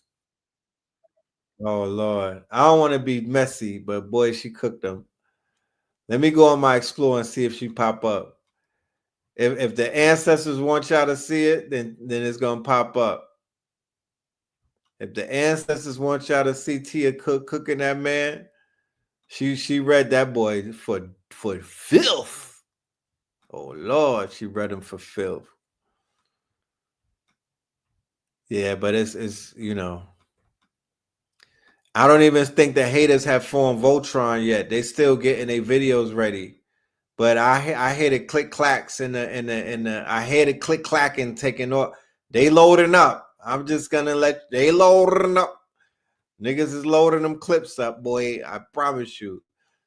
Speaker 3: Oh Lord. I don't want to be messy, but boy, she cooked them. Let me go on my Explore and see if she pop up. If the ancestors want y'all to see it, then it's gonna pop up. If the ancestors want y'all to see Tia cooking that man, she read that boy for filth. Oh Lord, she read him for filth. Yeah, but it's you know, I don't even think the haters have formed Voltron yet. They still getting their videos ready. But I hear the click clacks in the I hear the click clacking taking off. They loading up. I'm just gonna let they loading up. Niggas is loading them clips up, boy. I promise you.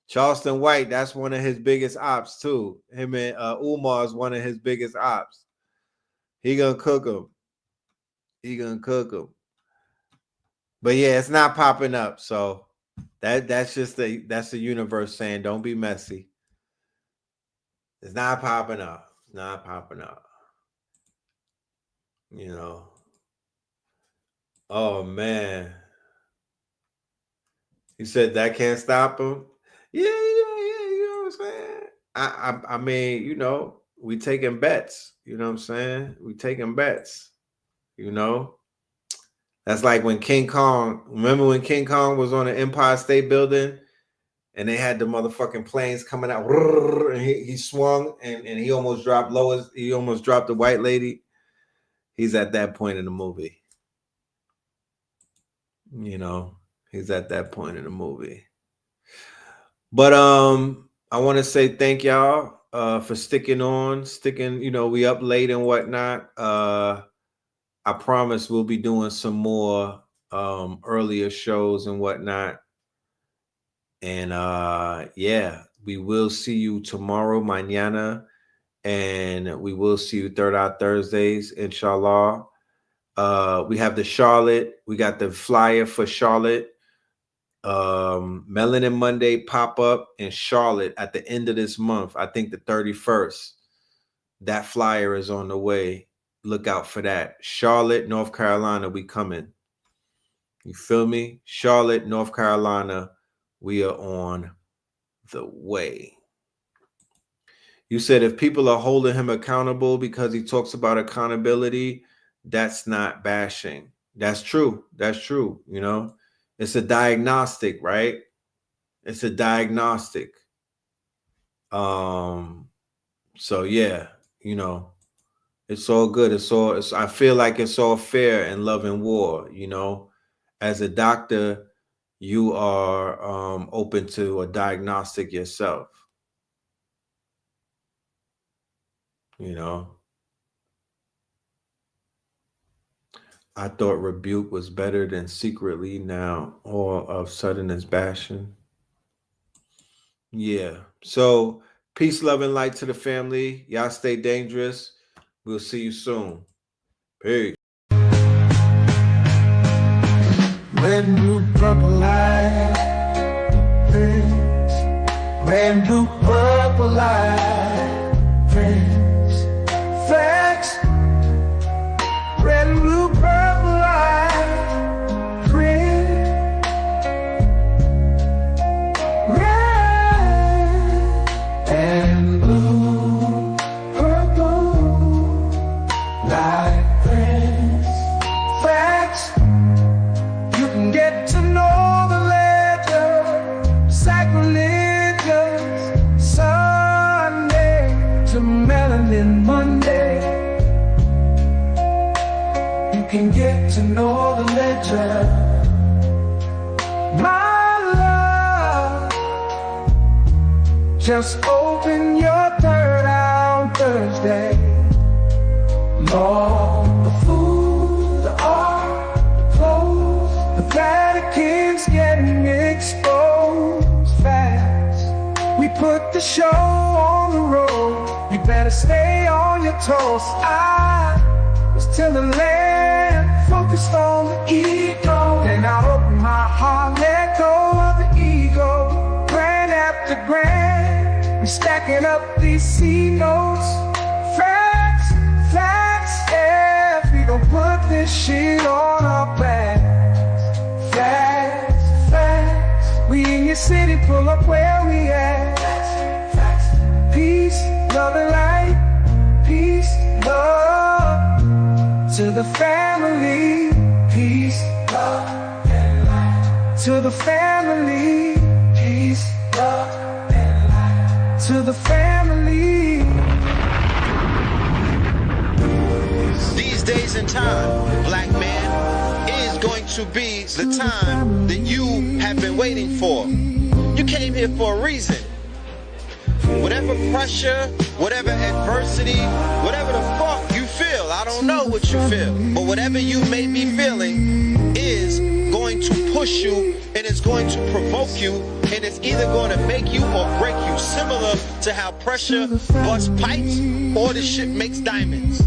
Speaker 3: Charleston White, that's one of his biggest ops too. Him and Umar is one of his biggest ops. He gonna cook them. He gonna cook them. But yeah, it's not popping up. So that's the universe saying don't be messy. It's not popping up. It's not popping up. You know. Oh man. He said that can't stop him. Yeah, you know what I'm saying? I mean, you know, we taking bets. You know what I'm saying? We taking bets. You know? That's like when King Kong, remember when King Kong was on the Empire State Building and they had the motherfucking planes coming out and he swung and he almost dropped Lois, he almost dropped the white lady. He's at that point in the movie. You know, he's at that point in the movie. But I want to say thank y'all for sticking, you know, we up late and whatnot. I promise we'll be doing some more earlier shows and whatnot. And yeah, we will see you tomorrow, mañana, and we will see you Third Eye Thursdays, inshallah. We have the Charlotte, we got the flyer for Charlotte. Melanin Monday pop-up in Charlotte at the end of this month. I think the 31st. That flyer is on the way. Look out for that. Charlotte, North Carolina, we coming. You feel me? Charlotte, North Carolina, we are on the way. You said if people are holding him accountable because he talks about accountability, that's not bashing. That's true. That's true. You know, it's a diagnostic, right? It's a diagnostic. So yeah, you know, it's all good. I feel like it's all fair in love and war. You know, as a doctor, you are open to a diagnostic yourself. You know, I thought rebuke was better than secretly. Now all of a sudden it's bashing. Yeah. So peace, love, and light to the family. Y'all stay dangerous. We'll see you soon. Peace.
Speaker 1: Red, blue, purple light. Red, blue, purple light. Facts. Red, blue, purple light. Red, and blue, purple light. Facts. You can get to know the letter. Sacrilegious Sunday to Melanin Monday. You can get to know the ledger. My love, just open your third eye on Thursday. Lord, the food, the art, the clothes, the Vatican's getting exposed fast. We put the show on the road. You better stay on your toes. I was till the land focused on the ego. Then I open my heart, let go of the ego. Grand after grand, we're stacking up these C notes. Facts, facts, yeah. We gon' put this shit on our backs. Facts, facts. We in your city, pull up where we at. Facts, facts. Peace, love and light. Peace, love. To the family, peace, love, and light. To the family, peace, love, and light. To the family.
Speaker 2: These days and time, black man, is going to be the time that you have been waiting for. You came here for a reason. Whatever pressure, whatever adversity, whatever the fuck you feel, I don't know what you feel, but whatever you may be feeling is going to push you and it's going to provoke you and it's either going to make you or break you, similar to how pressure busts pipes or the shit makes diamonds.